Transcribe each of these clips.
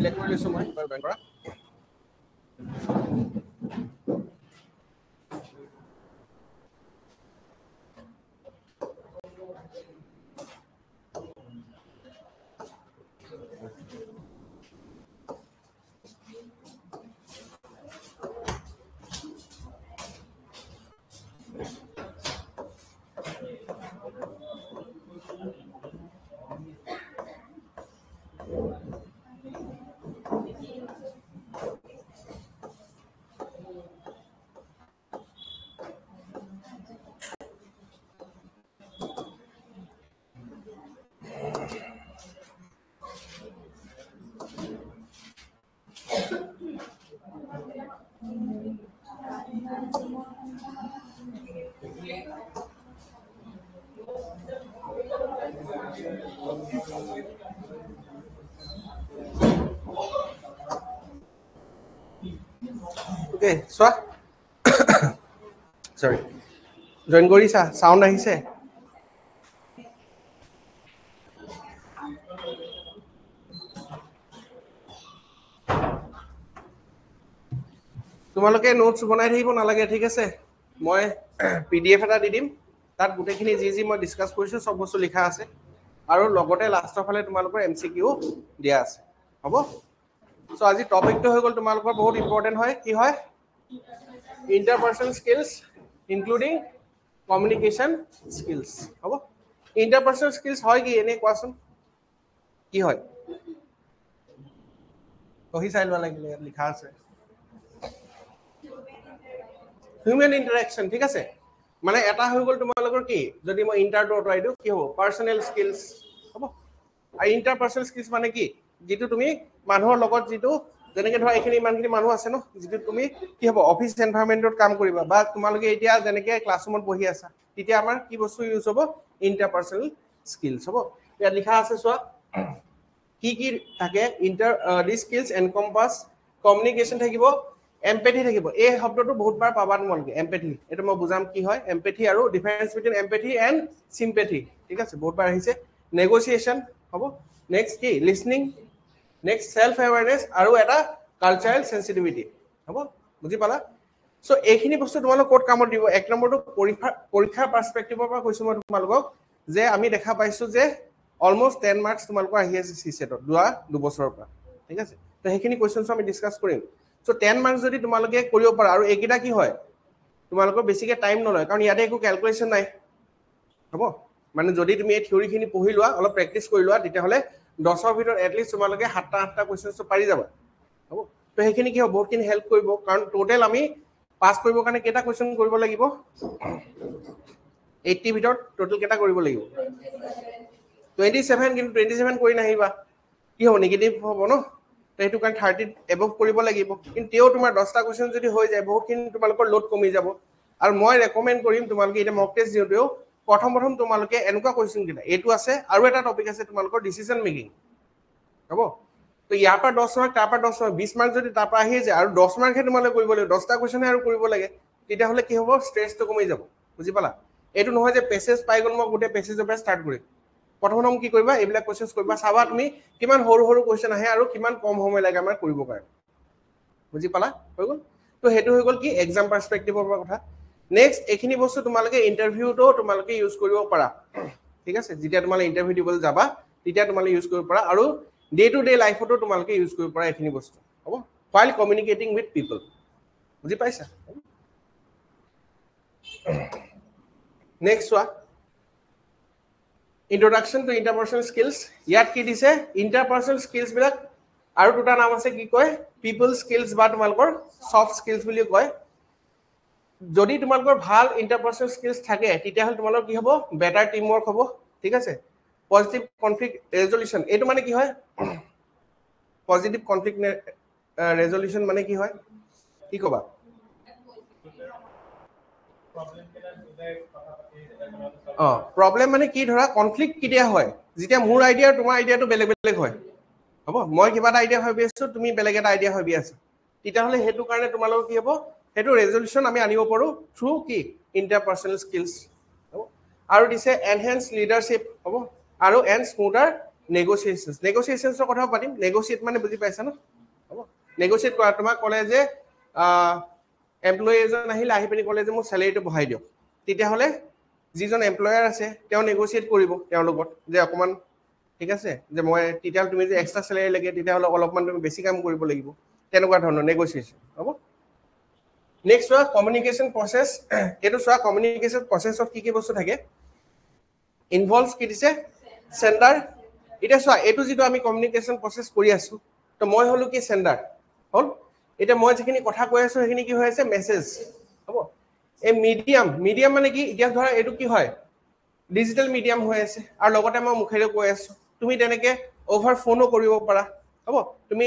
Select কৰি লৈছো মই জয়েন কৰা ওকে চোৱা সৰি জয়েন কৰিছা সাউন্ড আহিছে তোমালোকে নোটস বনাই থাকিব নালাগে ঠিক আছে মই পিডিএফ এটা দি দিম তাত গোটেইখিনি যি মই ডিসকাস কৰিছো সব বস্তু লিখা আছে আৰু লগতে লাষ্টৰ ফালে তোমালোকৰ এমসিকিউ দিয়া আছে হ'ব সো আজি টপিকটো হৈ গল তোমালোকৰ বহুত ইম্পৰ্টেন্ট হয় কি হয় interpersonal skills including communication skills হ'ব interpersonal skills হয় কি এনে কোৱাচোন কি হয় কহি চাইলৱা লাগিলে লিখা আছে হিউম্যান ইন্টাৰেকশন ঠিক আছে মানে এটা হৈ গল তোমালোকৰ কি যদি মই ইন্টাৰটো অতৰাই দিও কি হ'ব পাৰ্সোনাল স্কিলস হ'ব আৰু ইন্টাৰপাৰ্সোনাল স্কিলস মানে কি যেটো তুমি মানুহৰ লগত যেটো যেনেকৈ ধৰা এখিনি ইমানখিনি মানুহ আছে ন যেটো তুমি কি হ'ব অফিস এনভায়ৰনমেন্টত কাম কৰিবা বা তোমালোকে এতিয়া যেনেকৈ ক্লাছৰুমত বহি আছা তেতিয়া আমাৰ কি বস্তু ইউজ হ'ব ইন্টাৰপাৰ্সোনাল স্কিলস হ'ব ইয়াত লিখা আছে চোৱা কি থাকে দিস স্কিলস এনকম্পাস কমিউনিকেশন থাকিব এমপ্যাথি থাকিব এই শব্দটো বহুত বাৰ পাবা তোমালোকে এমপ্যাথি এটা মই বুজাম কি হয় এমপ্যাথি আৰু difference between empathy and sympathy ঠিক আছে বহুত বাৰ আহিছে নেগোসিয়েশন হ'ব নেক্সট কি লিসনিং নেক্সট সেলফ অ্যাৱাৰনেস আৰু এটা কালচারাল সেনসিটিভিটি হ'ব বুজি পালা সো এইখিনি বস্তু তোমালোক কোড কামত দিব এক নম্বৰটো পৰীক্ষাৰ পাৰ্সপেক্টিভৰ পৰা কৈছো মই তোমালোকক যে আমি দেখা পাইছো যে অলমোস্ট 10 মাৰ্কস তোমালোকৰ আহি আছে সিসেটত দুবছৰৰ পৰা ঠিক আছে তো সেইখিনি কোৱেশ্চনছ আমি ডিসকাস কৰিম সো 10 মাৰ্কস যদি তোমালোকে কৰিব পাৰা আৰু এইকিটা কি হয় তোমালোকৰ বেছিকে টাইম নলয় কাৰণ ইয়াতে একো ক্যালকুলেশন নাই হ'ব মানে যদি তুমি এই থিওৰিখিনি পঢ়ি লোৱা অলপ প্ৰেক্টিস কৰি লোৱা তেতিয়া হলে 10ৰ ভিতৰত এট লিষ্ট তোমালোকে 7টা কোৱেশ্চনছ পাৰি যাবা হ'ব তো সেইখিনি কি হ'ব বহুতখিনি হেল্প কৰিব কাৰণ টোটাল আমি পাস কৰিবৰ কাৰণে কেটা কোৱেশ্চন কৰিব লাগিব 80 ভিতৰত টোটাল কেটা কৰিব লাগিব 27 কিন্তু 27 কৰি নাহিবা কি হ'ব নেগেটিভ হ'ব ন সেইটো কাৰণ 30 এবভ কৰিব লাগিব কিন্তু তেও তোমাৰ 10টা কোৱেশ্চন যদি হৈ যায় বহুতখিনি তোমালোকৰ লোড কমি যাব আৰু মই ৰেকমেন্ড কৰিম তোমালোকে এটা মক টেষ্ট দিওতেও প্ৰথম তোমালোকে এনেকুৱা কোৱেশ্চন কিটা এটো আছে আৰু এটা টপিক আছে তোমালোকৰ ডিসিশন মেকিং হ'ব তো ইয়াৰ পৰা 10 মাৰ্ক তাৰ পৰা 10 মাৰ্ক 20 মাৰ্ক যদি তাৰ পৰা আহি যায় আৰু 10 মাৰ্কহে তোমালোকে কৰিব লাগিব 10টা কোৱেশ্চন আৰু কৰিব লাগে তেতিয়া হলে কি হ'ব ষ্ট্ৰেছটো কমি যাব বুজি পালা এটো নহয় যে পেছেজ পাই গল মই গোটে পেছেজৰ পৰা ষ্টাৰ্ট কৰিম প্ৰথম কি কৰিবা এইবিলাক কোৱেশ্চনছ কৰিবা চাবা তুমি কিমান সৰু কোৱেশ্চন আহে আৰু কিমান কম সময় লাগে আমাৰ কৰিবৰ কাৰণে বুজি পালা হৈ গল তো হেতু হৈ গল কি এক্সাম পাৰ্সপেক্টিভৰ পৰা কথা নেক্সট এখিনি বস্তু তোমালোকে ইন্টাৰভিউটো তোমালোকে ইউজ কৰিব পাৰা ঠিক আছে যেতিয়া তোমালোকে ইন্টাৰভিউ দিবলৈ যাবা তেতিয়া তোমালোকে ইউজ কৰিব পাৰা আৰু ডে টু ডে লাইফতো তোমালোকে ইউজ কৰিব পাৰা এখিনি বস্তু হ'ব while communicating with people বুজি পাইছা নেক্সট ওয়া introduction to interpersonal skills ইয়াত কি দিছে interpersonal skills বিলাক আৰু দুটা নাম আছে কি কয় people skills বা তোমালোকৰ soft skills বুলি কয় যদি তোমালোকৰ ভাল interpersonal skills থাকে তেতিয়া হল তোমালোকৰ কি হ'ব better teamwork হ'ব ঠিক আছে positive conflict resolution এটো মানে কি হয় positive conflict resolution মানে কি হয় কি কবা প্ৰবলেম মানে কি ধৰা কনফ্লিক্ট কিতিয়া হয় যেতিয়া মোৰ আইডিয়া আৰু তোমাৰ আইডিয়াটো বেলেগ হয় হ'ব মই কিবা এটা আইডিয়া ভাবি আছো তুমি বেলেগ এটা আইডিয়া ভাবি আছা তেতিয়া হলে হেতু কাৰণে তোমালোকৰ কি হ'ব হেতু ৰেজল্যুশন আমি আনিব পাৰো থ্ৰু কি ইন্টাৰপাৰ্সোনাল স্কিলস হ'ব আৰু দিছে এনহান্স লিডাৰশিপ হ'ব আৰু এন্ড স্মুথাৰ নেগোচিয়েশনছৰ কথা পাতিম নেগোচিয়েট মানে বুজি পাইছা ন হ'ব নেগোচিয়েট কৰা তোমাক ক'লে যে এমপ্লয়ী এজন আহিলে আহি পিনি ক'লে যে মোৰ চেলেৰিটো বঢ়াই দিয়ক তেতিয়াহ'লে যিজন এমপ্লয়াৰ আছে তেওঁ নেগোচিয়েট কৰিব তেওঁৰ লগত যে অকমান ঠিক আছে যে মই তেতিয়া তুমি যে এক্সট্ৰা চেলেৰি লাগে তেতিয়াহ'লে অলপমান তুমি বেছি কাম কৰিব লাগিব তেনেকুৱা ধৰণৰ নেগোচিয়েশ্যন হ'ব নেক্সট চোৱা কমিউনিকেশ্যন প্ৰচেছ এইটো চোৱা কমিউনিকেশ্যন প্ৰচেছত কি বস্তু থাকে ইনভলভছ কি দিছে চেণ্ডাৰ এতিয়া চোৱা এইটো যিটো আমি কমিউনিকেশ্যন প্ৰচেছ কৰি আছো তো মই হলো কি চেণ্ডাৰ হ'ল এতিয়া মই যিখিনি কথা কৈ আছো সেইখিনি কি হৈ আছে মেছেজ হ'ব এই মিডিয়াম মানে কি এতিয়া ধৰা এইটো কি হয় ডিজিটেল মিডিয়াম হৈ আছে আৰু লগতে মই মুখেৰে কৈ আছো তুমি তেনেকে অভাৰ ফোনো কৰিব পাৰা হ'ব তুমি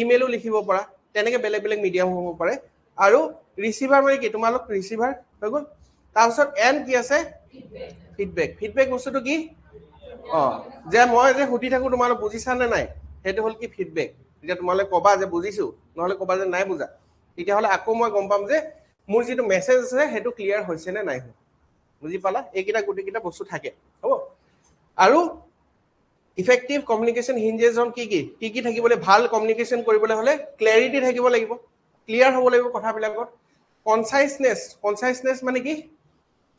ইমেইলো লিখিব পাৰা তেনেকে বেলেগ বেলেগ মিডিয়াম হ'ব পাৰে আৰু ৰিচিভাৰ মানে কি তোমালোক ৰিচিভাৰ হৈ গ'ল তাৰপিছত এন কি আছে ফিডবেক বস্তুটো কি যে মই যে সুধি থাকো তোমালোক বুজিছা নে নাই সেইটো হ'ল কি ফিডবেক এতিয়া তোমালোকে ক'বা যে বুজিছো নহ'লে ক'বা যে নাই বুজা তেতিয়াহ'লে আকৌ মই গম পাম যে মোৰ যিটো মেছেজ আছে সেইটো ক্লিয়াৰ হৈছে নে নাই বুজি পালা এইকেইটা গোটেইকেইটা বস্তু থাকে হ'ব আৰু ইফেক্টিভ কমিউনিকেশ্যন হিঞ্জেছ অন কি থাকিবলৈ ভাল কমিউনিকেশ্যন কৰিবলৈ হ'লে ক্লেৰিটি থাকিব লাগিব ক্লিয়াৰ হ'ব লাগিব কথাবিলাকত কনচাইছনেছ মানে কি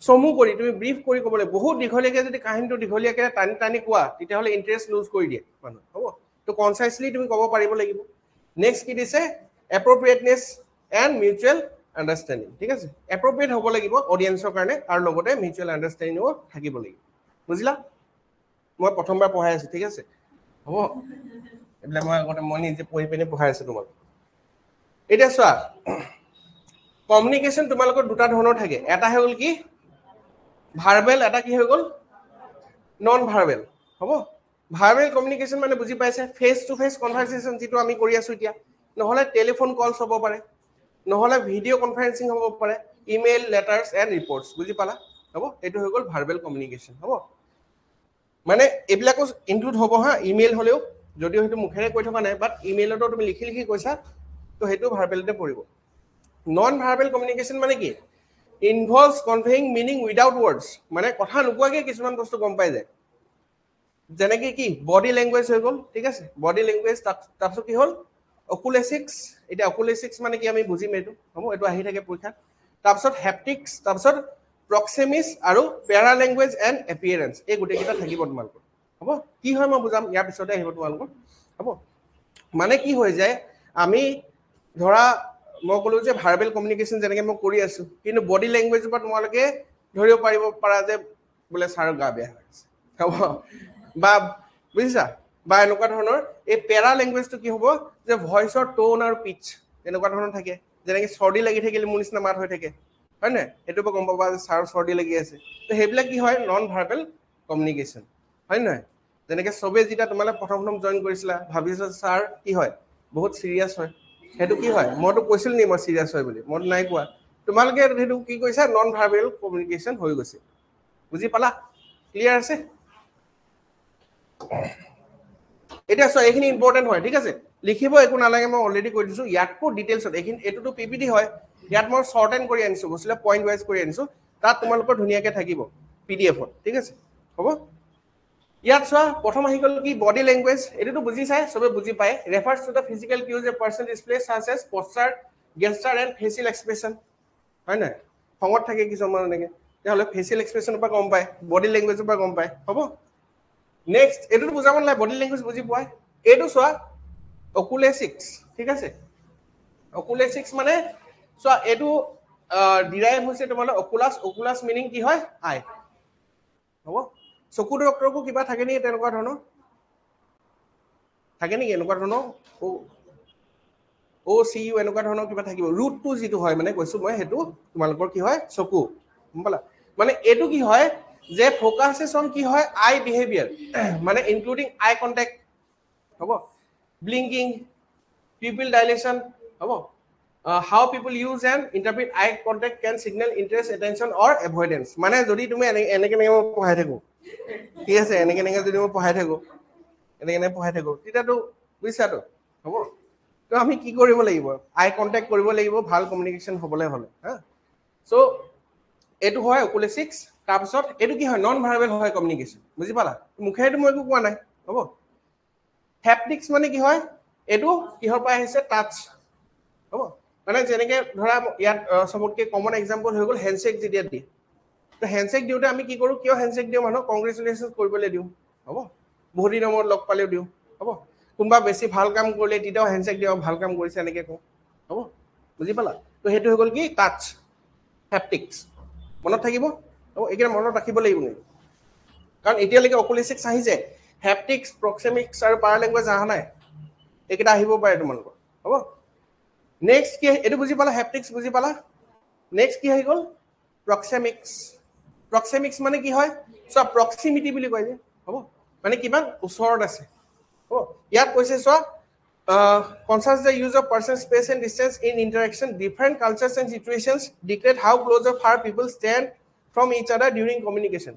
চমু কৰি তুমি ব্ৰিফ কৰি ক'ব লাগিব বহুত দীঘলীয়াকৈ যদি কাহিনীটো দীঘলীয়াকৈ টানি কোৱা তেতিয়াহ'লে ইণ্টাৰেষ্ট লুজ কৰি দিয়ে মানুহ হ'ব তো কনচাইছলি তুমি ক'ব পাৰিব লাগিব নেক্সট কি দিছে এপ্ৰপ্ৰিয়েটনেছ এণ্ড মিউচুৱেল আণ্ডাৰষ্টেণ্ডিং ঠিক আছে এপ্ৰপ্ৰিয়েট হ'ব লাগিব অডিয়েঞ্চৰ কাৰণে আৰু লগতে মিউচুৱেল আণ্ডাৰষ্টেণ্ডিঙো থাকিব লাগিব বুজিলা মই প্ৰথমবাৰ পঢ়াই আছো ঠিক আছে হ'ব এইবিলাক মই নিজে পঢ়ি পিনে পঢ়াই আছো তোমাক এতিয়া চোৱা কমিউনিকেশ্যন তোমালোকৰ দুটা ধৰণৰ থাকে এটা হৈ গ'ল কি ভাৰ্বেল এটা কি হৈ গ'ল নন ভাৰ্বেল হ'ব ভাৰ্বেল কমিউনিকেশ্যন মানে বুজি পাইছে ফেচ টু ফেচ কনভাৰচেশ্যন যিটো আমি কৰি আছো এতিয়া নহ'লে টেলিফোন কলছ হ'ব পাৰে নহ'লে ভিডিঅ' কনফাৰেন্সিং হ'ব পাৰে ইমেইল লেটাৰ্ছ এণ্ড ৰিপৰ্টছ বুজি পালা হ'ব এইটো হৈ গ'ল ভাৰ্বেল কমিউনিকেশ্যন হ'ব মানে এইবিলাকো ইনক্লুড হ'ব হা ইমেইল হ'লেও যদিও সেইটো মুখেৰে কৈ থকা নাই বাট ইমেইলতো তুমি লিখি কৈছা তো সেইটো ভাৰ্বেলতে পৰিব নন ভাৰ্বেল কমিউনিকেশ্যন মানে কি ইনভলভছ কনভেইং মিনিং উইদাউট ৱৰ্ডছ মানে কথা নোকোৱাকৈ কিছুমান বস্তু গম পাই যায় যেনেকে কি বডি লেংগুৱেজ হৈ গ'ল ঠিক আছে বডি লেংগুৱেজ তাৰপিছত কি হ'ল অকুলেচিক্স এতিয়া অকুলেচিক্স মানে কি আমি বুজিম এইটো হ'ব এইটো আহি থাকে পৰীক্ষাত তাৰপিছত হেপটিক্স তাৰপিছত প্ৰক্সেমিছ আৰু পেৰা লেংগুৱেজ এণ্ড এপিয়াৰেঞ্চ এই গোটেইকেইটা থাকিব তোমালোকৰ হ'ব কি হয় মই বুজাম ইয়াৰ পিছতে আহিব তোমালোকৰ হ'ব মানে কি হৈ যায় আমি ধৰা মই ক'লো যে ভাৰ্বেল কমিউনিকেশ্যন যেনেকৈ মই কৰি আছো কিন্তু বডি লেংগুৱেজৰ পৰা তোমালোকে ধৰিব পাৰিব পাৰা যে বোলে ছাৰৰ গা বেয়া হৈ আছে হ'ব বা বুজিছা বা এনেকুৱা ধৰণৰ এই পেৰা লেংগুৱেজটো কি হ'ব যে ভইচৰ টোন আৰু পিচ এনেকুৱা ধৰণৰ থাকে যেনেকৈ চৰ্দি লাগি থাকিলে মোৰ নিচিনা মাত হৈ থাকে হয় নাই সেইটোৰ পৰা গম পাবা যে ছাৰৰ চৰ্দি লাগি আছে তো সেইবিলাক কি হয় নন ভাৰ্বেল কমিউনিকেশ্যন হয় নহয় যেনেকৈ চবেই যেতিয়া তোমালোকে প্ৰথম জইন কৰিছিলা ভাবিছা ছাৰ কি হয় বহুত চিৰিয়াছ হয় সেইটো কি হয় মইতো কৈছিল নি মই চিৰিয়াছ হয় বুলি মইতো নাই কোৱা তোমালোকে সেইটো কি কৈছা নন ভাৰ্বেল কমিউনিকেশ্যন হৈ গৈছে বুজি পালা ক্লিয়াৰ আছে এতিয়া চোৱা এইখিনি ইম্পৰ্টেণ্ট হয় ঠিক আছে লিখিব একো নালাগে মই অলৰেডি কৈ দিছোঁ ইয়াতকো ডিটেইলছত এইখিনি এইটোতো পিপিটি হয় ইয়াত মই শ্বৰ্ট এণ্ড কৰি আনিছোঁ বস্তুবিলাক পইণ্ট ৱাইজ কৰি আনিছোঁ তাত তোমালোকৰ ধুনীয়াকৈ থাকিব PDF-ত ঠিক আছে হ'ব ইয়াত চোৱা প্ৰথম আহি গ'ল কি বডি লেংগুৱেজ এইটোতো বুজি চাই চবে বুজি পায় refers to the physical cues a person display such as posture gesture and facial expression হয় নাই খঙত থাকে কিছুমান এনেকৈ তেতিয়াহ'লে ফেচিয়েল এক্সপ্ৰেছনৰ পৰা গম পায় বডি লেংগুৱেজৰ পৰা গম পায় হ'ব নেক্সট এইটোতো বুজাব নালাগে বডি লেংগুৱেজ বুজি পোৱা এইটো চোৱা অকুলেচিক্স ঠিক আছে অকুলেচিক্স মানে চোৱা এইটো ডিৰাইভ হৈছে তোমালোকৰ অকুলাছ মিনিং কি হয় আই হ'ব চকু ডক্টৰকো কিবা থাকে নেকি তেনেকুৱা ধৰণৰ থাকে নেকি এনেকুৱা ধৰণৰ OCU এনেকুৱা ধৰণৰ কিবা থাকিব ৰুটটো যিটো হয় মানে কৈছো মই সেইটো তোমালোকৰ কি হয় চকু গম পালা মানে এইটো কি হয় যে ফ'কাছেছ অন কি হয় আই বিহেভিয়াৰ মানে ইনক্লুডিং আই কণ্টেক্ট হ'ব ব্লিংকিং পিপল ডাইলেশ্যন হ'ব how people use and interpret eye contact can signal interest attention or avoidance মানে যদি তুমি এনেকৈ মই পঢ়াই থাকোঁ ঠিক আছে এনেকৈ যদি মই পঢ়াই থাকোঁ তেতিয়াতো বুজিছাতো হ'ব তো আমি কি কৰিব লাগিব আই কণ্টেক্ট কৰিব লাগিব ভাল কমিউনিকেশ্যন হ'বলৈ হ'লে হা চ' এইটো হয় অকুলেচিক্স তাৰপিছত এইটো কি হয় নন ভাৰ্বেল হয় কমিউনিকেশ্যন বুজি পালা মুখেৰেতো মই একো কোৱা নাই হ'ব হ্যাপটিক্স মানে কি হয় এটো কিহৰ পৰা আহিছে টাচ হ'ব মানে যেনেকে ধৰা ইয়াত সবতকে কমন এক্সাম্পল হৈ গ'ল হ্যান্ডশেক যেতিয়া দি তো হ্যান্ডশেক দিওতে আমি কি কৰো কিয় হ্যান্ডশেক দিও মানুহ কংগ্ৰেচুলেশনস কৰিবলৈ দিও হ'ব বহুত দিনৰ মূৰত লগ পালেও দিও হ'ব কোনবা বেছি ভাল কাম কৰিলে তিতাও হ্যান্ডশেক দিও ভাল কাম কৰিছে এনেকে কও হ'ব বুজি পালা তো হেতু হৈ গ'ল কি টাচ হ্যাপটিক্স মনত থাকিব হ'ব একে মনত ৰাখিব লাগিব নি কাৰণ এতিয়ালৈকে অকুলিস্টিক্স আহিছে হ্যাপটিক্স প্ৰক্সেমিক্স আৰু পাৰা ল্যাঙ্গুৱেজ আহা নাই একেটা আহিব পাৰে তোমালোকৰ হ'ব নেক্সট কি এটো বুজি পালা হ্যাপটিক্স বুজি পালা নেক্সট কি হৈ গ'ল প্ৰক্সেমিক্স প্ৰক্সেমিক্স মানে কি হয় সো প্ৰক্সিমিটি বুলি কয় যে হ'ব মানে কিমান ওচৰত আছে হ'ব ইয়াত কৈছে so concerns the use of person space and distance in interaction different cultures and situations dictate how close or far people stand from each other during communication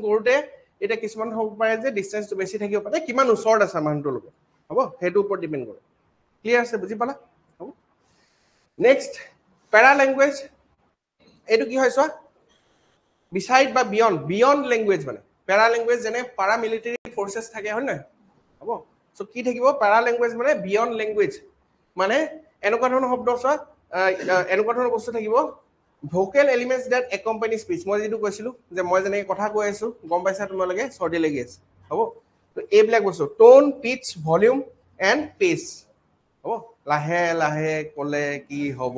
কৰোতে এটা কিছুমান হ'ব পাৰে যে ডিসটেন্সটো বেছি থাকিব পাৰে কিমান ওচৰত আছে মানুহটোৰ লগত হ'ব হেতু ওপৰত ডিপেন্ড কৰে ক্লিয়াৰ আছে বুজি পালা হ'ব নেক্সট প্যাৰা ল্যাঙ্গুৱেজ এটো কি হয় সো beside বা beyond ল্যাঙ্গুৱেজ মানে প্যাৰা ল্যাঙ্গুৱেজ যেনে পাৰা মিলিটাৰী ফোৰ্সেস থাকে হয় না হ'ব সো কি থাকিব প্যাৰা ল্যাঙ্গুৱেজ মানে beyond ল্যাঙ্গুৱেজ মানে এনেকুৱা ধৰণৰ শব্দ সো এনেকুৱা ধৰণৰ বস্তু থাকিব ভোকেল এলিমেন্টস দ্যাট একম্পানি স্পিচ মই যেটো কৈছিলো যে মই যেনে কথা কৈ আছো গম পাইছা তোমালোকে সৰ্দি লাগি আছে হ'ব তো এইবিলাক বস্তু টোন পিচ ভলিউম এন্ড পেস হ'ব লাহে লাহে কলে কি হ'ব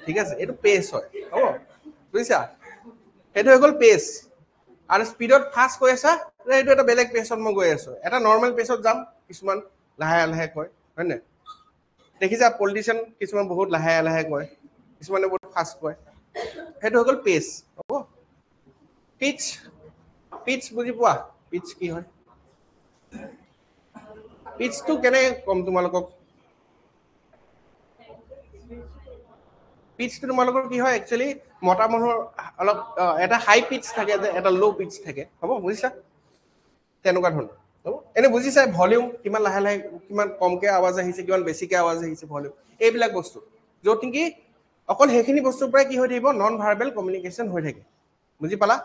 ঠিক আছে এটো পেস হয় হ'ব বুজিছা এটো হৈ গ'ল পেস আৰু স্পিডত ফাস্ট কৈ আছা এটো এটা বেলেগ পেসত মই গৈ আছো এটা নরমাল পেসত যাম কিছুমান লাহে লাহে কয় হয় না দেখিছা পলিটিশিয়ান কিছুমান বহুত লাহে লাহে কয় কিছুমানে বহুত ফাস্ট কয় হেতু হৈ গ'ল পেস হ'ব পিচ পিচ বুজি পোৱা পিচ কি হয় পিচটো কেনে কম তোমালোকক পিচটো তোমালোকৰ কি হয় একচুয়ালি মটা মানুহৰ অলপ এটা হাই পিচ থাকে এটা লো পিচ থাকে হ'ব বুজিছা তেনেকুৱা ধৰণৰ হ'ব এনে বুজিছা ভলিউম কিমান লাহে লাহে কিমান কমকে আৱাজ আহিছে কিমান বেছিকে আৱাজ আহিছে ভলিউম এইবিলাক বস্তু যত নেকি অকল হেখিনি বস্তুৰ পৰা কি হৈ থাকিব নন ভাৰ্বেল কমিউনিকেশন হৈ থাকে বুজি পালা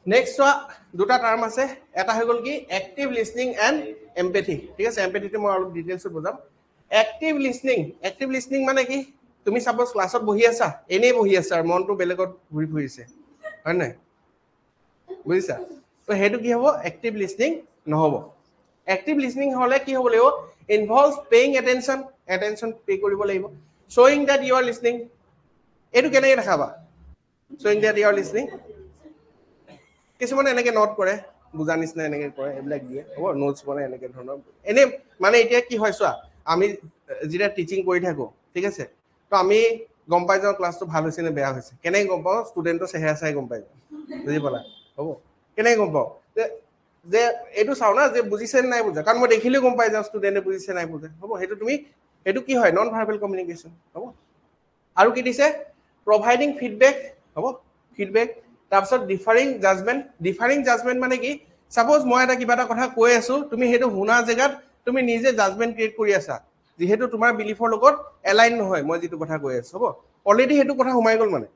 নেক্সট দুটা টার্ম আছে এটা হৈ গ'ল কি এক্টিভ লিসনিং এন্ড এমপ্যাথি ঠিক আছে এমপ্যাথিটো মই অলপ ডিটেইলছত বুজাম এক্টিভ লিসনিং মানে কি তুমি সাপোজ ক্লাছত বহি আছা এনেই বহি আছা আৰু মনটো বেলেগত ঘুৰি ফুৰিছে হয় নাই বুজিছা তো হেতু কি হ'ব এক্টিভ লিসনিং নহব এক্টিভ লিসনিং হলে কি হ'ব লাগিব ইনভলভস পেইং অ্যাটেনশন পে কৰিব লাগিব showing that you are listening এটু কেনেকৈ দেখাবা showing that you are listening কিছুমানে এনেকে নোট কৰে বুজা নিচিনা এনেকে কৰে এইবিলাক দিয়ে হ'ব নোটস বনাই এনেকে ধৰণৰ এনে মানে এতিয়া কি হয় চোৱা আমি যেতিয়া টিচিং কৰি থাকো ঠিক আছে তো আমি গম পাই যাও ক্লাসটো ভাল হৈছে নে বেয়া হৈছে কেনে গম পাও ষ্টুডেন্টৰ চেহেৰা চাই গম পাই বুজি পালা হ'ব কেনে গম পাও যে এটু চাও না যে বুজিছে নাই বুজা কাৰণ মই দেখিলে গম পাই যাও ষ্টুডেন্টে বুজিছে নাই বুজা হ'ব হেতু তুমি হেতু কি হয় নন ভাৰ্বেল কমিউনিকেশন হ'ব আৰু কি দিছে প্ৰভাইডিং ফিডবেক হ'ব ফিডবেক তাৰপিছত ডিফাৰিং জাজমেন্ট মানে কি সাপোজ মই এটা কিবা এটা কথা কৈ আছো তুমি হেতু শুনা জেগাত তুমি নিজে জাজমেন্ট ক্ৰিয়েট কৰি আছা যেহেতু তোমাৰ বিলিফৰ লগত এলাইন নহয় মই যেটো কথা কৈ আছো হ'ব অলৰেডি হেতু কথা হুমাই গল মানে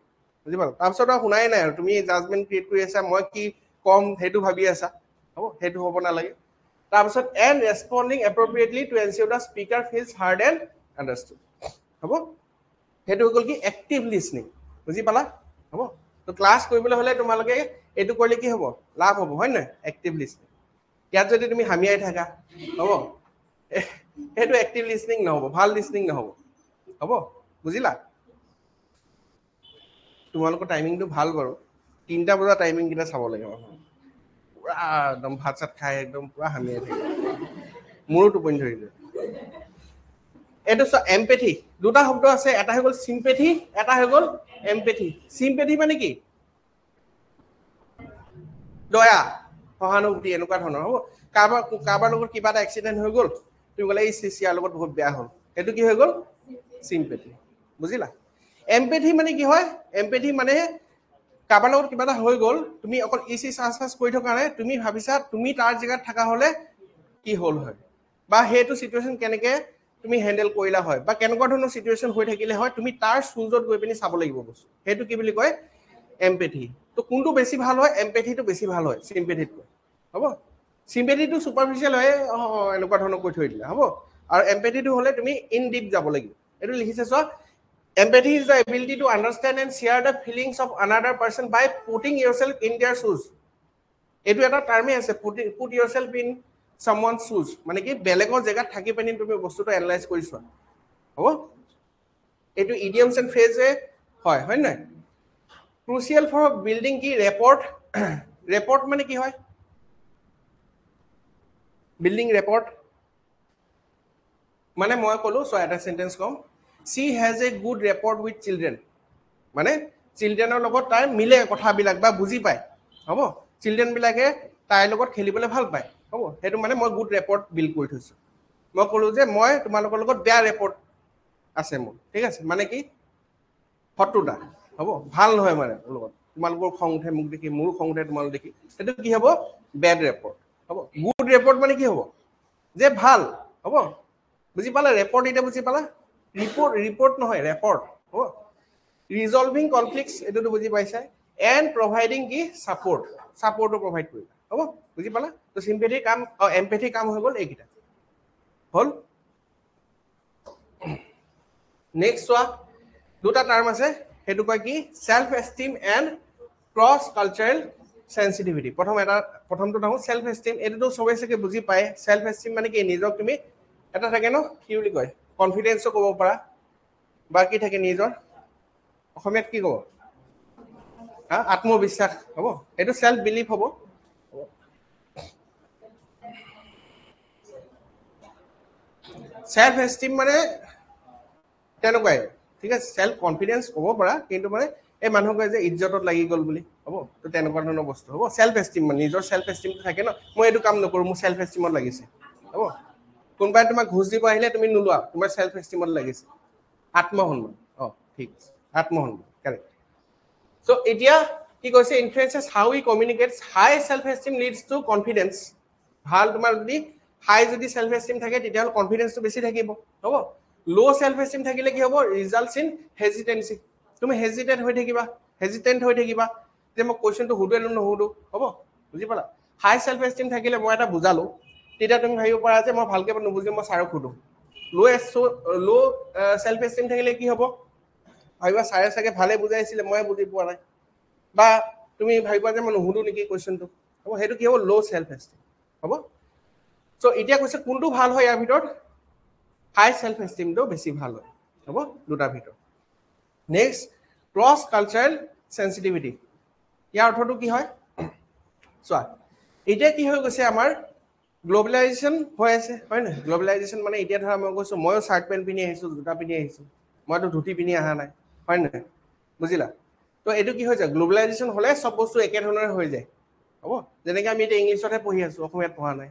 বুজি পালা তাৰপিছত শুনাই নাই আৰু তুমি জাজমেন্ট ক্ৰিয়েট কৰি আছা মই কি কম হেতু ভাবি আছা হ'ব হেতু হ'ব না লাগে তাৰপিছত and responding appropriately to ensure the speaker feels heard and understood হ'ব হেতু গল কি এক্টিভ লিসনিং বুজি পালা হ'ব তো ক্লাস কৰিবলৈ হলে তোমালোকে এটু কৰিলে কি হ'ব লাভ হ'ব হয় না এক্টিভ লিসনিং ইয়াত যদি তুমি হামিয়াই থাকা হ'ব হেতু এক্টিভ লিসনিং নহব ভাল লিসনিং নহব হ'ব বুজিলা তোমালোকৰ টাইমিংটো ভাল বাৰু 3টা বজা টাইমিং কিটা চাব লাগে পুৰা একদম ভাত চাত খাই একদম পুৰা হামিয়াই থাকে মোৰো টোপনি ধৰি যায় এটো এমপ্যাথি দুটা শব্দ আছে এটা হৈ গ'ল সিম্পেথি এটা হৈ গ'ল এমপ্যাথি সিম্পেথি মানে কি দয়া সহানুভূতি এনেকুৱা ধৰণৰ হ'ব কাৰোবাৰ লগত কিবা এটা এক্সিডেন্ট হৈ গ'ল তুমি গলে এই সিয়াৰ লগত বহুত বেয়া হ'ল এটো কি হৈ গ'ল সিম্পেথি বুজিলা এমপ্যাথি মানে কি হয় এমপ্যাথি মানে কাৰোবাৰ লগত কিবা এটা হৈ গ'ল তুমি অকল ইসি সাহস কৰি থকা নাই তুমি ভাবিছা তুমি তাৰ জেগাত থাকা হলে কি হ'ল হয় বা হেতু সিচুৱেশন কেনেকে তুমি হ্যান্ডেল কৰিলা হয় বা কেনেকুৱা ধৰণৰ সিচুৱেশন হৈ থাকিলে হয় তুমি তাৰ সুজত গৈ পিনি চাব লাগিব বস্তু হেতু কি বুলি কয় এমপেথি তো কোনটো বেছি ভাল হয় এমপেথিটো বেছি ভাল হয় সিম্পেথিতকৈ হ'ব সিম্পেথিটো সুপাৰফিচিয়েল হয় এনেকুৱা ধৰণৰ কৈ থৈ দিলা হ'ব আৰু এমপেথিটো হ'লে তুমি ইন ডিপ যাব লাগিব এইটো লিখিছে চোৱা empathy is the ability to understand and share the feelings of another person by putting yourself in their shoes এইটো এটা টাৰ্মে আছে put yourself in someone's shoes মানে কি বেলেগৰ জেগাত থাকি পানি তুমি বস্তুটো এনালাইজ কৰিছা হ'ব এইটো idioms and phrase হয় নাই crucial for building কি report মানে কি হয় building report মানে মই কলো সো এটা sentence com she has a good rapport with children মানে চিলড্ৰেনৰ লগত তাই মিলে কথাবিলাক বা বুজি পায় হ'ব চিলড্ৰেন বিলাকে তাইৰ লগত খেলিবলৈ ভাল পায় হ'ব হেতু মানে মই গুড ৰেপৰ্ট বিল্ড কৰি থৈছো মই কলো যে মই তোমালোকৰ লগত বেয়া ৰেপৰ্ট আছে মোৰ ঠিক আছে মানে কি হটুটা হ'ব ভাল নহয় মানে লগত তোমালোকৰ খং উঠে মুখ দেখি মোৰ খং উঠে তোমালোক দেখি হেতু কি হ'ব বেড ৰেপৰ্ট হ'ব গুড ৰেপৰ্ট মানে কি হ'ব যে ভাল হ'ব বুজি পালা ৰেপৰ্ট এটা বুজি পালা ৰিপৰ্ট নহয় ৰেপৰ্ট হ'ব resolving conflicts এটো বুজি পাইছা and providing কি সাপোৰ্টও প্ৰভাইড কৰিবা হ'ব বুজি পালা তো সিম্পেথি কাম আৰু এমপেথি কাম হৈ গল এইকিটা হল নেক্সট ওয়া দুটা টার্ম আছে হেতু কয় কি self esteem and cross cultural sensitivity প্রথমটো নাও সেলফ এস্টিম এটো সবাই সকে বুজি পায় সেলফ এস্টিম মানে কি নিজক তুমি এটা থাকে ন কি বুলি কয় কনফিডেন্সও ক'ব পাৰা বাকি থাকে নিজৰ অসমীয়াত কি কব আত্মবিশ্বাস হ'ব এটো সেলফ বিলিফ হ'ব সেলফ এস্টিম মানে তেনেকুৱাই ঠিক আছে সেলফ কনফিডেন্স ক'ব পাৰা কিন্তু মানে এই মানুহক যে ইজ্জতত লাগি গল বুলি হ'ব তো তেনেকুৱা ধৰণৰ বস্তু হ'ব সেলফ এস্টিম মানে নিজৰ সেলফ এস্টিম থাকে ন মই এইটো কাম নকৰো মোৰ সেলফ এস্টিমত লাগিছে হ'ব কোনবাই তোমাক ঘুষ দিব আহিলে তুমি নুলুৱা তোমাৰ সেলফ এস্টিমত লাগিছে আত্মসন্মান ঠিক আছে আত্মসন্মান কাৰেক্ট সো এতিয়া কি কৈছে influences how he communicates high self esteem leads to confidence ভাল তোমাৰ যদি হাই যদি সেলফ এস্টিম থাকে তেতিয়া কনফিডেন্সটো বেছি থাকিব হ'ব লো সেলফ এস্টিম থাকিলে কি হ'ব ৰিজাল্টস ইন হেজিটেন্সি তুমি হেজিটেট হৈ থাকিবা হেজিটেন্ট হৈ থাকিবা যে মই কোৱেশ্চনটো হুদু নে নুহুদু হ'ব বুজি পালা হাই সেলফ এস্টিম থাকিলে মই এটা বুজালো তেতিয়া তুমি ভাবিব পাৰা যে মই ভালকে নুবুজি মই সাৰক হুদু লো সেলফ এস্টিম থাকিলে কি হ'ব ভাবিবা সাৰে সাকে ভালে বুজাইছিলে মই বুজি পোৱা নাই বা তুমি ভাবিবা যে মই নুহুদু নেকি কোৱেশ্চনটো হ'ব হেতু কি হ'ব লো সেলফ এস্টিম হ'ব সো এতিয়া কৈছে কোনটো ভাল হয় ইয়াৰ ভিতৰত হাই সেলফ এস্টিমটো বেছি ভাল হয় হ'ব দুটাৰ ভিতৰত নেক্সট ক্ৰস কালচাৰাল সেনসিটিভিটি ইয়াৰ অৰ্থটো কি হয় চোৱা এতিয়া কি হৈ গৈছে আমাৰ গ্লোবালাইজেশন হৈ আছে হয় না গ্লোবালাইজেশন মানে এতিয়া ধৰা মই কৈছো ময়ো শার্ট পেন্ট পিনি আহিছো জোতা পিনি আহিছো মইতো ধুতি পিনি আহা নাই হয় না বুজিলা তো এইটো কি হৈ যায় গ্লোবালাইজেশন হলে সব বস্তু একে ধৰণৰ হৈ যায় হ'ব যেনেকৈ আমি এটা ইংলিছতে পঢ়ি আছো অসমীয়াত পঢ়া নাই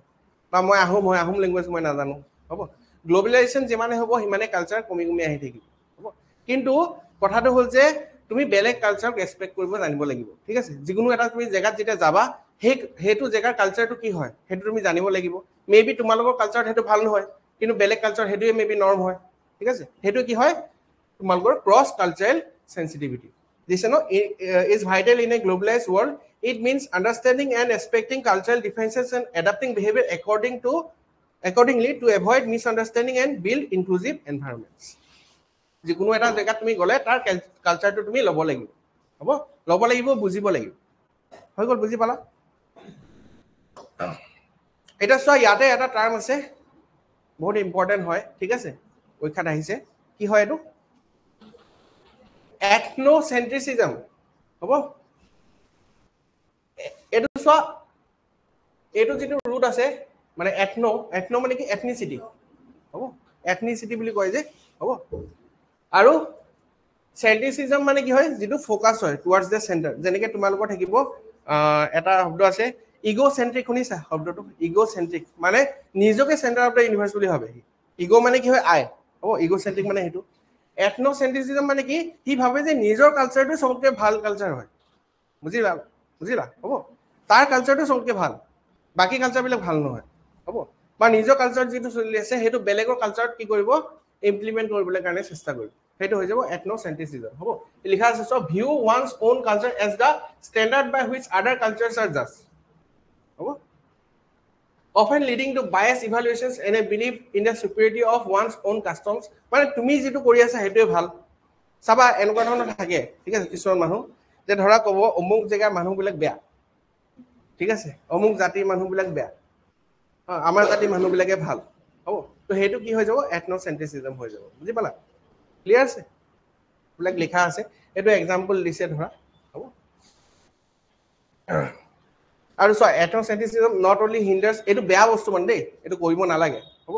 বা মই আহোম ল্যাঙ্গুৱেজ মই নাজানো হ'ব গ্লোবালাইজেশন যিমানে হ'ব হিমানে কালচাৰ কমি আহি থাকিব হ'ব কিন্তু কথাটো হ'ল যে তুমি বেলেগ কালচাৰক ৰেসপেক্ট কৰিব জানিব লাগিব ঠিক আছে যিকোনো এটা তুমি জেগাত যেটা যাবা হেতু জেগাৰ কালচাৰটো কি হয় হেতু তুমি জানিব লাগিব মেবি তোমালোকৰ কালচাৰ হেতু ভাল নহয় কিন্তু বেলেগ কালচাৰ হেতুৱে মেবি নৰ্ম হয় ঠিক আছে হেতু কি হয় তোমালোকৰ cross cultural sensitivity this is vital in a globalized world it means understanding and respecting cultural differences and adapting behavior accordingly to avoid misunderstanding and build inclusive environments যিকোনো এটা জেগাত তুমি গলে তাৰ কালচাৰটো তুমি লব লাগিব হ'ব লব লাগিব বুজিব লাগিব হৈ গল বুজি পালা এটা চোৱা ইয়াতে এটা টাৰ্ম আছে বহুত ইম্পৰ্টেন্ট হয় ঠিক আছে পৰীক্ষাত আহিছে কি হয় এটো এথনোসেন্ট্ৰিসিজম হ'ব এটো চোৱা এটো যেটো ৰুট আছে মানে এথনো মানে কি এথনিসিটি হ'ব এথনিসিটি বুলি কয় যে হ'ব আৰু সেন্ট্ৰিসিজম মানে কি হয় যেটো ফোকাস হয় টুৱাৰ্ডছ দ্য সেন্টাৰ যেনেকৈ তোমালোকৰ থাকিব এটা শব্দ আছে ইগোসেন্ট্ৰিক শুনিছা শব্দটো ইগোসেন্ট্ৰিক মানে নিজকে সেন্টাৰ অফ দ্য ইউনিভাৰ্স বুলি ভাবে ইগো মানে কি হয় আই হ'ব ইগোসেন্ট্ৰিক মানে হেতু এথনোসেন্ট্ৰিসিজম মানে কি হি ভাবে যে নিজৰ কালচাৰটো সবকে ভাল কালচাৰ হয় বুজিলা হ'ব তাৰ কালচাৰটো সবকে ভাল বাকি কালচাৰ বিলাক ভাল নহয় হ'ব বা নিজৰ কালচাৰ যেটো চলি আছে হেতু বেলেগৰ কালচাৰত কি কৰিব ইমপ্লিমেন্ট কৰিবলৈ কাৰণে চেষ্টা কৰিব সেইটো হৈ যাব ethnocentrism হ'ব লিখা আছে so view one's own culture as the standard by which other cultures are judged হ'ব often leading to biased evaluations and a belief in the superiority of one's own customs মানে তুমি যেটো কৰি আছা হেটোৱে ভাল সাবা এনেকুৱা ধৰণৰ থাকে ঠিক আছে কিছুমান মানুহ যে ধৰা কব অমুক জেগাৰ মানুহবিলাক বেয়া ঠিক আছে অমুক জাতিৰ মানুহবিলাক বেয়া আমাৰ জাতিৰ মানুহবিলাকে ভাল হ'ব তো হেতু কি হৈ যাব ethnocentrism হৈ যাব বুজি পালা ক্লিয়াৰ আছে ব্ল্যাক লিখা আছে এটো एग्जांपल দিছে ধৰা হ'ব আৰু so ethnocentrism not only hinders এটো বেয়া বস্তু মানে দেই এটো কৰিব নালাগে হ'ব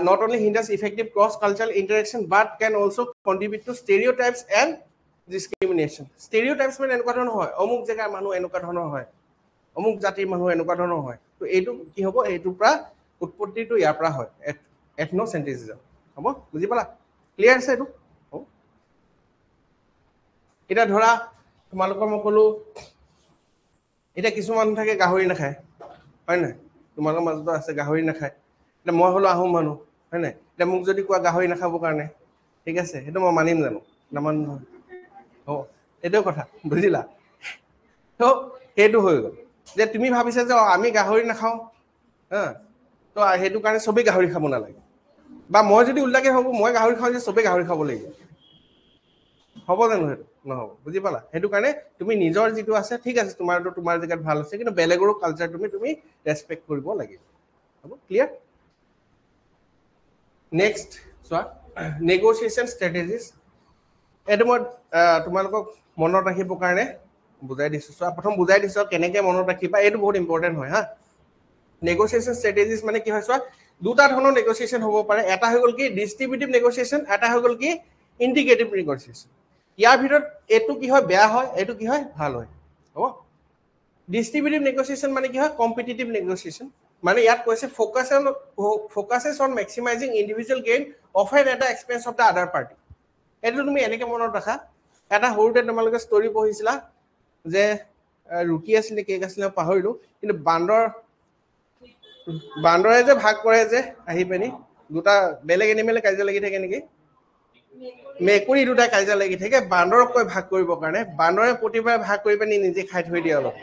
not only hinders effective cross cultural interaction but can also contribute to stereotypes and discrimination stereotypes মানে এনেকুৱা ধৰণৰ হয় অমুক জেগাৰ মানুহ এনেকুৱা ধৰণৰ হয় অমুক জাতিৰ মানুহ এনেকুৱা ধৰণৰ হয় তো এইটো কি হ'ব এইটো পৰা উৎপত্তিটো ইয়াৰ পৰা হয় ethnocentrism হ'ব বুজি পালা ক্লিয়াৰ আছে এইটো এটা ধৰা তোমালোকৰ মকলো এটা কিছুমান থাকে গাহৰি নাখায় হয় না তোমালোকৰ মাজত আছে গাহৰি নাখায় এটা মই হলো আহোম মানুহ হয় না এটা মোক যদি কোৱা গাহৰি নাখাবৰ কাৰণে ঠিক আছে সেইটো মই মানিম জানো নামান হ'ব এইটো কথা বুজিলা তো হেতু হৈ গল যে তুমি ভাবিছা যে আমি গাহৰি নাখাও হা তো হেতু কাৰণে সবে গাহৰি খাব নালাগে বা মই যদি উল্টাকে হ'ব মই গাহৰি খাও যে সবে গাহৰি খাব লাগিব হ'ব জানো হেতু নহব বুজি পালা হেতু কাৰণে তুমি নিজৰ যেটো আছে ঠিক আছে তোমাৰটো তোমাৰ জেগাত ভাল আছে কিন্তু বেলেগৰো কালচাৰ তুমি ৰেসপেক্ট কৰিব লাগিব হ'ব ক্লিয়াৰ নেক্সট সো নেগোসিয়েশন স্ট্ৰেটেজিজ এটো মই তোমালোকক মনত ৰাখিবৰ কাৰণে বুজাই দিছো সো প্ৰথম বুজাই দিছো কেনেকৈ মনত ৰাখিবা এটো বহুত ইম্পৰ্টেন্ট হয় হা নেগোসিয়েশন স্ট্ৰেটেজিজ মানে কি হয় সো দুটা ধৰণৰ নেগোসিয়েশন হ'ব পাৰে এটা হৈ গল কি ডিস্ট্ৰিবিউটিভ নেগোসিয়েশন এটা হৈ গল কি ইন্টিগ্ৰেটিভ নেগোসিয়েশন ইয়াৰ ভিতৰত এটো কি হয় বেয়া হয় এটো কি হয় ভাল হয় হ'ব ডিস্ট্ৰিবিউটিভ নেগোসিয়েশন মানে কি হয় কম্পিটিটিভ নেগোসিয়েশন মানে ইয়াত কৈছে focuses on maximizing individual gain often at the expense of the other party এটো তুমি এনেকে মনত ৰাখা এটা হৰুতে তোমালোকে ষ্টৰী পঢ়িছিলা যে ৰুকি আছিল কেক আছিল পাহৰিলো কিন্তু বান্দৰে যে ভাগ কৰে যে আহি পেনি দুটা বেলেগ এনিমেলে কাজিয়া লাগি থাকে নেকি মেকুৰী দুটা কাজিয়া লাগি থাকে বান্দৰক কৈ ভাগ কৰিবৰ কাৰণে বান্দৰে প্ৰতিবাৰে ভাগ কৰি পেনি নিজে খাই থৈ দিয়ে অলপ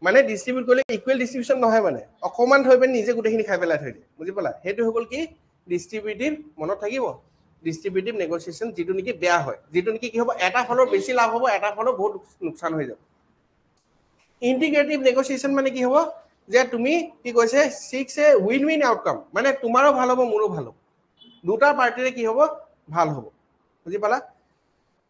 মানে ডিস্ট্ৰিবিউট কৰিলে ইকুৱেল ডিস্ট্ৰিবিউশন নহয় মানে অকমান থৈ পেনি নিজে গুটেখিনি খাই পেলাই থৈ দিয়ে বুজি পালা হেতু হৈ গল কি ডিস্ট্ৰিবিউটিভ মনত থাকিব ডিস্ট্ৰিবিউটিভ নেগোসিয়েশন যেটো নেকি বেয়া হয় যেটো নেকি কি হ'ব এটা ফলৰ বেছি লাভ হ'ব এটা ফলৰ বহুত নুকসান হৈ যাব ইন্টিগ্ৰেটিভ নেগোসিয়েশন মানে কি হ'ব যে তুমি কি কৈছে 6 এ উইন উইন আউটকাম মানে তোমাৰো ভাল হ'ব মোৰো ভাল হ'ব দুটা পাৰ্টিৰে কি হ'ব ভাল হ'ব বুজি পালা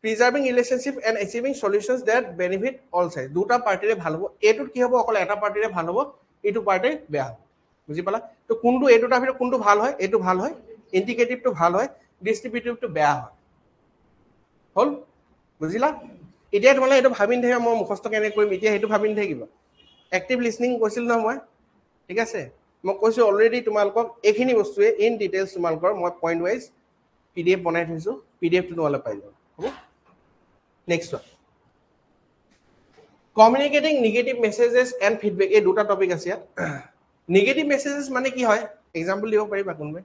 preserving relationship and achieving solutions that benefit all sides দুটা পাৰ্টিৰে ভাল হ'ব এটোত কি হ'ব অকল এটা পাৰ্টিৰে ভাল হ'ব এটো পাৰ্টি বেয়া হ'ব বুজি পালা তো কোনটো এটোটা ভিতৰত কোনটো ভাল হয় এটো ভাল হয় ইন্টিগ্ৰেটিভটো ভাল হয় ডিস্ট্ৰিবিউটিভটো বেয়া হয় হল বুজিলা এতিয়া তোমালে এটো ভাবিন থাকে মই মুখস্থ কেনে কৰিম এতিয়া হেতু ভাবিন থাকিবা এক্টিভ লিসনিং কৈছিল ন মই ঠিক আছে মই কৈছো অলৰেডি তোমালোকক এখিনি বস্তুৱে ইন ডিটেইলছ তোমালোকৰ মই পইণ্ট ওয়াইজ পিডিএফ বনাই থৈছো পিডিএফটো তোমালোকে পাই যাব হ'ব next one communicating negative messages and feedback এই দুটা টপিক আছে নেগেটিভ মেসেजेस মানে কি হয় एग्जांपल দিব পাৰিবা কোনবে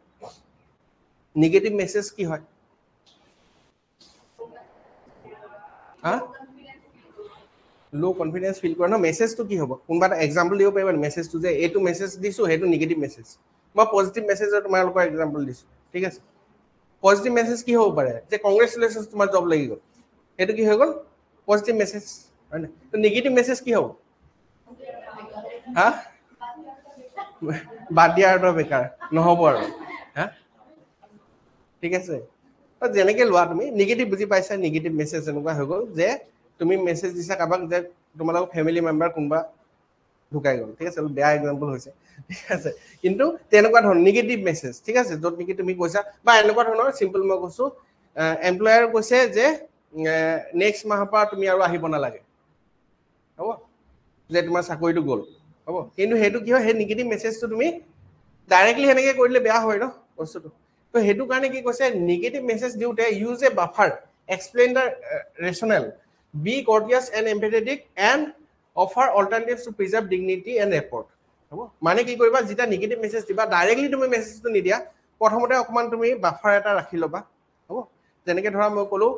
নেগেটিভ মেসেজ কি হয় হা লো কনফিডেন্স ফিল কৰা ন মেসেজটো কি হ'ব কোনবা এটা एग्जांपल দিব পাৰিবা মেসেজটো যে এটো মেসেজ দিছো হেতু নেগেটিভ মেসেজ মই পজিটিভ মেসেজৰ তোমালোকৰ एग्जांपल দিছো ঠিক আছে পজিটিভ মেসেজ কি হ'ব পাৰে যে কংগ্ৰেচুলেশনস তোমাৰ জব লাগি গল এটো কি হৈ গল পজিটিভ মেসেজ হয় না তো নেগেটিভ মেসেজ কি হ'ব হা বাদিয়াৰটো বেকাৰ নহব আৰু হা ঠিক আছে তো যেনেকে লোৱা তুমি নেগেটিভ বুজি পাইছা নেগেটিভ মেসেজ এনেকুৱা হৈ গল যে তুমি মেসেজ দিছা কাবাক যে তোমালোকৰ ফ্যামিলি মেম্বাৰ কোনবা ঢুকাই গল ঠিক আছে বেয়া एग्जांपल হৈছে ঠিক আছে কিন্তু তেনেকুৱা ধৰণৰ নেগেটিভ মেসেজ ঠিক আছে যত নেকি তুমি কৈছা বা এনেকুৱা ধৰণৰ সিম্পল মই কৈছো এমপ্লয়াৰ কৈছে যে নেক্সট মাহৰ পৰা তুমি আৰু আহিব নালাগে হ'ব যে তোমাৰ চাকৰিটো গল হ'ব কিন্তু হেতু কি হয় হে নেগেটিভ মেসেজটো তুমি ডাইৰেক্টলি হেনেকে কৰিলে বেয়া হয় ন বস্তুটো তো হেতু কাৰণে কি কৈছে নেগেটিভ মেসেজ দিউতে use a buffer explain the rationale be courteous and empathetic and offer alternatives to preserve dignity and rapport হ'ব মানে কি কৰিবা যেটা নেগেটিভ মেসেজ দিবা ডাইৰেক্টলি তুমি মেসেজটো নিদিয়া প্ৰথমতে অকমান তুমি বাফাৰ এটা ৰাখি লবা হ'ব যেনেকৈ ধৰা মই ক'লোঁ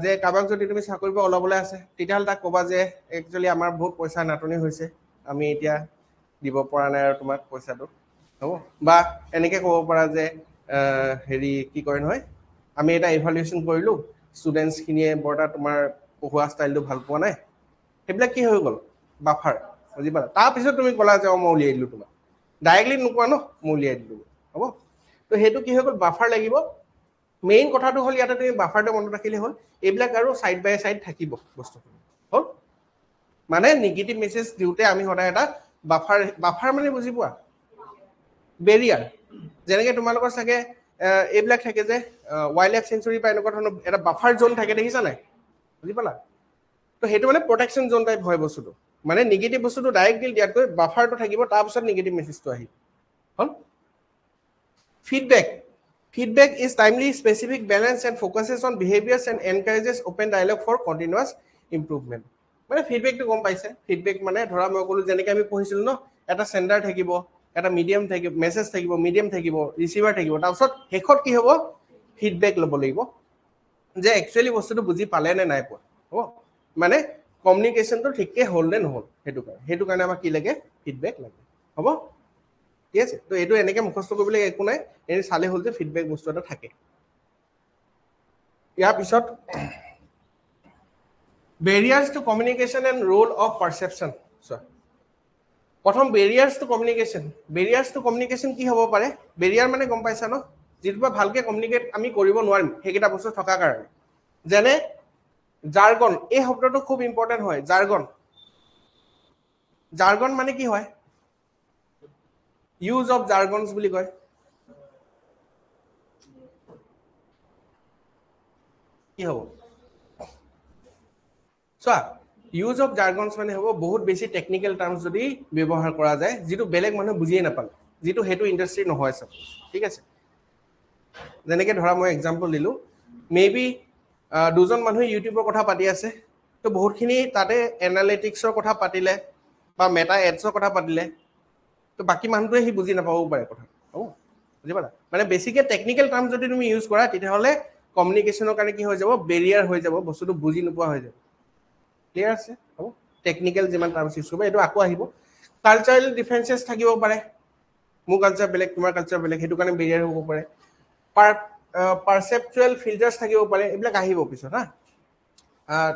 যে কাৰোবাক যদি তুমি চাকৰি পৰা ওলাবলৈ আছে তেতিয়াহ'লে তাক ক'বা যে একচুৱেলি আমাৰ বহুত পইচা নাটনি হৈছে, আমি এতিয়া দিব পৰা নাই আৰু তোমাক পইচাটো, হ'ব? বা এনেকৈ ক'ব পাৰা যে হেৰি কি কয় নহয়, আমি এটা ইভালুৱেশ্যন কৰিলোঁ, ষ্টুডেণ্টছখিনিয়ে বৰ এটা তোমাৰ পঢ়োৱা ষ্টাইলটো ভাল পোৱা নাই, সেইবিলাক কি হৈ গ'ল? বাফাৰ, বুজি পালা? তাৰপিছত তুমি ক'লা যে মই উলিয়াই দিলোঁ তোমাক, ডাইৰেক্টলি নোকোৱা ন, মই উলিয়াই দিলোঁ, হ'ব? তো সেইটো কি হৈ গ'ল? বাফাৰ লাগিব। মেইন কথাটো হ'ল ইয়াতে তুমি বাফাৰটো মনত ৰাখিলে হ'ল, এইবিলাক আৰু ছাইড বাই ছাইড থাকিব বস্তুখিনি, হ'ল? মানে নিগেটিভ মেছেজ দিওঁতে আমি সদায় এটা বাফাৰ মানে বুজি পোৱা? বেৰিয়াৰ। যেনেকৈ তোমালোকৰ চাগে এইবিলাক থাকে যে ৱাইল্ড লাইফ চেঞ্চুৰী বা এনেকুৱা ধৰণৰ এটা বাফাৰ জোন থাকে, দেখিছা নাই? বুজি পালা? তো সেইটো মানে প্ৰটেকশ্যন জোন টাইপ হয় বস্তুটো, মানে নিগেটিভ বস্তুটো ডাইৰেক্টলি দিয়াতকৈ বাফাৰটো থাকিব, তাৰপিছত নিগেটিভ মেছেজটো আহিব, হ'ল? Feedback is timely, specific, balanced, and focuses on behaviors and encourages open dialogue for continuous improvement. মানে ফিডবেকটো গম পাইছে? ফিডবেক মানে ধৰা মই ক'লোঁ যেনেকৈ আমি পঢ়িছিলোঁ ন, এটা চেণ্ডাৰ থাকিব, এটা মিডিয়াম থাকিব, মেছেজ থাকিব, মিডিয়াম থাকিব, ৰিচিভাৰ থাকিব, তাৰপিছত শেষত কি হ'ব? ফিডবেক ল'ব লাগিব যে একচুৱেলি বস্তুটো বুজি পালে নে নাই পোৱা, হ'ব? মানে কমিউনিকেশ্যনটো ঠিকে হ'ল নে নহ'ল, সেইটো কাৰণে আমাক কি লাগে? ফিডবেক লাগে, হ'ব? ঠিক আছে? তো এইটো এনেকৈ মুখস্থ কৰিবলৈ একো নাই, এনে চালে হ'ল যে ফিডবেক বস্তু এটা থাকে। ইয়াৰ পিছত barriers to communication and role of perception. চোৱা, প্ৰথম barriers to communication. Barriers to communication কি হ'ব পাৰে? বেৰিয়াৰ মানে গম পাইছা ন, যিটোৰ পৰা ভালকৈ কমিউনিকেট আমি কৰিব নোৱাৰিম সেইকেইটা বস্তু থকাৰ কাৰণে। যেনে জাৰ্গন, এই শব্দটো খুব ইম্পৰ্টেণ্ট হয়। জাৰ্গন মানে কি হয়? ইউজ অফ জাৰ্গনছ বুলি কয়। কি হ'ব? চোৱা, ইউজ অফ জাৰ্গনছ মানে হ'ব বহুত বেছি টেকনিকেল টাৰ্মছ যদি ব্যৱহাৰ কৰা যায়, যিটো বেলেগ মানুহে বুজিয়ে নাপালে, যিটো সেইটো ইণ্ডাষ্ট্ৰী নহয় চব, ঠিক আছে? যেনেকৈ ধৰা মই এক্সাম্পল দিলোঁ, মেবি দুজন মানুহে ইউটিউবৰ কথা পাতি আছে, তো বহুতখিনি তাতে এনালিটিক্সৰ কথা পাতিলে বা মেটা এডছৰ কথা পাতিলে, তো বাকী মানুহটোৱে সি বুজি নাপাবও পাৰে কথা, হ'ব? বুজি পালা? মানে বেছিকৈ টেকনিকেল টাৰ্ম যদি তুমি ইউজ কৰা তেতিয়াহ'লে কমিউনিকেশ্যনৰ কাৰণে কি হৈ যাব? বেৰিয়াৰ হৈ যাব, বস্তুটো বুজি নোপোৱা হৈ যাব। ক্লিয়াৰ আছে? হ'ব? টেকনিকেল যিমান টাৰ্মছ ইউজ কৰিব, এইটো আকৌ আহিব। কালচাৰেল ডিফাৰেঞ্চেছ থাকিব পাৰে, মোৰ কালচাৰ বেলেগ, তোমাৰ কালচাৰ বেলেগ, সেইটো কাৰণে বেৰিয়াৰ হ'ব পাৰে। পাৰচেপচুৱেল ফিল্টাৰ্ছ থাকিব পাৰে, এইবিলাক আহিব পিছত, হা?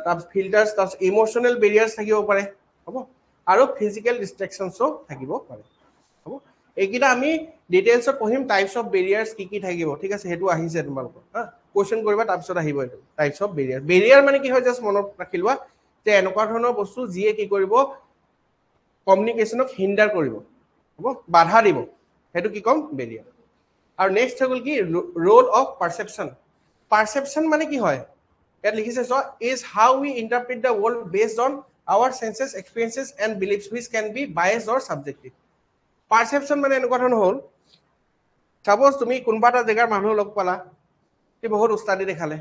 তাৰপিছত ফিল্টাৰ্ছ, তাৰপিছত ইম'চনেল বেৰিয়াৰ্ছ থাকিব পাৰে, হ'ব? আৰু ফিজিকেল ডিষ্ট্ৰেকশ্যনছো থাকিব পাৰে, হ'ব? এইকেইটা আমি ডিটেইলছত পঢ়িম, টাইপছ অফ বেৰিয়াৰ্ছ কি কি থাকিব, ঠিক আছে? সেইটো আহিছে তোমালোকৰ, হা? কুৱেশ্যন কৰিবা, তাৰপিছত আহিব এইটো টাইপছ অফ বেৰিয়াৰ। বেৰিয়াৰ মানে কি হয়? জাষ্ট মনত ৰাখি লোৱা যে এনেকুৱা ধৰণৰ বস্তু যিয়ে কি কৰিব? কমিউনিকেশ্যনক হিণ্ডাৰ কৰিব, হ'ব? বাধা দিব, সেইটো কি ক'ম? বেৰিয়াৰ। আৰু নেক্সট হৈ গ'ল কি? Roll of পাৰচেপশ্যন। পাৰচেপশ্যন মানে কি হয়? ইয়াত লিখিছে চোৱা, is how we interpret the world based on our senses, experiences and beliefs which can be biased or subjective. Perception মানে এনেকুৱা ধৰণৰ হ'ল, ছাপ'জ তুমি কোনোবা এটা জেগাৰ মানুহ লগ পালা, সি বহুত উস্তাদি দেখালে,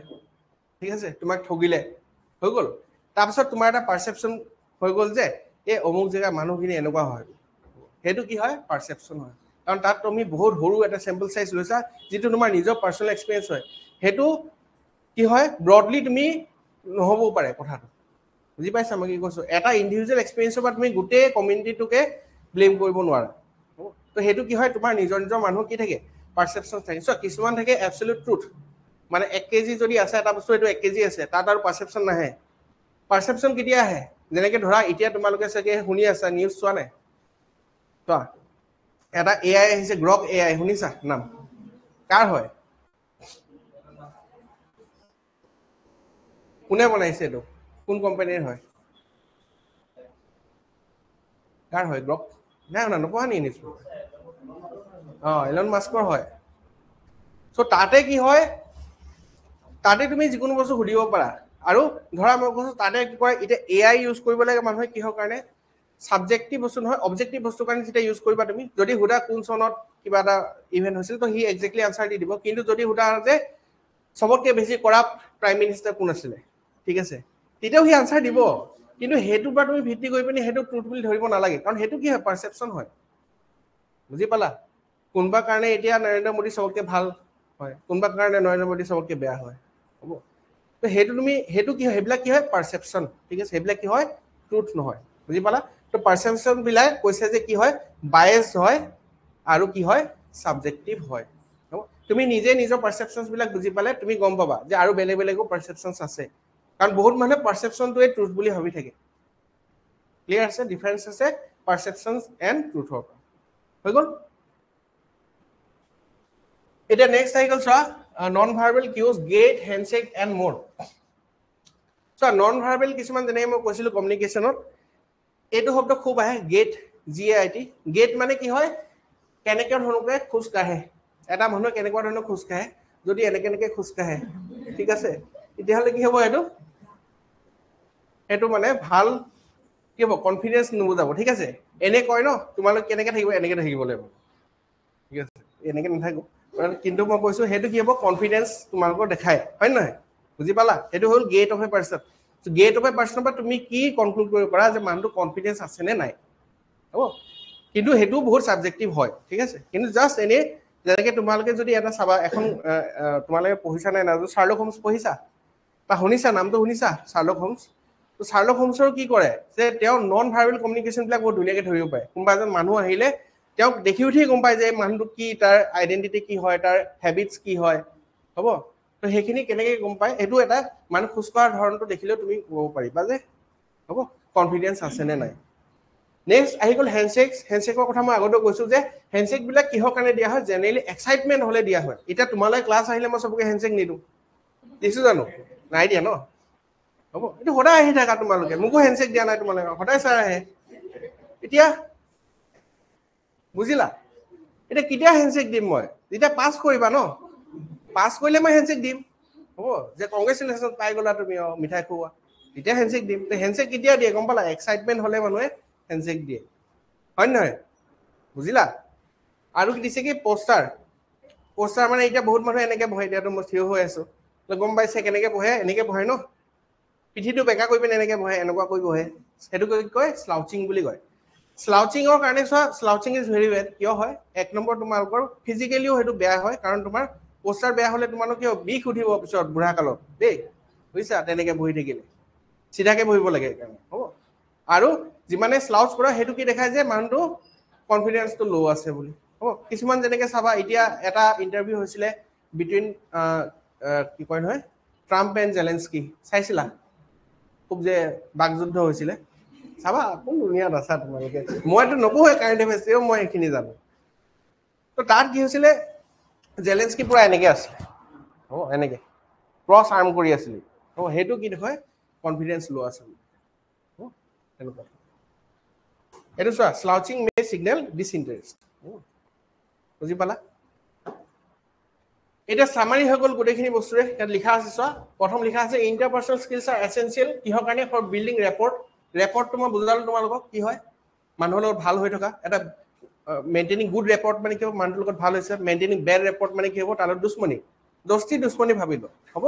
ঠিক আছে? তোমাক ঠগিলে, হৈ গ'ল। তাৰপিছত তোমাৰ এটা পাৰচেপশ্যন হৈ গ'ল যে এই অমুক জেগাৰ মানুহখিনি এনেকুৱা হয়, সেইটো কি হয়? পাৰচেপশ্যন হয়। কাৰণ তাত তুমি বহুত সৰু এটা চেম্পল চাইজ লৈছা, যিটো তোমাৰ নিজৰ পাৰ্চনেল এক্সপিৰিয়েঞ্চ হয়, সেইটো কি হয়? ব্ৰডলি তুমি নহ'বও পাৰে কথাটো, বুজি পাইছা মই কি কৈছোঁ? এটা ইণ্ডিভিজুৱেল এক্সপিৰিয়েঞ্চৰ পৰা তুমি গোটেই কমিউনিটিটোকে ব্লেম কৰিব নোৱাৰা। তো সেইটো কি হয়? তোমাৰ নিজৰ নিজৰ মানুহ কি থাকে? পাৰচেপশ্যন থাকে। চোৱা, কিছুমান থাকে এবছলিউট ট্ৰুথ, মানে 1 কেজি যদি আছে এটা বস্তু, এইটো 1 কেজি আছে, তাত আৰু পাৰচেপশ্যন নাহে। পাৰচেপশ্যন কেতিয়া আহে? যেনেকৈ ধৰা এতিয়া তোমালোকে চাগে শুনি আছা, নিউজ চোৱা নাই? চোৱা, এটা AI আহিছে, গ্ৰক AI, শুনিছা নাম? কাৰ হয়? কোনে বনাইছে এইটো? কোন কোম্পানীৰ হয়? কাৰ হয় গ্ৰক? নাই শুনা, নপঢ়া নেকি নিউজ? এলন মাস্কৰ হয়। চ' তাতে কি হয়? তাতে তুমি যিকোনো বস্তু সুধিব পাৰা। আৰু ধৰা মই কৈছোঁ তাতে কি কয়, এতিয়া AI ইউজ কৰিব লাগে মানুহে কিহৰ কাৰণে? ছাবজেক্টিভ বস্তু নহয়, অবজেক্টিভ বস্তুৰ কাৰণে যেতিয়া ইউজ কৰিবা তুমি, যদি সোধা কোন চনত কিবা এটা ইভেণ্ট হৈছিল, তো সি একজেক্টলি আনচাৰ দি দিব। কিন্তু যদি সোধা যে চবতকৈ বেছি কৰাপ্ট প্ৰাইম মিনিষ্টাৰ কোন আছিলে, ঠিক আছে, তেতিয়াও সি আনচাৰ দিব। কিন্তু সেইটোৰ পৰা তুমি ভিত্তি কৰি পিনি সেইটো ট্ৰুথ বুলি ধৰিব নালাগে, কাৰণ সেইটো কি হয়? পাৰচেপশ্যন হয়, বুজি পালা? কোনোবা কাৰণে এতিয়া নৰেন্দ্ৰ মোদী চবতকৈ ভাল হয়, কোনোবা কাৰণে নৰেন্দ্ৰ মোদী চবতকৈ বেয়া হয়, হ'ব তো হেতু তুমি হেতু কি হয় হেবলা কি হয় পারসেপশন ঠিক আছে হেবলা কি হয় ট্ৰুথ নহয় বুজি পালা তো পাৰসেপশন বিলাই কৈছে যে কি হয় বায়াস হয় আৰু কি হয় সাবজেক্টিভ হয় তুমি নিজে নিজৰ পাৰসেপশনস বিলাক বুজি পালে তুমি গম পাবা যে আৰু বেলেগ বেলেগো পাৰসেপশনস আছে কাৰণ বহুত মানুহে পাৰসেপশনটোৱে ট্ৰুথ বুলি ভাবি থাকে ক্লিয়াৰ আছে ডিফাৰেন্স আছে পাৰসেপশনস এন্ড ট্ৰুথৰ হৈ গ'ল এটা নেক্সট আহি গ'ল চোৱা নন ভাৰ্বেল কিউজ গেট হেণ্ডশেক এণ্ড মোৰ চোৱা নন ভাৰ্বেল কিছুমান যেনেকৈ মই কৈছিলোঁ কমিউনিকেশ্যনত এইটো শব্দ খুব আহে গেট GAIT গেট মানে কি হয় কেনেকৈ ধৰণে খোজ কাঢ়ে এটা মানুহে কেনেকুৱা ধৰণৰ খোজ কাঢ়ে যদি এনেকৈ খোজ কাঢ়ে ঠিক আছে তেতিয়াহ'লে কি হ'ব এইটো মানে ভাল কি হ'ব কনফিডেন্স নুবুজাব ঠিক আছে এনে কয় ন তোমালোক কেনেকৈ থাকিব এনেকৈ থাকিব লাগিব ঠিক আছে এনেকৈ নাথাকো কিন্তু মই কৈছোঁ সেইটো কি হ'ব কনফিডেন্স তোমালোকৰ দেখায় হয় নহয় বুজি পালা সেইটো হ'ল gait of a person gait of a পাৰ্চনৰ পৰা তুমি কি কনক্লুড কৰিব পাৰা যে মানুহটো কনফিডেন্স আছে নে নাই হ'ব কিন্তু সেইটো বহুত সাবজেক্টিভ হয় ঠিক আছে কিন্তু জাষ্ট এনে যেনেকৈ তোমালোকে যদি এটা চাবা এখন তোমালোকে পঢ়িছা নাই নাজানো শাৰ্লক হোমছ পঢ়িছা বা শুনিছা নামটো শুনিছা শাৰ্লক হোমছ তো শাৰ্লক হোমছৰ কি কৰে যে তেওঁ নন ভাৰ্বেল কমিউনিকেশ্যনবিলাক বহুত ধুনীয়াকৈ ধৰিব পাৰে কোনোবা এজন মানুহ আহিলে তেওঁক দেখি উঠিয়ে গম পায় যে মানুহটো কি তাৰ আইডেণ্টিটি কি হয় তাৰ হেবিটছ কি হয় হ'ব তো সেইখিনি কেনেকৈ গম পায় এইটো এটা মানুহ খোজ কঢ়াৰ ধৰণটো দেখিলেও তুমি ক'ব পাৰিবা যে হ'ব কনফিডেন্স আছে নে নাই নেক্সট আহি গ'ল হেণ্ডশেকৰ কথা মই আগতে কৈছোঁ যে হেণ্ডশেকবিলাক কিহৰ কাৰণে দিয়া হয় জেনেৰেলি এক্সাইটমেণ্ট হ'লে দিয়া হয় এতিয়া তোমালৈ ক্লাছ আহিলে মই চবকে হেণ্ডশেক নিদিওঁ দিছোঁ জানো নাই দিয়া ন হ'ব এইটো সদায় আহি থাকা তোমালোকে মোকো হেণ্ডশেক দিয়া নাই তোমালোকে সদায় ছাৰ আহে এতিয়া বুজিলা এতিয়া কেতিয়া হেণ্ডশেক দিম মই যেতিয়া পাছ কৰিবা ন পাছ কৰিলে মই হেণ্ডশেক দিম হ'ব যে কংগ্ৰেচুলেশ্যন পাই গ'লা তুমি মিঠাই খুওৱা তেতিয়া হেণ্ডশেক দিম হেণ্ডশেক কেতিয়া দিয়ে গম পালা এক্সাইটমেণ্ট হ'লে মানুহে হেণ্ডশেক দিয়ে হয় নহয় বুজিলা আৰু কি দিছে কি পোষ্টাৰ মানে এতিয়া বহুত মানুহে এনেকৈ বহে এতিয়াতো মই থিয় হৈ আছোঁ গম পাইছে কেনেকৈ বহে এনেকৈ বহে ন পিঠিটো বেকা কৰি পিনে এনেকৈ বহে এনেকুৱা কৰি বহে সেইটো কয় স্লাউচিং বুলি কয় স্লাউচিঙৰ কাৰণে চোৱা স্লাউচিং ইজ ভেৰি বেড কিয় হয় এক নম্বৰ তোমালোকৰ ফিজিকেলিও সেইটো বেয়া হয় কাৰণ তোমাৰ পোষ্টাৰ বেয়া হ'লে তোমালোক কিয় বিষ উঠিব পিছত বুঢ়া কালত দেই বুজিছা তেনেকৈ বহি থাকিলে চিধাকৈ বহিব লাগে সেইকাৰণে হ'ব আৰু যিমানে স্লাউচ কৰা সেইটো কি দেখায় যে মানুহটো কনফিডেন্সটো ল' আছে বুলি হ'ব কিছুমান যেনেকৈ চাবা এতিয়া এটা ইণ্টাৰভিউ হৈছিলে বিটুইন কি কয় নহয় ট্ৰাম্প এণ্ড জেলেন্সকি চাইছিলা খুব যে বাকযুদ্ধ হৈছিলে চাবা কোন দুনিয়াত আছা তোমালোকে মইতো নপঢ়োৱে কাৰেণ্ট এফেয়াৰ্ছ মই এইখিনি জানো তো তাত কি হৈছিলে জেলেন্সকি পুৰা এনেকৈ আছিলে হ'ব এনেকৈ ক্ৰছ আৰ্ম কৰি আছিলে হ'ব সেইটো কি দেখুৱায় কনফিডেন্স ল' আছে হ'ব তেনেকুৱা এইটো চোৱা স্লাউচিং মে চিগনেল ডিসইন্টাৰেষ্ট বুজি পালা এটা সামাৰি হৈ গ'ল গোটেইখিনি বস্তুৰে ইয়াত লিখা আছে চোৱা প্ৰথম লিখা আছে ইণ্টাৰপাৰ্চনেল স্কিলছ আৰ এছেঞ্চিয়েল কিহৰ কাৰণে ফৰ বিল্ডিং ৰেপৰ্টটো মই বুজালো তোমালোকক কি হয় মানুহৰ লগত ভাল হৈ থকা এটা মেইনটেইনিং গুড ৰেপৰ্ট মানে কি হ'ব মানুহৰ লগত ভাল হৈছে মেইনটেইনিং বেড ৰেপৰ্ট মানে কি হ'ব তাৰ লগত দুশ্মনী ভাবিব হ'ব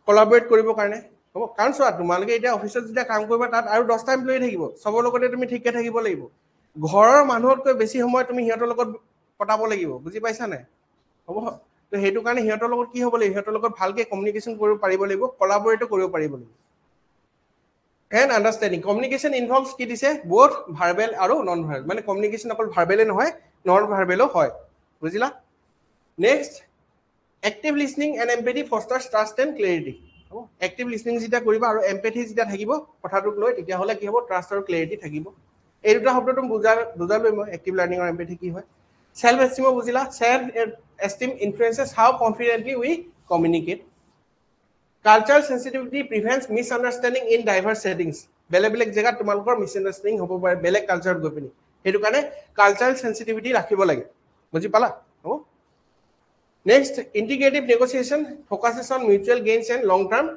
কলাবৰেট কৰিবৰ কাৰণে হ'ব কাৰণ চোৱা তোমালোকে এতিয়া অফিচত যেতিয়া কাম কৰিবা তাত আৰু 10টা এমপ্লয়ী থাকিব চবৰ লগতে তুমি ঠিককৈ থাকিব লাগিব ঘৰৰ মানুহতকৈ বেছি সময় তুমি সিহঁতৰ লগত কটাব লাগিব বুজি পাইছা নাই হ'ব তো সেইটো কাৰণে সিহঁতৰ লগত কি হ'ব লাগিব সিহঁতৰ লগত ভালকৈ কমিউনিকেশ্যন কৰিব পাৰিব লাগিব কলাবৰেটো কৰিব পাৰিব লাগিব এণ্ড আণ্ডাৰষ্টেণ্ডিং কমিউনিকেশ্যন ইনভলভছ কি দিছে বথ ভাৰ্বেল আৰু নন ভাৰ্বেল মানে কমিউনিকেশ্যন অকল ভাৰ্বেলে নহয় নন ভাৰ্বেলো হয় বুজিলা next active listening and empathy fosters trust and clarity হ'ব এক্টিভ লিসনিং যেতিয়া কৰিবা আৰু এম্পেথি যেতিয়া থাকিব কথাটোক লৈ তেতিয়াহ'লে কি হ'ব ট্ৰাষ্ট আৰু ক্লেৰিটি থাকিব এই দুটা শব্দটো বুজালৈ মই এক্টিভ লাৰ্নিং আৰু এম্পেথি কি হয় সেল্ফ এষ্টিমো বুজিলা self esteem influences how confidently we communicate culture sensitivity prevents misunderstanding in diverse settings বেলেগ জেগাত তোমালোকৰ মিছআণ্ডাৰষ্টেণ্ডিং হ'ব পাৰে বেলেগ কালচাৰত গৈ পিনি সেইটো কাৰণে কালচাৰেল সেন্সিটিভিটি ৰাখিব লাগে বুজি পালা হ'ব next integrative negotiation focuses on mutual gains and long term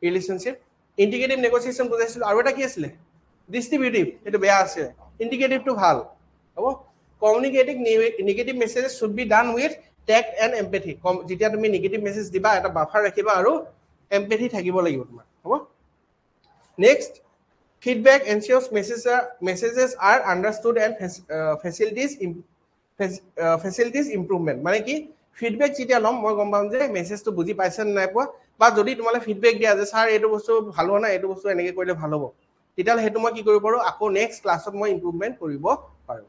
relationship integrative negotiation বুজাইছিলোঁ আৰু এটা কি আছিলে ডিষ্ট্ৰিবিউটিভ সেইটো বেয়া আছে ইণ্টিগ্ৰেটিভটো ভাল হ'ব communicative negative messages should be done with tact and empathy যেতিয়া তুমি নিগেটিভ মেছেজ দিবা এটা বাফাৰ ৰাখিবা আৰু এম্পেথি থাকিব লাগিব তোমাৰ হ'ব next feedback ensures messages are understood and facilitates improvement মানে কি ফিডবেক যেতিয়া ল'ম মই গম পাম যে মেছেজটো বুজি পাইছে নে নাই পোৱা বা যদি তোমালে ফিডবেক দিয়া যে স্যাৰ এইটো বস্তু ভাল হোৱা নাই এইটো বস্তু এনেকৈ কৰিলে ভাল হ'ব তেতিয়াহ'লে সেইটো মই কি কৰিব পাৰোঁ আকৌ নেক্সট ক্লাছত মই ইম্প্ৰুভমেণ্ট কৰিব পাৰোঁ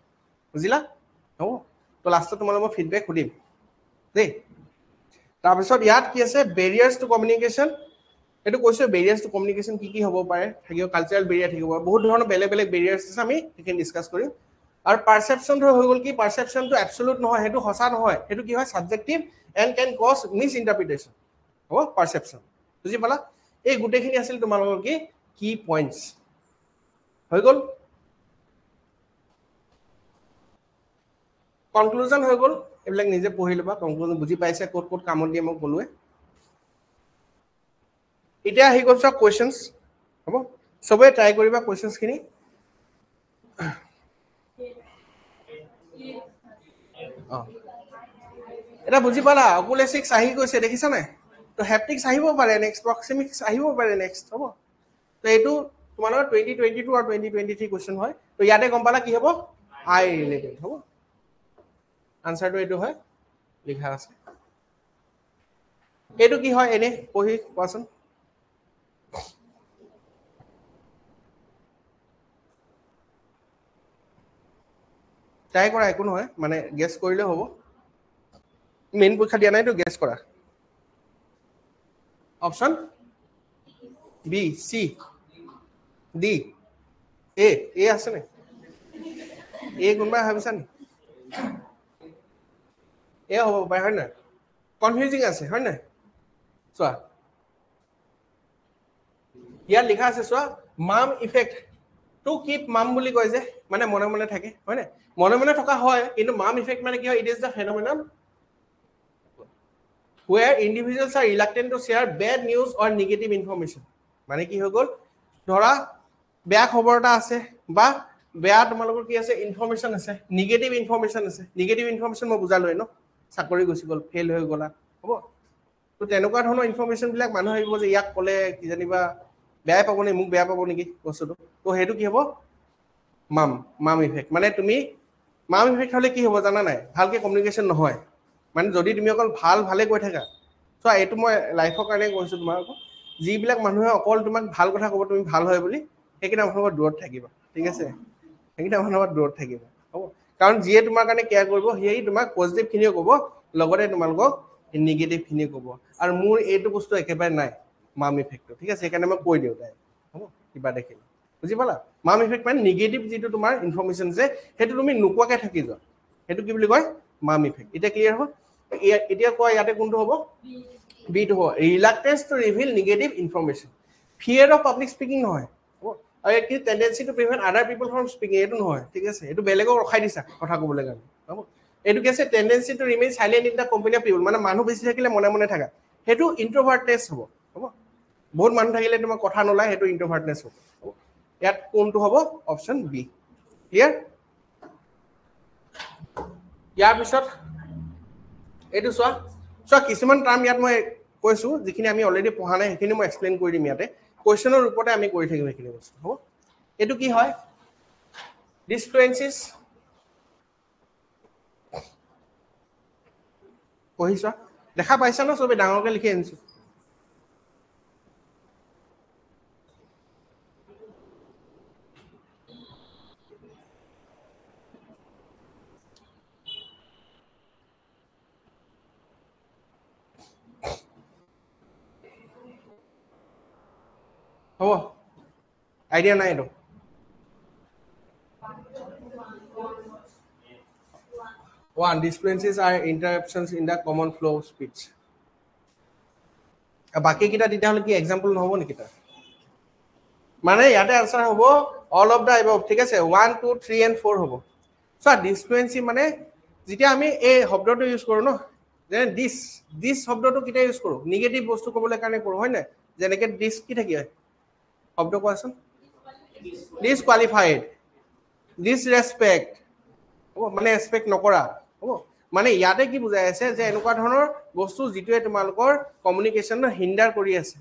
বুজিলা হ'ব তো লাষ্টত তোমালৈ মই ফিডবেক সুধিম দেই তাৰপিছত ইয়াত কি আছে বেৰিয়াৰ্ছ টু কমিউনিকেশ্যন এইটো কৈছোঁ বেৰিয়াৰ্ছ টু কমিউনিকেশ্যন কি হ'ব পাৰে থাকিব কালচাৰেল বেৰিয়াৰ থাকিব বহুত ধৰণৰ বেলেগ বেলেগ বেৰিয়াৰ্ছ আছে আমি সেইখিনি ডিছকাছ কৰিম আৰু পাৰচেপশ্যনটো হৈ গ'ল কি পাৰচেপশ্যনটো এবছলুট নহয় সেইটো সঁচা নহয় সেইটো কি হয় subjective and can cause misinterpretation হ'ব পাৰচেপশ্যন বুজি পালা এই গোটেইখিনি আছিল তোমালোকৰ কি পইণ্টছ হৈ গ'ল কনক্লুজন হৈ গ'ল এইবিলাক নিজে পঢ়ি ল'বা কনক্লুজন বুজি পাইছে ক'ত ক'ত কামত দিয়ে মই ক'লোৱে এতিয়া আহি গ'ল চোৱা কুৱেশ্যনছ হ'ব চবেই ট্ৰাই কৰিবা কুৱেশ্যনছখিনি অঁ এটা বুজি পালা অকুলেচিক্স আহি গৈছে দেখিছা নাই তো হেপটিক্স আহিব পাৰে নেক্সট প্ৰক্সিমিক্স আহিব পাৰে নেক্সট হ'ব তো এইটো তোমালোকৰ 2022 আৰু 2023 কুৱেশ্যন হয় তো ইয়াতে গম পালা কি হ'ব আই ৰিলেটেড হ'ব আনচাৰটো এইটো হয় লিখা আছে এইটো কি হয় এনে পঢ়ি কোৱাচোন ট্ৰাই কৰা একো নহয় মানে গেছ কৰিলেও হ'ব মেইন পৰীক্ষা দিয়া নাইতো গেছ কৰা option B C D A আছে নে কোনোবাই ভাবিছা নি হ'ব পাৰে হয় নাই কনফিউজিং আছে হয় নাই চোৱা ইয়াত লিখা আছে চোৱা মাম ইফেক্ট টু কিপ মাম বুলি কয় যে মানে মনে মনে থাকে হয় নাই মনে মনে থকা হয় কিন্তু মাম ইফেক্ট মানে কি হয় it is the phenomenon where individuals are reluctant to share bad news or negative information মানে কি হৈ গ'ল ধৰা বেয়া খবৰ এটা আছে বা বেয়া তোমালোকৰ কি আছে ইনফৰমেশ্যন আছে নিগেটিভ ইনফৰমেশ্যন আছে নিগেটিভ ইনফৰমেশ্যন মই বুজালোৱে ন চাকৰি গুচি গ'ল ফেইল হৈ গ'লা হ'ব তো তেনেকুৱা ধৰণৰ ইনফৰমেশ্যনবিলাক মানুহে ভাবিব যে ইয়াক ক'লে কিজানিবা বেয়াই পাব নেকি মোক বেয়া পাব নেকি বস্তুটো তো সেইটো কি হ'ব মাম ইফেক্ট মানে তুমি মাম ইফেক্ট হ'লে কি হ'ব জানা নাই ভালকৈ কমিউনিকেশ্যন নহয় মানে যদি তুমি অকল ভালে কৈ থাকা চোৱা এইটো মই লাইফৰ কাৰণে কৈছোঁ তোমালোকক যিবিলাক মানুহে অকল তোমাক ভাল কথা ক'ব তুমি ভাল হয় বুলি সেইকেইটা মানুহৰ পৰা দূৰত থাকিবা ঠিক আছে সেইকেইটা মানুহৰ পৰা দূৰত থাকিবা হ'ব কাৰণ যিয়ে তোমাৰ কাৰণে কেয়াৰ কৰিব সিয়েই তোমাক পজিটিভখিনিও ক'ব লগতে তোমালোকক নিগেটিভখিনিও ক'ব আৰু মোৰ এইটো বস্তু একেবাৰে নাই মাম ইফেক্টটো ঠিক আছে সেইকাৰণে মই কৈ দিওঁ তাই হ'ব কিবা দেখিলে বুজি পালা মাম ইফেক্ট মানে নিগেটিভ যিটো তোমাৰ ইনফৰমেশ্যন যে সেইটো তুমি নোকোৱাকৈ থাকি যোৱা সেইটো কি বুলি কয় মাম ইফেক্ট এতিয়া ক্লিয়াৰ হ'ল এতিয়া কোৱা ইয়াতে কোনটো হ'ব বিটো হ'ব reluctance to reveal negative information fear of public speaking নহয় আৰু কি টেণ্ডেঞ্চি টু প্ৰিভেণ্ট আদাৰ পিপল ফ্ৰম স্পিকিং এইটো নহয় ঠিক আছে এইটো বেলেগক ৰখাই দিছা কথা ক'বলৈ কাৰণে হ'ব এইটো কি আছে tendency to remain silent in the company of people মানে মানুহ বেছি থাকিলে মনে মনে থাকা সেইটো ইণ্ট্ৰভাৰ্টনেছ হ'ব বহুত মানুহ থাকিলে তোমাৰ কথা নোলায় সেইটো ইণ্ট্ৰভাৰ্টনেছ হ'ব ইয়াত কোনটো হ'ব অপশ্যন বি ক্লিয়াৰ ইয়াৰ পিছত এইটো চোৱা কিছুমান টাৰ্ম ইয়াত মই কৈছোঁ যিখিনি আমি অলৰেডি পঢ়া নাই সেইখিনি মই এক্সপ্লেইন কৰি দিম ইয়াতে কুৱেশ্যনৰ ৰূপতে আমি কৰি থাকিম সেইখিনি বস্তু হ'ব এইটো কি হয় ডিছফ্লুৱেঞ্চিছ পঢ়ি চোৱা দেখা পাইছা ন চবেই ডাঙৰকৈ লিখি আনিছোঁ হ'ব আইডিয়া নাই এইটো One, disfluencies are interruptions in the common flow of speech. বাকি কিটা তেতিয়াহ'লে কি এক্সাম্পল নহ'ব নেকি তাৰ মানে ইয়াতে আনসাৰ হ'ব অল অফ দ্য এবভ ঠিক আছে 1 2 3 and 4 হ'ব চোৱা ডিছফ্লুৱেঞ্চি মানে যেতিয়া আমি এই শব্দটো ইউজ কৰোঁ ন যেনে দিছ শব্দটো কেতিয়া ইউজ কৰোঁ নিগেটিভ বস্তু ক'বলৈ কাৰণে কৰোঁ হয় নাই যেনেকৈ দিছ কি থাকি হয় শব্দ কোৱাচোন ডিছকুৱালিফাইড ডিছৰেচপেক্ট হ'ব মানে ৰেচপেক্ট নকৰা হ'ব মানে ইয়াতে কি বুজাই আছে যে এনেকুৱা ধৰণৰ বস্তু যিটোৱে তোমালোকৰ কমিউনিকেশ্যন হিণ্ডাৰ কৰি আছে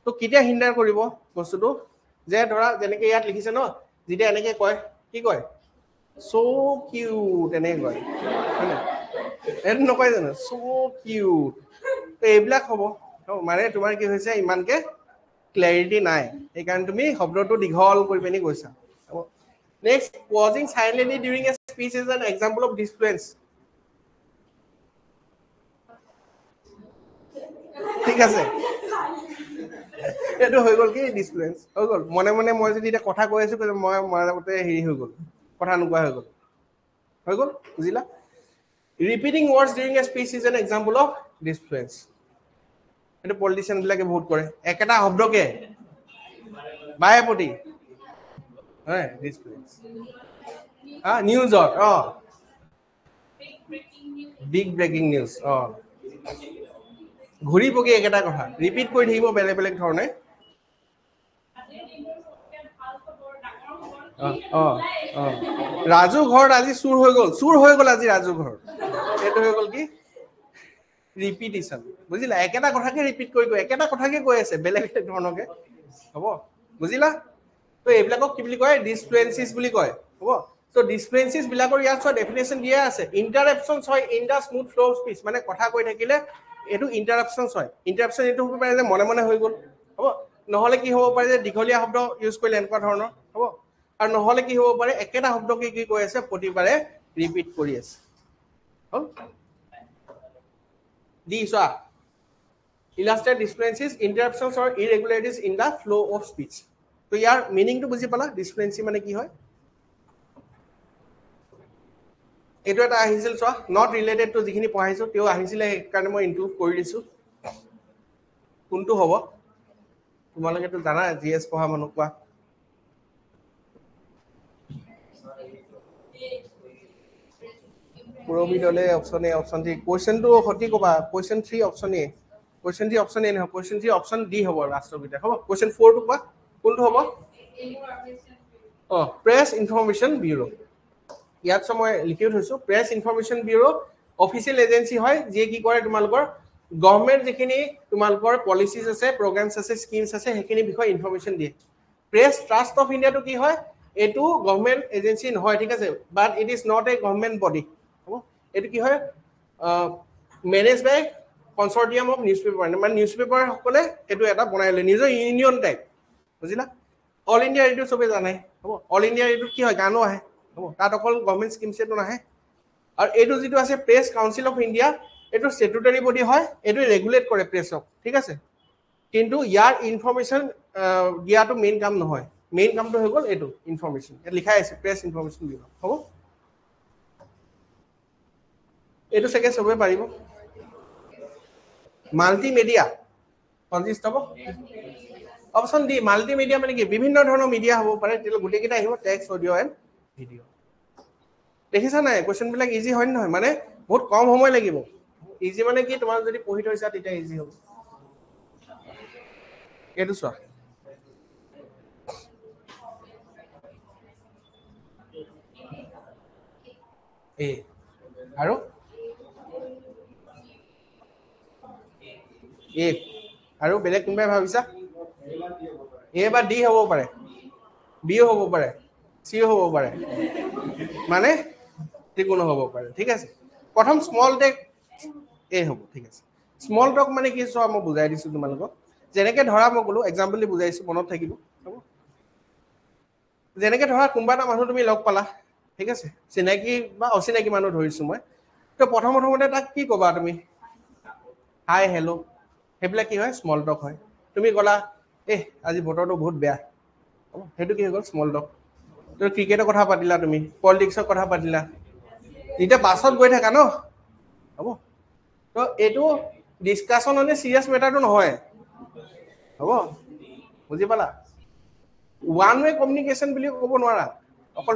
তো কেতিয়া হিণ্ডাৰ কৰিব বস্তুটো যে ধৰা যেনেকৈ ইয়াত লিখিছে ন যেতিয়া এনেকৈ কয় কি কয় so cute এনে কয় হয়নে এনে নকয় জানো so cute তো এইবিলাক হ'ব মানে তোমাৰ কি হৈছে ইমানকে ক্লেৰিটি নাই সেইকাৰণে তুমি শব্দটো দীঘল কৰি পিনি কৈছা next pausing silently during a speech is an example of disfluence ঠিক আছে এইটো হৈ গ'ল কি ডিসপ্লেন্স হৈ গ'ল মনে মনে মই যদি এটা কথা কৈ আছো মই মতে হেৰি হৈ গ'ল কথা নোকোৱা হৈ গ'ল বুজিলা repeating words during a speech is an example of disfluency এইটো পলিটিচিয়ান বিলাকে বহুত কৰে একেটা শব্দকে বায়ে প্ৰতি হয় ডিসপ্লেন্স নিউজত বিগ ব্ৰেকিং নিউজ ঘূৰি পকি একেটা কথা ৰিপিট কৰি থাকিব বেলেগ বেলেগ ধৰণে ৰাজু ঘৰত আজি চুৰ হৈ গ'ল আজি ৰাজু ঘৰত এইটো হৈ গ'ল কি ৰিপিটিশ্যন বুজিলা একেটা কথাকে ৰিপিট কৰি একেটা কথাকে কৈ আছে বেলেগ বেলেগ ধৰণকে হ'ব বুজিলা তো এইবিলাকক কি বুলি কয় ডিসফ্লুয়েন্সিছ বুলি কয় হ'ব সো ডিসফ্লুয়েন্সিছ বিলাকৰ ইয়াত চোৱা ডেফিনেশ্যন দিয়া আছে ইন্টাৰাপশ্যনছ হয় in the smooth flow of speech মানে কথা কৈ থাকিলে এইটো ইন্টাৰাপশ্যনছ হয় ইন্টাৰাপশ্যন এইটো হ'ব পাৰে যে মনে মনে হৈ গ'ল হ'ব নহ'লে কি হ'ব পাৰে যে দীঘলীয়া শব্দ ইউজ কৰিলে এনেকুৱা ধৰণৰ হ'ব আৰু নহ'লে কি হ'ব পাৰে একেটা শব্দকে কি কৈ আছে প্ৰতিবাৰে ৰিপিট কৰি আছে হ'ল দি চোৱা illustrate disfluencies interruptions or irregularities in the flow of speech তো ইয়াৰ মিনিংটো বুজি পালা ডিসফ্লুয়েন্সি মানে কি হয় এইটো এটা আহিছিল চোৱা নট ৰিলেটেড টু যিখিনি পঢ়াইছো তেও আহিছিলে সেইকাৰণে মই ইনক্লুড কৰি দিছো কোনটো হ'ব তোমালোকেতো জানা জিএস পঢ়া মানুহ কোৱা পুৰবি দলে অপশন এ অপশন ডি কোৱেশ্চনটো সতি কবা question 3 option A question 3 option A নহয় কোৱেশ্চন 3 অপশন ডি হ'ব লাষ্টৰ ভিতৰত হ'ব কোৱেশ্চন 4 টো কোৱা কোনটো হ'ব প্ৰেছ ইনফৰমেশ্যন ব্যুৰো ইয়াত মই লিখি থৈছো press information bureau official agency হয় যিয়ে কি কৰে তোমালোকৰ গভৰ্নমেন্ট যিখিনি তোমালোকৰ পলিচিজ আছে প্ৰগ্ৰামছ আছে স্কিমছ আছে সেইখিনি বিষয়ে ইনফৰমেশ্যন দিয়ে প্ৰেছ ট্ৰাষ্ট অফ ইণ্ডিয়াটো কি হয় এটো গভৰ্নমেন্ট এজেন্সি নহয় ঠিক আছে but it is not a government body হ'ব এটো কি হয় মেনেজ বাই কনসৰ্টিয়াম অফ নিউজপেপাৰ মানে নিউজপেপাৰ সকলে এটো এটা বনাইলে নিজৰ ইউনিয়ন টাইপ বুজিলা অল ইণ্ডিয়া ৰেডিঅ সবে জানে হ'ব অল ইণ্ডিয়া ৰেডিঅ কি হয় গানো আহে হ'ব তাত অকল গভৰ্নমেন্ট স্কিমছ এটো নাহে আৰু এটো যেটো আছে প্ৰেছ কাউন্সিল অফ ইণ্ডিয়া এটো স্ট্যাটুটৰী বডি হয় এটো ৰেগুলেট কৰে প্ৰেছক ঠিক আছে কিন্তু ইয়াৰ ইনফৰমেশ্যন দিয়াটো মেইন কাম নহয় মেইন কামটো হৈ গ'ল এটো ইনফৰমেশ্যন এ লিখাই আছে প্ৰেছ ইনফৰমেশ্যন দিব হ'ব এটো সেকে সবে পাৰিব মাল্টিমিডিয়া কনজিস্ট হ'ব অপশন ডি মাল্টিমিডিয়া মানে কি বিভিন্ন ধৰণৰ মিডিয়া হ'ব পাৰে তেল গুটেকিটা আহিব টেক্সট অডিও এন্ড ভিডিও দেখিছা নাই কোৱেশ্চন বিলাক ইজি হয় নহয় মানে বহুত কম সময় লাগিব ইজি মানে কি তোমাৰ যদি পঢ়ি থৈছা তেতিয়া ইজি হ'ব এটো চোৱা এ আৰু এ আৰু বেলেগ কোনবাই ভাবিছা এ বা ডি হ'ব পাৰে বি হ'ব পাৰে সি হ'ব পাৰে মানে যিকোনো হ'ব পাৰে ঠিক আছে প্ৰথম স্মল টেক এ হ'ব ঠিক আছে স্মল টক মানে কি চোৱা মই বুজাই দিছো তোমালোকক যেনেকে ধৰা মই কলো এক্সাম্পল দি বুজাইছো মনত থাকিব হ'ব যেনেকে ধৰা কোনবা এটা মানুহ তুমি লগ পালা ঠিক আছে চিনাকি বা অচিনাকি মানুহ ধৰিছো মই তো প্ৰথমতে তাক কি কবা তুমি হাই হেল্ল হেবলা কি হয় স্মল টক হয় তুমি কলা আজি বতৰটো বহুত বেয়া হ'ব হেতু কি হৈ গ'ল স্মল টক তো ক্ৰিকেটৰ কথা পাতিলা তুমি পলিটিক্সৰ কথা পাতিলা এটা বাছত গৈ থাকা ন হ'ব তো এটো ডিসকাশন মানে সিরিয়াস ম্যাটারটো নহয় হ'ব বুজি পালা ওয়ান ওয়ে কমিউনিকেশন বুলি ক'ব নোৱাৰা অকল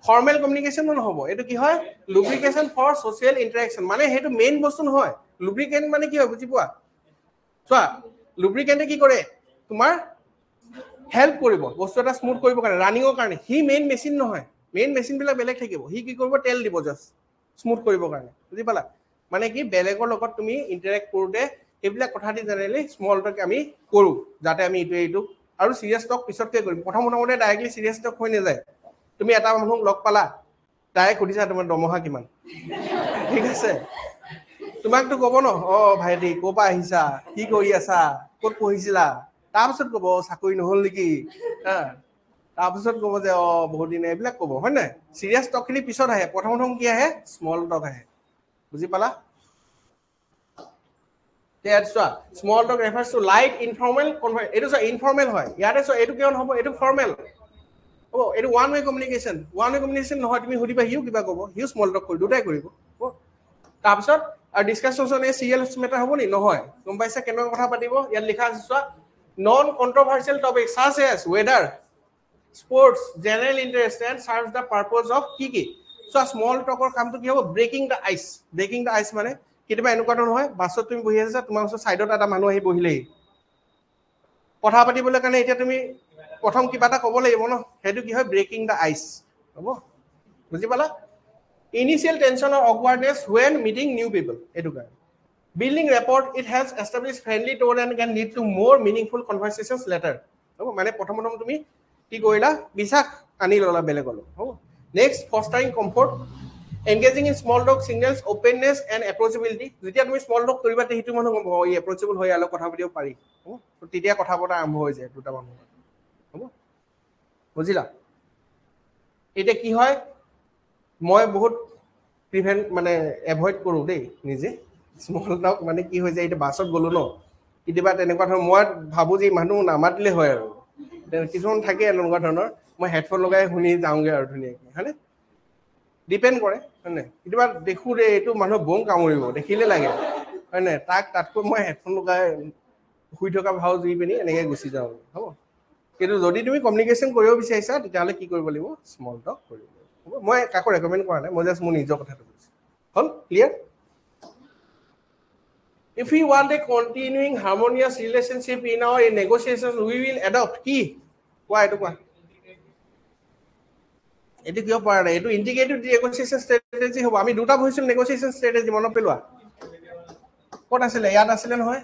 ফর্মাল কমিউনিকেশন নহব এটো কি হয় লুব্রিকেশন ফর সোশ্যাল ইন্টারেকশন মানে হেতু মেইন বস্তু নহয় লুব্রিকেন্ট মানে কি হয় বুজি পোৱা চোৱা লুব্ৰিকেন্টে কি কৰে তোমাৰ হেল্প কৰিব বস্তু এটা স্মুথ কৰিব কাৰণে ৰানিংৰ কাৰণে হি মেইন মেচিন নহয় মেইন মেচিন বিলাক বেলেগ থাকিব হি কি কৰিব তেল দিব জাস্ট স্মুথ কৰিবৰ কাৰণে বুজি পালা মানে কি বেলেগৰ লগত তুমি ইন্টাৰেক্ট কৰোতে এইবিলাক কথা দি জেনেৰেলি স্মল টক আমি কৰো যাতে আমি এইটো আৰু সিৰিয়াস টক পিছতকে কৰিম প্ৰথমতে ডাইৰেক্টলি সিৰিয়াস টক হৈ নাযায় তুমি এটা মানুহক লগ পালা ডাইৰেক্ট সুধিছা তোমাৰ দৰমহা কিমান ঠিক আছে তোমাকতো ক'ব ন ভাইটি ক'ৰ পৰা আহিছা কি কৰি আছা ক'ত পঢ়িছিলা তাৰপিছত ক'ব চাকৰি নহ'ল নেকি তাৰপিছত ক'ব যে বহুত দিন এইবিলাক ক'ব হয় নাই চিৰিয়াছ টকখিনি পিছত আহে প্ৰথম কি আহে স্মল টক আহে বুজি পালা চোৱা small talk refers to light informal conversation এইটো চোৱা ইনফৰ্মেল হয় ইয়াতে চোৱা এইটো কিয় নহ'ব এইটো ফৰ্মেল হ'ব এইটো ওৱান ৱে কমিউনিকেশ্যন নহয় তুমি সুধিবা সিও কিবা ক'ব সিও স্মল টক কৰি দুটাই কৰিব তাৰপিছত আৰু ডিছকাছন এই চিৰিয়াছ মেটাৰ হ'ব নি নহয় গম পাইছা কেনেকুৱা কথা পাতিব ইয়াত লিখা আছে চোৱা non controversial topic such as weather sports general interest and serves the purpose of কি চোৱা স্মল টকৰ কামটো কি হ'ব ব্ৰেকিং দ্য আইচ মানে কেতিয়াবা এনেকুৱা ধৰণৰ হয় বাছত তুমি বহি আছা তোমাৰ ওচৰত ছাইডত এটা মানুহ আহি বহিলেহি কথা পাতিবলৈ কাৰণে এতিয়া তুমি প্ৰথম কিবা এটা ক'ব লাগিব ন সেইটো কি হয় ব্ৰেকিং দ্য আইচ হ'ব বুজি পালা initial tension or awkwardness when meeting new people এইটো কাৰণে building rapport it has establish friendly tone and can lead to more meaningful conversations later হ'ব মানে প্ৰথম তুমি কি কৰিলা বিশ্বাস আনি ল'লা বেলেগলৈ হ'ব next fostering comfort engaging in small talk signals openness and approachability যেতিয়া তুমি স্মল টক কৰিবা সেইটো মানুহ গম পাব এপ্ৰ'চেবল হৈ অলপ কথা পাতিব পাৰি হ'ব তেতিয়া কথা পতা আৰম্ভ হৈ যায় দুটা মানুহ হ'ব বুজিলা এতিয়া কি হয় মই বহুত প্ৰিভেণ্ট মানে এভইড কৰোঁ দেই নিজে স্মল টক মানে কি হৈ যায় এতিয়া বাছত গ'লো ন কেতিয়াবা তেনেকুৱা ধৰণৰ মই ভাবোঁ যে মানুহ নামাতিলে হয় আৰু কিছুমান থাকে এনেকুৱা ধৰণৰ মই হেডফোন লগাই শুনি যাওঁগৈ আৰু ধুনীয়াকৈ হয়নে ডিপেণ্ড কৰে হয় নাই কেতিয়াবা দেখোঁ দেই এইটো মানুহ বম কামুৰিব দেখিলে লাগে হয় নাই তাতকৈ মই হেডফোন লগাই শুই থকা ভাও জুই পিনি এনেকৈ গুচি যাওঁ হ'ব কিন্তু যদি তুমি কমিউনিকেশ্যন কৰিব বিচাৰিছা তেতিয়াহ'লে কি কৰিব লাগিব স্মল টক কৰিব লাগিব হ'ব মই কাকো ৰেকমেণ্ড কৰা নাই মই জাষ্ট মোৰ নিজৰ কথাটো কৈছোঁ হ'ল clear If we want a continuing harmonious relationship in our negotiations, we will adopt কি কোৱা এইটো কোৱা এইটো কিয় পৰা নাই এইটো ইণ্টিগ্ৰেটেড নেগোচিয়েশ্যন ষ্ট্ৰেটেজি হ'ব আমি দুটা বহিছোঁ নেগোচিয়েশ্যন ষ্ট্ৰেটেজি মনত পেলোৱা ক'ত আছিলে ইয়াত আছিলে নহয়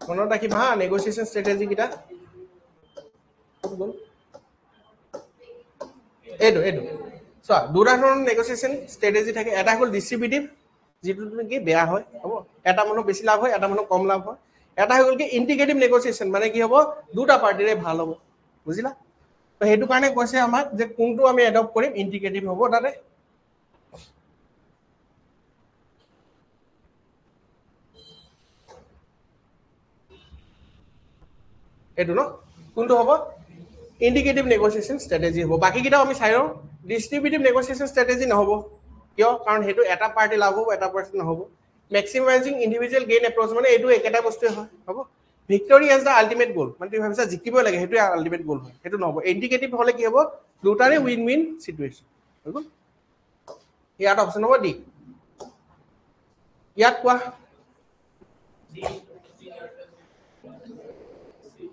মনত ৰাখিবা হা নেগোচিয়েশ্যন ষ্ট্ৰেটেজি কেইটা এইটো চোৱা দুটা ধৰণৰ নেগোচিয়েশ্যন ষ্ট্ৰেটেজি থাকে এটা হ'ল ডিষ্ট্ৰিবিউটিভ যিটো তুমি কি বেয়া হয় হ'ব এটা মানুহ বেছি লাভ হয় এটা মানুহ কম লাভ হয় এটা হৈ গ'ল কি ইণ্টিগ্ৰেটিভ নেগোচিয়েশ্যন মানে কি হ'ব দুটা পাৰ্টিৰে ভাল হ'ব বুজিলা তো সেইটো কাৰণে কৈছে আমাক যে কোনটো আমি এডপ্ট কৰিম ইণ্টিগ্ৰেটিভ হ'ব তাতে এইটো ন কোনটো হ'ব ইণ্টিগ্ৰেটিভ নেগোচিয়েশ্যন ষ্ট্ৰেটেজি হ'ব বাকীকেইটাও আমি চাই লওঁ ডিষ্ট্ৰিবিউটিভ নেগোচিয়েশ্যন ষ্ট্ৰেটেজি নহ'ব কিয় কাৰণ সেইটো এটা পাৰ্টি লাভ হ'ব এটা পাৰ্টি নহ'ব মেক্সিমাইজিং ইণ্ডিভিজুৱেল গেইন এপ্ৰ'চ মানে এইটো একেটা বস্তুৱে হয় হ'ব ভিক্টৰী এজ দ্য আল্টিমেট গ'ল মানে তুমি ভাবিছা জিকিবই লাগে সেইটোৱে আল্টিমেট গ'ল হয় সেইটো নহ'ব ইণ্ডিকেটিভ হ'লে কি হ'ব দুটাৰে উইন উইন চিটুৱেশ্যন হৈ গ'ল ইয়াত অপশ্যন হ'ব ডি ইয়াত কোৱা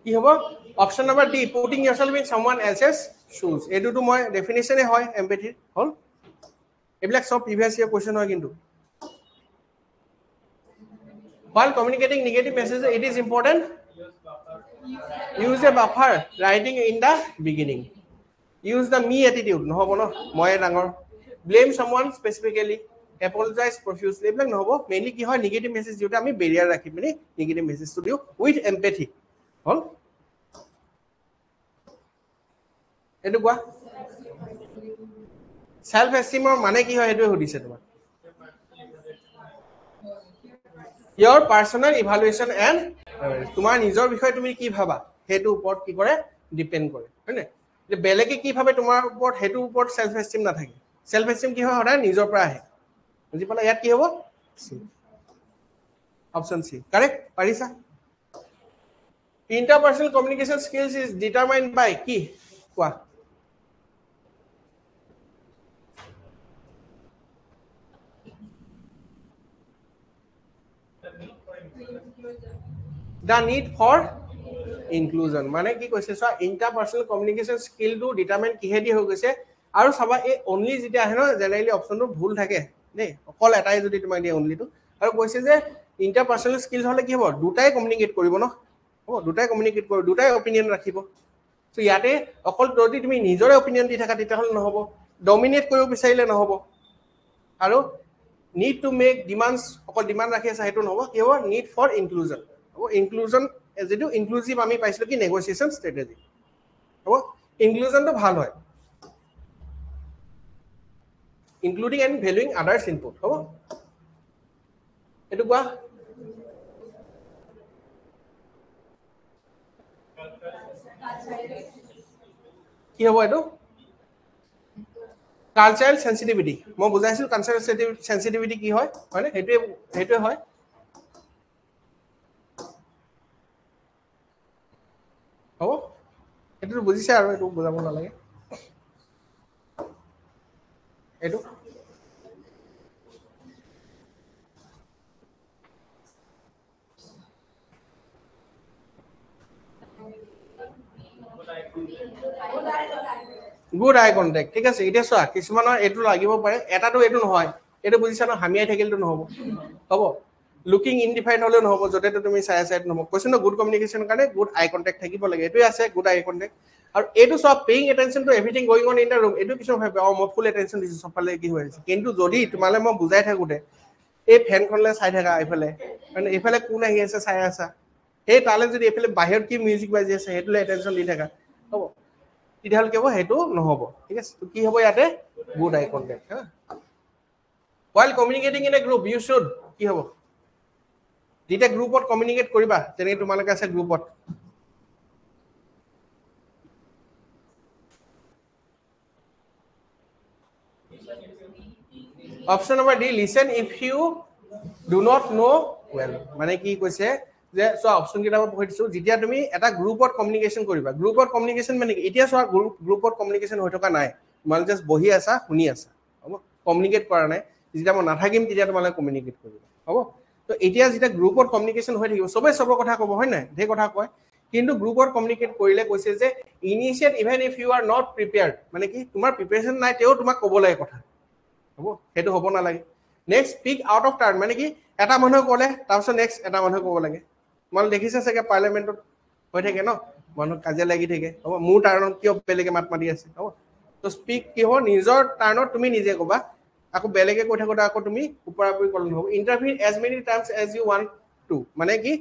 কি হ'ব option number D putting yourself in someone else's shoes এইটোতো মই ডেফিনেশ্যনে হয় এম্পেথিৰ হ'ল এইবিলাক চব প্ৰিভিয়াছ ইয়াৰ কুৱেশ্যন হয় কিন্তু while communicating negative messages it is important use a buffer writing in the beginning use the me attitude নহ'ব ন ময়ে ডাঙৰ blame someone specifically apologize profusely এইবিলাক নহ'ব মেইনলি কি হয় নিগেটিভ মেছেজ দিওঁতে আমি বেৰিয়াৰ ৰাখি পিনি নিগেটিভ মেছেজটো দিওঁ উইথ এম্পেথি হ'ল এইটো কোৱা সেলফ এষ্টিমৰ মানে কি হয় সেইটোৱে সুধিছে তোমাক your personal evaluation and তোমাৰ নিজৰ বিষয়ে তুমি কি ভাবা সেইটোৰ ওপৰত কি কৰে ডিপেণ্ড কৰে হয়নে যে বেলেগে কি ভাবে তোমাৰ ওপৰত সেইটোৰ ওপৰত সেলফ এষ্টিম নাথাকে সেলফ এষ্টিম কি হয় সদায় নিজৰ পৰা আহে বুজি পালা ইয়াত কি হ'ব অপশ্যন চি কাৰেক্ট পাৰিছা interpersonal communication skills is determined by কি কোৱা the need for inclusion মানে কি কৈছে চোৱা interpersonal communication skill টো ডিটাৰমাইন কিহেদি হৈ গৈছে আৰু চাবা এই অনলি যেতিয়া আহে ন জেনেৰেলি অপশ্যনটো ভুল থাকে দেই অকল এটাই যদি তোমাক দিয়ে অনলিটো আৰু কৈছে যে interpersonal skills হ'লে কি হ'ব দুটাই কমিউনিকেট কৰিব ন হ'ব দুটাই কমিউনিকেট কৰিব দুটাই অপিনিয়ন ৰাখিব সো ইয়াতে অকল যদি তুমি নিজৰে অপিনিয়ন দি থাকা তেতিয়াহ'লে নহ'ব ডমিনেট কৰিব বিচাৰিলে নহ'ব আৰু need to make demands অকল ডিমান্ড ৰাখি আছে সেইটো নহ'ব কি হ'ব need for inclusion হ'ব inclusion যেটো ইনক্লুসিভ আমি পাইছিলো কি নেগোসিয়েশন ষ্ট্ৰেটেজি হ'ব ইনক্লুজনটো ভাল হয় including and valuing others input হ'ব এটো কোৱা কি হ'ব এটো কালচাৰাল সেনসিটিভিটি মই বুজাইছিল কালচাৰাল সেনসিটিভিটি কি হয় হয়নে হেতুৱে হয় হ'ব এটো বুজিছে আৰু এটো বুজাব নালাগে এটো গুড আই কন্টাক্ট ঠিক আছে এটা চোৱা কিছুমানৰ এটো লাগিব পাৰে এটাটো এটো নহয় এটো বুজিছা ন হামিয়াই থাকিলটো নহব হ'ব লুকিং ইনডিফাইন্ড হলে নহব যতে তুমি চাই নহব কৈছো ন গুড কমিউনিকেশন কাৰণে গুড আই কন্টাক্ট থাকিব লাগে এটোই আছে গুড আই কন্টাক্ট আৰু এটো সব paying attention to everything going on in the room এটো কিছু ভাবে মই ফুল এটেনশন দিছো সবফালে কি হৈ আছে কিন্তু যদি তোমালে মই বুজাই থাকোতে এই ফেনখনলে চাই থাকা এইফালে মানে এইফালে কোন আহি আছে চাই আছা এই তালে যদি এইফালে বাহিৰত কি মিউজিক বাজি আছে হেতুলে এটেনশন দি থাকা হ'ব তেতিয়াহ'লে কি হ'ব হেতু নহব ঠিক আছে তো কি হ'ব ইয়াতে গুড আই কন্টাক্ট হা while communicating in a group you should কি হ'ব যেতিয়া গ্ৰুপত কমিউনিকেট কৰিবা যেনে তোমালোকে আছে গ্ৰুপত option number D listen if you do not know well মানে কি কৈছে যে সো অপশন কেইটা পঢ়ি দিছো যেতিয়া তুমি এটা গ্ৰুপত কমিউনিকেশন কৰিবা গ্ৰুপত কমিউনিকেশন মানে কি এতিয়া সো গ্ৰুপত কমিউনিকেশন হৈ থকা নাই মানে জাস্ট বহি আছা শুনি আছা হ'ব কমিউনিকেট কৰা নাই যেতিয়া মই নাথাকিম তেতিয়া তোমালোকে কমিউনিকেট কৰিবা হ'ব তো এতিয়া যেতিয়া গ্ৰুপত কমিউনিকেশন হৈ থাকিব সবে সবৰ কথা ক'ব হয় নাই ধে কথা কয় কিন্তু গ্ৰুপত কমিউনিকেট কৰিলে কৈছে যে initiate even if you are not prepared মানে কি তোমাৰ প্ৰিপাৰেচন নাই তেও তোমাক ক'ব লাগে কথা হ'ব হেতু হ'ব না লাগে next speak out of turn মানে কি এটা মানুহ ক'লে তাৰপিছত নেক্সট এটা মানুহ ক'ব লাগে মানে দেখিছে চাগে পাৰ্লিয়ামেন্টত হৈ থাকে ন মানুহ কাজিয়া লাগি থাকে হ'ব মোৰ টাৰ্ণত কিয় বেলেগে মাত মাতি আছে হ'ব তো স্পিক কি হ'ব নিজৰ টাৰ্ণত তুমি নিজে ক'বা আকৌ বেলেগে কৈ থাকোতে আকৌ তুমি উপৰাপৰি ক'লে নহ'ব interview as many times as you want to মানে কি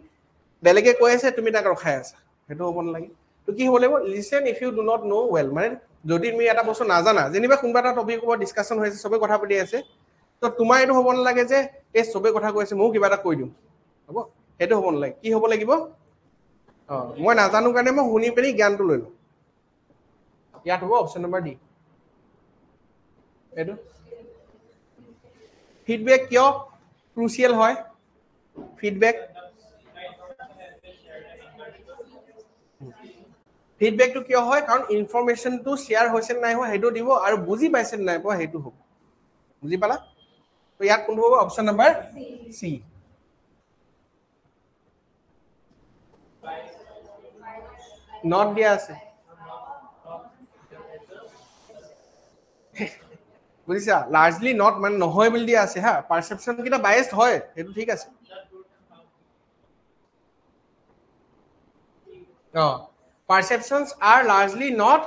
বেলেগে কৈ আছে তুমি তাক ৰখাই আছা হেতু হ'ব নালাগে তো কি হ'ব লাগিব listen if you do not know well মানে যদি তুমি এটা বস্তু নাজানা যেনিবা কোনবা এটা টপিক ওপৰত ডিসকাশন হৈ আছে সবে কথা পাতি আছে তো তোমাৰ এটো হ'ব নালাগে যে এই সবে কথা কৈ আছে মই কিবা এটা কৈ দিম হ'ব হেতু হ'ব নালাগে কি হ'ব লাগিব মই নাজানো কাৰণে মই শুনি পেনি জ্ঞানটো লৈ লওঁ ইয়াত হ'ব অপশন নম্বৰ ডি এটো ফিডব্যাক কিয় ক্ৰুচিয়েল হয় ফিডব্যাক ফিডব্যাকটো কিয় হয় কাৰণ ইনফৰমেশনটো শেয়াৰ হৈছে নাই হয় হেতু দিব আৰু বুজি পাইছে নাই পোৱা হেতু হ'ব বুজি পালা তো ইয়াত কোনটো হ'ব অপশন নম্বৰ সি নট দিয়া আছে বুজিছা লাৰ্জলি নট মানে নহয় বুলি দিয়া আছে হা পাৰসেপশন কিটা বায়াসড হয় হেতু ঠিক আছে পারসেপশনস আর লার্জলি নট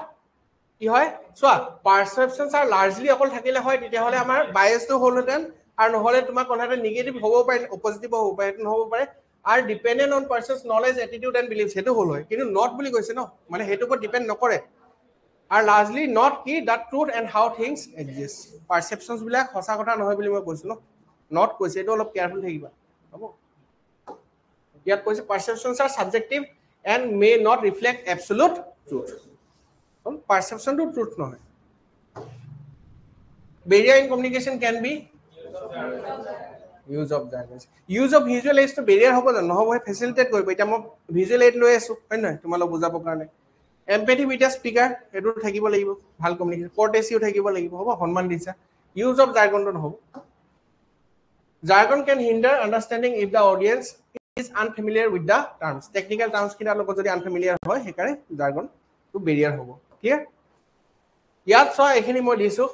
কি হয় সোয়া পারসেপশনস আর লার্জলি অকল থাকিলে হয় তেতিয়া হলে আমাৰ বায়াসটো হলহেতেন আৰ নহলে তোমাক কোনহাতে নেগেটিভ হ'ব পাৰে পজিটিভ হ'ব পাৰে নহ'ব পাৰে are dependent on person's knowledge attitude and beliefs হেতু হল হয় কিন্তু নট বুলি কৈছে ন মানে হেতু ওপৰত ডিপেন্ড নকৰে আৰ লাৰ্জলি নট কি the truth and how things exist perceptions বিলাক সঁচা কথা নহয় বুলি মই কৈছো ন নট কৈছে এটো অলপ কেয়াৰফুল থাকিবা হ'ব ইয়াত কৈছে perceptions are subjective and may not reflect absolute truth. Perception to truth no. Barrier in communication can be use of jargon. Use of visual aids to barrier hobo no hobo facilitate koribo eta mo visual aid loi asu হয় না তোমালো বুজাব কাৰণে empathy with a speaker এটো থাকিব লাগিব ভাল communication courtesy থাকিব লাগিব হ'ব সন্মান দিছা use of jargon no hobo jargon can hinder understanding if the audience is unfamiliar with the terms technical terms kita লগত যদি unfamiliar হয় হেকাৰে jargon to barrier হ'ব clear ইয়াত সো এখিনি মই দিছো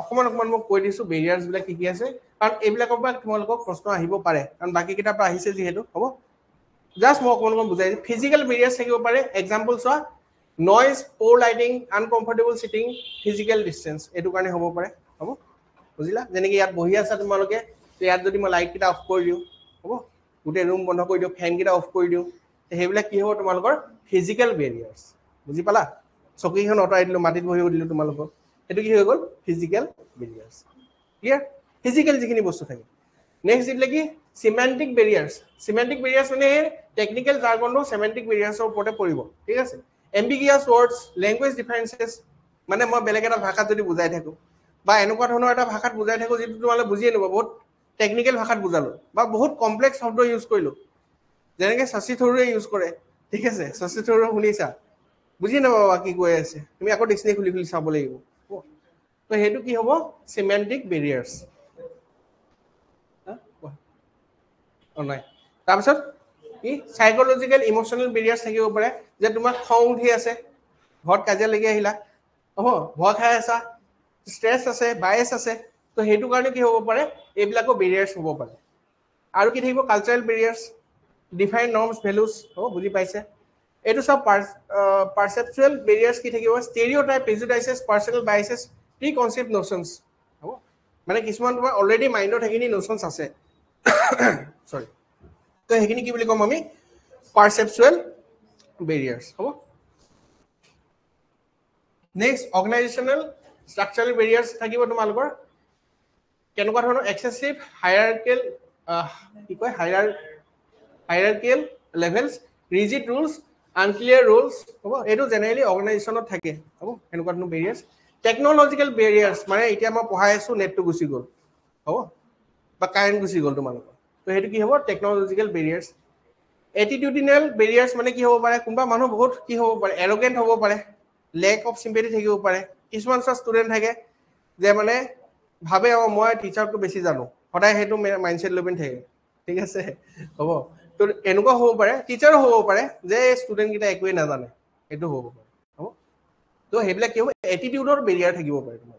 অকমান মই কৈ দিছো barriers বিলাক কি কি আছে কাৰণ এইবিলাকৰ পৰা তোমালোকক প্ৰশ্ন আহিব পাৰে কাৰণ বাকি কিটা পৰা আহিছে যেহেতু হ'ব জাস্ট মই অকমান বুজাই ফিজিক্যাল barriers থাকিব পাৰে example so noise, poor lighting, uncomfortable seating, physical distance এইটো কাৰণে হ'ব পাৰে হ'ব বুজিলা যেনেকৈ ইয়াত বহি আছা তোমালোকে ইয়াত যদি মই লাইটকেইটা অফ কৰি দিওঁ হ'ব গোটেই ৰুম বন্ধ কৰি দিওঁ ফেনকেইটা অফ কৰি দিওঁ সেইবিলাক কি হ'ব তোমালোকৰ ফিজিকেল বেৰিয়াৰ্ছ বুজি পালা চকীখন অঁতৰাই দিলোঁ মাটিত বহিব দিলোঁ তোমালোকক সেইটো কি হৈ গ'ল ফিজিকেল বেৰিয়াৰ্ছ ক্লিয়াৰ ফিজিকেল যিখিনি বস্তু থাকে নেক্সট দিলে কি সিমেন্টিক বেৰিয়াৰ্ছ মানে টেকনিকেল জাৰ্গনটো সিমেন্টিক বেৰিয়াৰ্ছৰ ওপৰতে পৰিব ঠিক আছে এম্বিগিয়াছ ৱৰ্ডছ লেংগুৱেজ ডিফাৰেন্সেছ মানে মই বেলেগ এটা ভাষাত যদি বুজাই থাকোঁ বা এনেকুৱা ধৰণৰ এটা ভাষাত বুজাই থাকোঁ যিটো তোমালোকে বুজিয়ে নাপাব বহুত টেকনিকেল ভাষাত বুজালোঁ বা বহুত কমপ্লেক্স শব্দ ইউজ কৰিলোঁ যেনেকৈ শশী থৰুৰে ইউজ কৰে ঠিক আছে শশী থৰুৰ শুনিছা বুজি নাপাবা কি কৈ আছে তুমি আকৌ ডিক্সনাৰী খুলি খুলি চাব লাগিব তো সেইটো কি হ'ব সিমেন্টিক বেৰিয়াৰ্ছ নাই তাৰপিছত কি সাইকোলজিকেল ইমোশনেল বেৰিয়াৰ্ছ থাকিব পাৰে যে তোমাৰ খং উঠি আছে ঘৰত কাজিয়া লাগি আহিলা ভয় খাই আছা ষ্ট্ৰেছ আছে বায়েছ আছে তো সেইটো কাৰণে কি হ'ব পাৰে এইবিলাকো বেৰিয়াৰ্ছ হ'ব পাৰে আৰু কি থাকিব কালচাৰেল বেৰিয়াৰ্ছ ডিফাইন নৰ্মছ ভেলুজ হ'ব বুজি পাইছে এইটো সব পাৰচেপচুৱেল বেৰিয়াৰ্ছ কি থাকিব ষ্টেৰিঅ'টাইপ প্ৰেজুডাইচেছ পাৰ্চনেল বায়াচেছ প্ৰি কনচেপ্ট ন'চনছ হ'ব মানে কিছুমান তোমাৰ অলৰেডি মাইণ্ডত সেইখিনি ন'চনছ আছে সৰি তো সেইখিনি কি বুলি ক'ম আমি পাৰচেপচুৱেল বেৰিয়াৰ্ছ হ'ব নেক্সট অৰ্গেনাইজেশ্যনেল ষ্ট্ৰাকচাৰেল বেৰিয়াৰ্ছ থাকিব তোমালোকৰ কেনেকুৱা ধৰণৰ এক্সেছিভ হায়াৰকেল কি কয় হায়াৰকেল লেভেলছ ৰিজিড ৰুলছ আনক্লিয়াৰ ৰুলছ হ'ব এইটো জেনেৰেলি অৰ্গেনাইজেশ্যনত থাকে হ'ব এনেকুৱা ধৰণৰ বেৰিয়াৰ্ছ টেকন'লজিকেল বেৰিয়াৰ্ছ মানে এতিয়া মই পঢ়াই আছোঁ নেটটো গুচি গ'ল হ'ব বা কাৰেণ্ট গুচি গ'ল তোমালোকৰ তো সেইটো কি হ'ব টেকন'লজিকেল বেৰিয়াৰ্ছ এটিটিউডিনেল বেৰিয়াৰ্ছ মানে কি হ'ব পাৰে কোনোবা মানুহ বহুত কি হ'ব পাৰে এৰগেণ্ট হ'ব পাৰে লেক অফ চিম্পেথি থাকিব পাৰে কিছুমান ষ্টুডেণ্ট থাকে যে মানে ভাবে মই টিচাৰটো বেছি জানো সদায় সেইটো মাইণ্ডছেট লৈ পিনি থাকে ঠিক আছে হ'ব তো এনেকুৱা হ'ব পাৰে টিচাৰো হ'ব পাৰে যে ষ্টুডেণ্টকেইটা একোৱেই নাজানে এইটো হ'ব পাৰে হ'ব তো সেইবিলাক কি হ'ব এটিটিউডৰ বেৰিয়াৰ থাকিব পাৰে তোমাৰ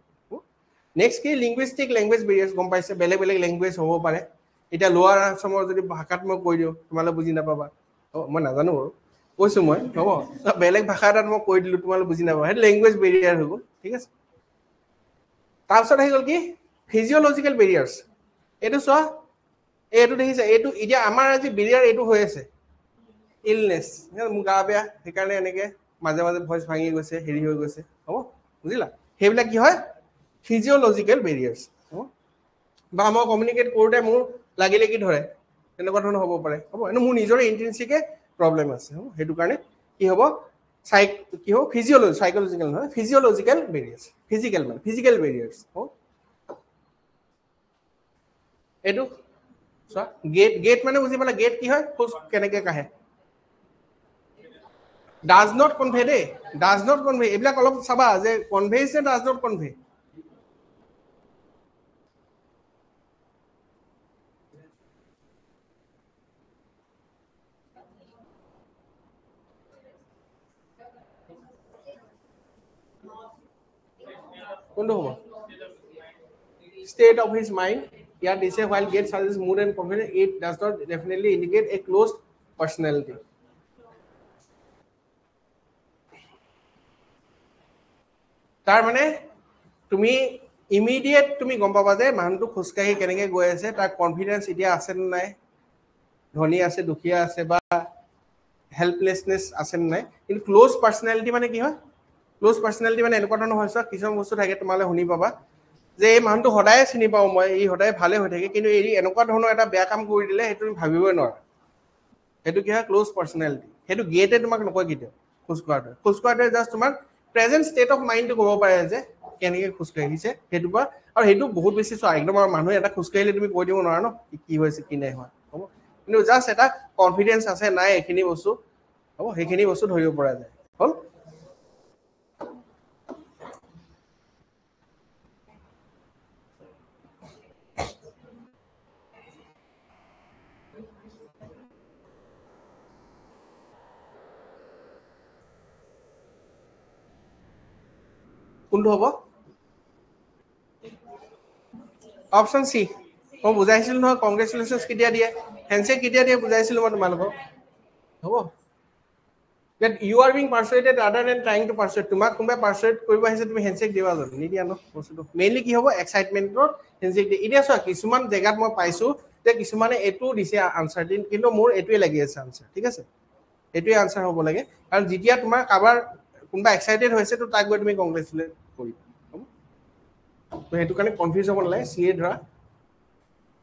নেক্সট কি লিংগুইষ্টিক লেংগুৱেজ বেৰিয়াৰ্ছ গম পাইছে বেলেগ বেলেগ লেংগুৱেজ হ'ব পাৰে এতিয়া লোৱাৰ আছামৰ যদি ভাষাত মই কৈ দিওঁ তোমালোকে বুজি নাপাবা মই নাজানো বাৰু কৈছোঁ মই হ'ব বেলেগ ভাষা এটাত মই কৈ দিলোঁ তোমালোকে বুজি নাপাবা সেইটো লেংগুৱেজ বেৰিয়াৰ হৈ গ'ল ঠিক আছে তাৰপিছত আহি গ'ল কি ফিজিঅ'লজিকেল বেৰিয়াৰ্ছ এইটো চোৱা এইটো দেখিছে এইটো এতিয়া আমাৰ আজি বেৰিয়াৰ এইটো হৈ আছে ইলনেছ মোৰ গা বেয়া সেইকাৰণে এনেকৈ মাজে মাজে ভইচ ভাঙি গৈছে হেৰি হৈ গৈছে হ'ব বুজিলা সেইবিলাক কি হয় ফিজিঅ'লজিকেল বেৰিয়াৰ্ছ হ'ব বা মই কমিউনিকেট কৰোঁতে মোৰ লাগি লাগি ধৰে তেনেকুৱা ধৰণৰ হ'ব পাৰে হ'ব এনেও মোৰ নিজৰে ইণ্টেনচিকে প্ৰব্লেম আছে হ'ব সেইটো কাৰণে কি হ'ব কি হ'ব চাইক'লজিকেল নহয় ফিজিঅ'লজিকেল বেৰিয়াৰ্ছ ফিজিকেল মানে ফিজিকেল বেৰিয়াৰ্ছ হ'ব এইটো চোৱা গেট মানে বুজি পালা গেট কি হয় খোজ কেনেকৈ কাঢ়ে ডাজ নট কনভে দেই ডাজ নট কনভে এইবিলাক অলপ চাবা যে কনভেইজ নে ডাজ নট কনভে কোনটো হ'ব state of his mind here they say while get suggests mood and confidence it does not definitely indicate a closed personality তাৰ মানে তুমি ইমিডিয়েট তুমি গম পাবা যে মানুহটো খোজকাঢ়ি কেনেকৈ গৈ আছে তাৰ কনফিডেন্স এতিয়া আছে নে নাই ধনী আছে দুখীয়া আছে বা হেল্পলেছনেছ আছে নে নাই কিন্তু ক্ল'জ পাৰ্চনেলিটি মানে কি হয় ক্ল'জ পাৰ্চনেলিটি মানে এনেকুৱা ধৰণৰ হৈছে কিছুমান বস্তু থাকে তোমালে শুনি পাবা যে এই মানুহটো সদায় চিনি পাওঁ মই ই সদায় ভালে হৈ থাকে কিন্তু এই এনেকুৱা ধৰণৰ এটা বেয়া কাম কৰি দিলে সেইটো তুমি ভাবিবই নোৱাৰা সেইটো কি হয় ক্ল'জ পাৰ্চনেলিটি সেইটো গেটে তোমাক নকয় কেতিয়াও খোজকঢ়াটোৱে জাষ্ট তোমাক প্ৰেজেণ্ট ষ্টেট অফ মাইণ্ডটো ক'ব পাৰে যে কেনেকৈ খোজকাঢ়িছে সেইটো পৰা আৰু সেইটো বহুত বেছি চোৱা একদম আৰু মানুহে এটা খোজকাঢ়িলে তুমি কৈ দিব নোৱাৰা ন কি হৈছে কি নাই হোৱা হ'ব কিন্তু জাষ্ট এটা কনফিডেন্স আছে নাই এইখিনি বস্তু হ'ব সেইখিনি বস্তু ধৰিব পৰা যায় হ'ল কোনটো হ'ব অপশ্যন চি মই বুজাইছিলোঁ নহয় কংগ্ৰেচুলেশ্যনছ কেতিয়া দিয়ে হেণ্ডশ্বেক কেতিয়া দিয়ে বুজাইছিলোঁ মই তোমালোকক হ'ব that you are being persuaded rather than trying to persuade. তোমাক কোনোবাই persuade কৰিব আহিছে তুমি হেণ্ডশেক দিবা জানো নিদিয়া ন বস্তুটো মেইনলি কি হ'ব এক্সাইটমেণ্টৰ হেণ্ডশেক দিয়ে এতিয়া চোৱা কিছুমান জেগাত মই পাইছোঁ যে কিছুমানে এইটো দিছে আনচাৰ দিন কিন্তু মোৰ এইটোৱে লাগি আছে আনচাৰ ঠিক আছে এইটোৱে আনচাৰ হ'ব লাগে কাৰণ যেতিয়া তোমাৰ কাৰোবাৰ কোনোবা এক্সাইটেড হৈছে তো তাক গৈ তুমি কংগ্ৰেচুলেট কৰিবা হ'ব তো সেইটো কাৰণে কনফিউজ হ'ব নালাগে চিয়ে ধৰা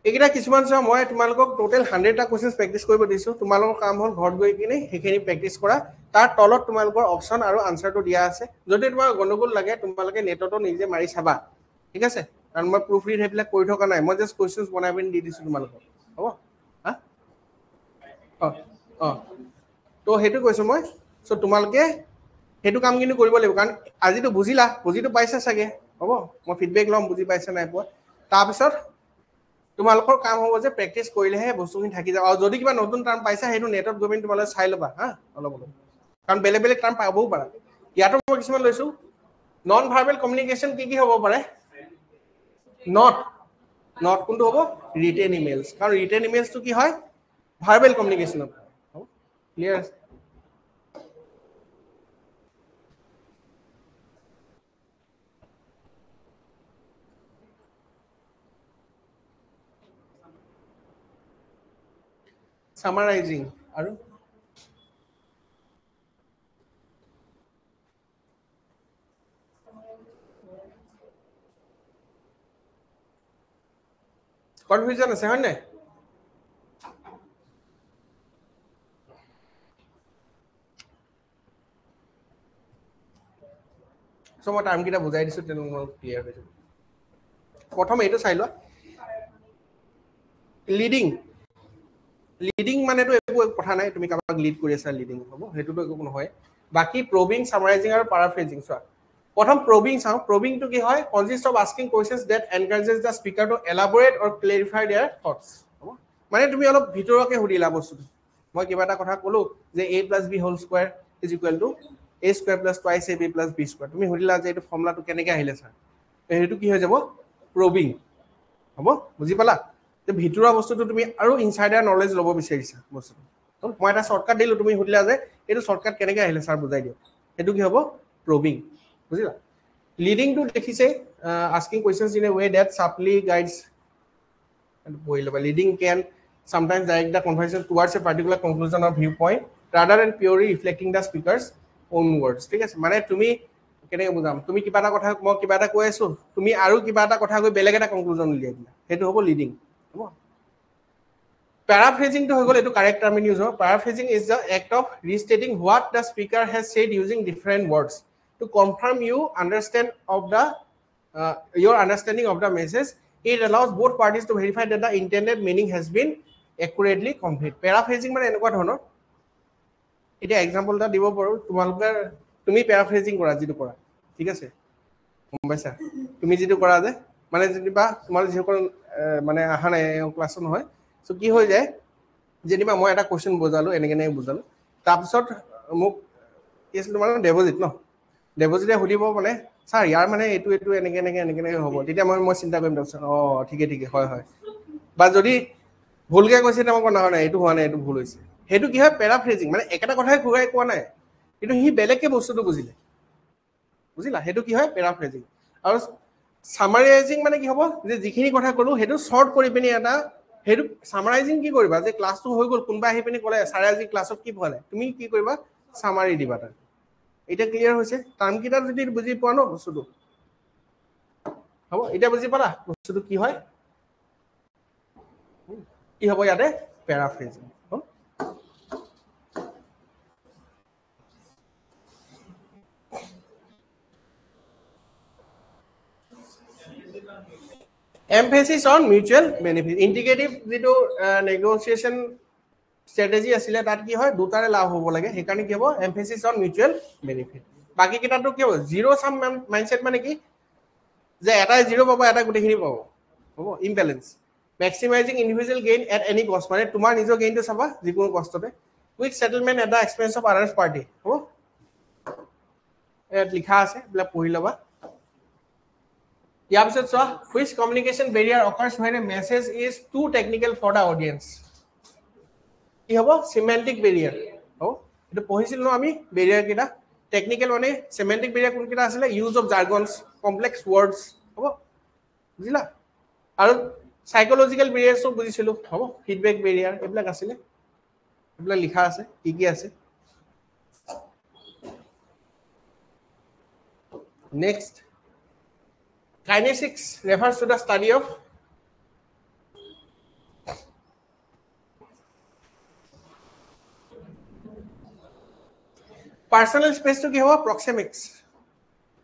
এইকেইটা কিছুমান চোৱা মই তোমালোকক টোটেল 100টা কুৱেশ্যন প্ৰেক্টিছ কৰিব দিছোঁ তোমালোকৰ কাম হ'ল ঘৰত গৈ কিনে সেইখিনি প্ৰেক্টিছ কৰা তাৰ তলত তোমালোকৰ অপশ্যন আৰু আনচাৰটো দিয়া আছে যদি তোমাৰ গণ্ডগোল লাগে তোমালোকে নেটতো নিজে মাৰি চাবা ঠিক আছে কাৰণ মই প্ৰুফ ৰিড সেইবিলাক কৰি থকা নাই মই জাষ্ট কুৱেশ্যন বনাই পিনি দি দিছোঁ তোমালোকক হ'ব হা অঁ অঁ তো সেইটো কৈছোঁ মই চ' তোমালোকে সেইটো কাম কিন্তু কৰিব লাগিব কাৰণ আজিতো বুজিটো পাইছা চাগে হ'ব মই ফিডবেক ল'ম বুজি পাইছা নাই পোৱা তাৰপিছত তোমালোকৰ কাম হ'ব যে প্ৰেক্টিছ কৰিলেহে বস্তুখিনি থাকি যাব আৰু যদি কিবা নতুন টাৰ্ম পাইছা সেইটো নেটত গৈ পিনি তোমালোকে চাই ল'বা হা অলপ কাৰণ বেলেগ বেলেগ টাৰ্ম পাবও পাৰা ইয়াতো মই কিছুমান লৈছোঁ নন ভাৰ্বেল কমিউনিকেশ্যন কি হ'ব পাৰে নট কোনটো হ'ব ৰিটেন ইমেইলছ কাৰণ ৰিটেন ইমেইলছটো কি হয় ভাৰ্বেল কমিউনিকেশ্যনত হ'ব ক্লিয়াৰ আছে সামাৰাইজিং আৰু কনফিউজন আছে হয় নাই চ' মই টাৰ্মকেইটা বুজাই দিছোঁ তেনেকুৱা মই ক্লিয়াৰ হৈছোঁ প্ৰথম এইটো চাই লোৱা লিডিং মানেতো একো কথা নাই তুমি কাৰোবাক লিড কৰি আছা লিডিং হ'ব সেইটোতো একো নহয় বাকী প্ৰবিং সামাৰাইজিং আৰু পাৰাফ্ৰেজিং চোৱা প্ৰথম প্ৰবিং চাওঁ প্ৰবিংটো কি হয় consist of asking questions that encourages the speaker to elaborate or clarify their thoughts হ'ব মানে তুমি অলপ ভিতৰকে সুধিলা বস্তুটো মই কিবা এটা কথা ক'লো যে a + b whole square is equal to a square plus twice ab plus b square তুমি সুধিলা যে এইটো ফৰ্মুলাটো কেনেকৈ আহিলে ছাৰ সেইটো কি হৈ যাব প্ৰবিং হ'ব বুজি পালা যে ভিতৰুৱা বস্তুটো তুমি আৰু ইনচাইডাৰ নলেজ ল'ব বিচাৰিছা বস্তুটো মই এটা শ্বৰ্টকাট দিলোঁ তুমি সুধিলা যে এইটো শ্বৰ্টকাট কেনেকৈ আহিলে ছাৰ বুজাই দিয়ক সেইটো কি হ'ব প্ৰবিং বুজিলা লিডিংটো দেখিছে asking questions in a way that subtly guides পঢ়ি ল'বা leading can sometimes direct the conversation towards a particular conclusion or viewpoint rather than purely reflecting the speaker's own words ঠিক আছে মানে তুমি কেনেকৈ বুজাম তুমি কিবা এটা কথা মই কিবা এটা কৈ আছোঁ তুমি আৰু কিবা এটা কথা কৈ বেলেগ এটা কনক্লুজন উলিয়াই দিলা সেইটো হ'ব লিডিং হ'ব Paraphrasing to hoigol etu correct term use ho paraphrasing is the act of restating what the speaker has said using different words to confirm you understand of the your understanding of the message it allows both parties to verify that the intended meaning has been accurately conveyed paraphrasing মানে এনেকুৱা ধৰণৰ এটা example এটা দিব পাৰো তোমালোকে তুমি প্যাৰাফ্ৰেজিং কৰা যেটো কৰা ঠিক আছে গম পাইছা তুমি যেটো কৰা যে মানে যেনিবা তোমাৰ যিসকল মানে আহা নাই ক্লাছত নহয় সো কি হৈ যায় যেনিবা মই এটা কোৱেশ্চন বুজালো এনেকে বুজালো তাৰপিছত মোক কি আছিল তোমাৰ দেৱজিত ন দেৱজিতে সুধিব মানে ছাৰ ইয়াৰ মানে এইটো এনেকে হ'ব তেতিয়া মই চিন্তা কৰিম তাৰপিছত ঠিকে হয় বা যদি ভুলকে কৈছে মই নহয় নাই এইটো হোৱা নাই এইটো ভুল হৈছে সেইটো কি হয় প্যাৰাফ্ৰেজিং মানে একেটা কথাই ঘূৰাই কোৱা নাই কিন্তু সি বেলেগকে বস্তুটো বুজিলা সেইটো কি হয় প্যাৰাফ্ৰেজিং আৰু সামাৰাইজিং মানে কি হ'ব যে যিখিনি কথা ক'লো সেইটো শৰ্ট কৰি পিনি এটা সেইটো সামাৰাইজিং কি কৰিবা যে ক্লাছটো হৈ গ'ল কোনবা আহি পিনি ক'লে ছাৰে আজি ক্লাছত কি পঢ়ালে তুমি কি কৰিবা সামাৰি দিবা তাত এটা ক্লিয়াৰ হৈছে টাৰ্ম কিটা যদি বুজি পোৱা ন বস্তুটো হ'ব এটা বুজি পালা বস্তুটো কি হয় কি হ'ব ইয়াতে প্যাৰাফ্ৰেজিং emphasis on mutual benefit integrative যেটো negotiation strategy আছিলে তাত কি হয় দুটাৰে লাভ হ'ব লাগে হেকাৰণে কি হ'ব emphasis on mutual benefit বাকি কিটাটো কি হ'ব জিৰো সাম মাইন্ডসেট মানে কি যে এটা জিৰো পাব এটা গুটেখিনি পাব হ'ব imbalance maximizing individual gain at any cost মানে তোমাৰ নিজৰ গেইনটো চাবা যিকোনো কষ্টতে quick settlement at the expense of others party হ'ব এত লিখা আছে বলা পঢ়ি লবা ইয়াৰ পিছত চোৱা which communication barrier occurs when a message is too technical for the audience কি হ'ব semantic barrier হ'ব এটো পঢ়িছিল ন আমি বেৰিয়াৰ কিটা টেকনিক্যাল মানে সেমেন্টিক বেৰিয়াৰ কোন কিটা আছিল ইউজ অফ জাৰ্গনস কমপ্লেক্স ওয়াৰ্ডস হ'ব বুজিলা আৰু সাইকোলজিক্যাল বেৰিয়াৰসও বুজিছিলো হ'ব ফিডব্যাক বেৰিয়াৰ এইবিলাক আছিল এইবিলাক লিখা আছে কি আছে next kinesics refers to the study of personal space to ki hobo proxemics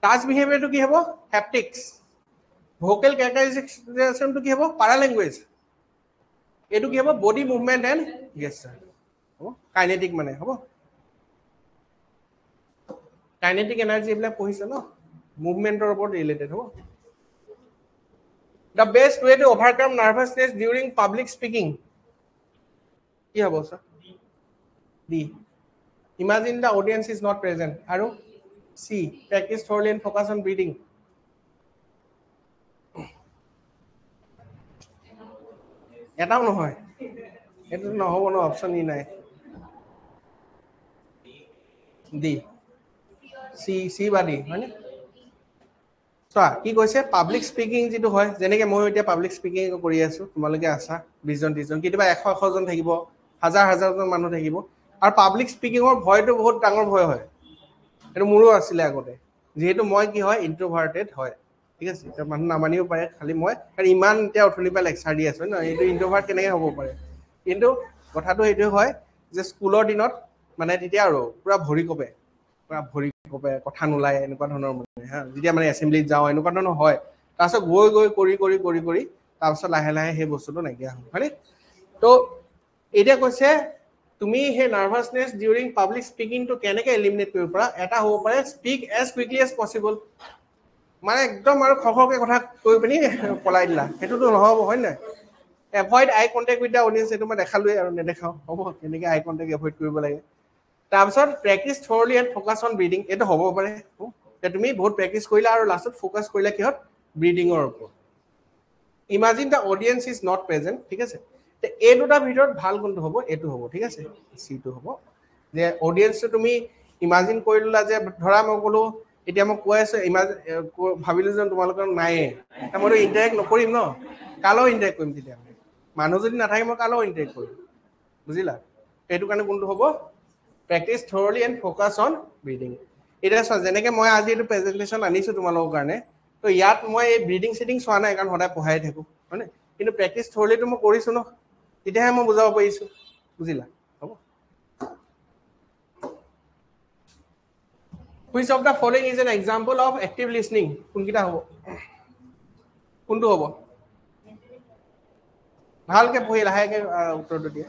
touch behavior to ki hobo haptics vocal characterization to ki hobo paralanguage etu ki hobo body movement and gesture hobo kinetic mane hobo kinetic energy ebla pohise no movement or about related hobo the best way to overcome nervousness during public speaking ki hobo sir d imagine the audience is not present aru c practice thoroughly and focus on breathing এটাও নহয় এটো নহব ন option E নাই D সি বাদি হয়নে চোৱা কি কৈছে পাব্লিক স্পিকিং যেটো হয় যেনেকে মই এতিয়া পাব্লিক স্পিকিং কৰি আছো তোমালোকে আছা 20 জন 30 জন কিবা 100 জন থাকিব হাজাৰ হাজাৰ জন মানুহ থাকিব আৰু পাব্লিক স্পিকিংৰ ভয়টো বহুত ডাঙৰ ভয় হয় এটো মোৰো আছিল আগতে যেহেতু মই কি হয় ইন্ট্ৰোভাৰ্টেড হয় ঠিক আছে এটা মানুহ নামানিও পাৰে খালি মই আৰু ইমান এতিয়া অথনি পা লেকচাৰ দি আছো ন এইটো ইন্ট্ৰোভাৰ্ট কেনেকৈ হ'ব পাৰে কিন্তু কথাটো এইটো হয় যে স্কুলৰ দিনত মানে তেতিয়া আৰু পুৰা ভৰি কপে কথা নোলায় এনেকুৱা ধৰণৰ মানে হা যেতিয়া মানে এছেম্বলিত যাওঁ এনেকুৱা ধৰণৰ হয় তাৰপিছত গৈ কৰি তাৰপিছত লাহে লাহে সেই বস্তুটো নাইকিয়া হয় হয়নে তো এতিয়া কৈছে তুমি হে নাৰ্ভাছনেছ ডিউৰিং পাব্লিক স্পিকিংটো কেনেকৈ এলিমিনেট কৰিব পাৰা এটা হ'ব পাৰে speak as quickly as possible মানে একদম আৰু খখকে কথা কৈ পিনি পলাই দিলা সেইটোতো নহ'ব হয় নাই avoid I contact with the audience এইটো মই দেখালোৱে আৰু নেদেখাওঁ হ'ব কেনেকৈ আই কণ্টেক্ট এভইড কৰিব লাগে তাৰপিছত practice thoroughly and focus on breathing এইটো হ'ব পাৰে তুমি বহুত প্ৰেক্টিচ কৰিলা আৰু লাষ্টত ফ'কাছ কৰিলা কিহত ব্ৰিডিঙৰ ওপৰত imagine the audience is not present ঠিক আছে এই দুটা ভিতৰত ভাল কোনটো হ'ব এইটো হ'ব ঠিক আছে চিটো হ'ব যে অডিয়েন্সটো তুমি ইমাজিন কৰি ল'লা যে ধৰা মই ক'লো এতিয়া মই কৈ আছো ভাবিলো যে তোমালোকৰ নায়ে মইতো ইণ্টাৰেক্ট নকৰিম ন কালো ইণ্টাৰেক্ট কৰিম তেতিয়া মানুহ যদি নাথাকে মই কালো ইণ্টাৰেক্ট কৰিম বুজিলা এইটো কাৰণে কোনটো হ'ব practice thoroughly and focus on breathing এতিয়া চোৱা যেনেকৈ মই আজি এইটো প্ৰেজেণ্টেশ্যন আনিছোঁ তোমালোকৰ কাৰণে তো ইয়াত মই এই ব্ৰিডিং চিডিং চোৱা নাই কাৰণ সদায় পঢ়াই থাকোঁ হয়নে কিন্তু প্ৰেক্টিচ থৰলিটো মই কৰিছোঁ ন তেতিয়াহে মই বুজাব পাৰিছোঁ বুজিলা হ'ব Which of the following is an example of active listening? কোনকিটা হ'ব কোনটো হ'ব ভালকে পঢ়ি লাহেকে উত্তৰটো দিয়া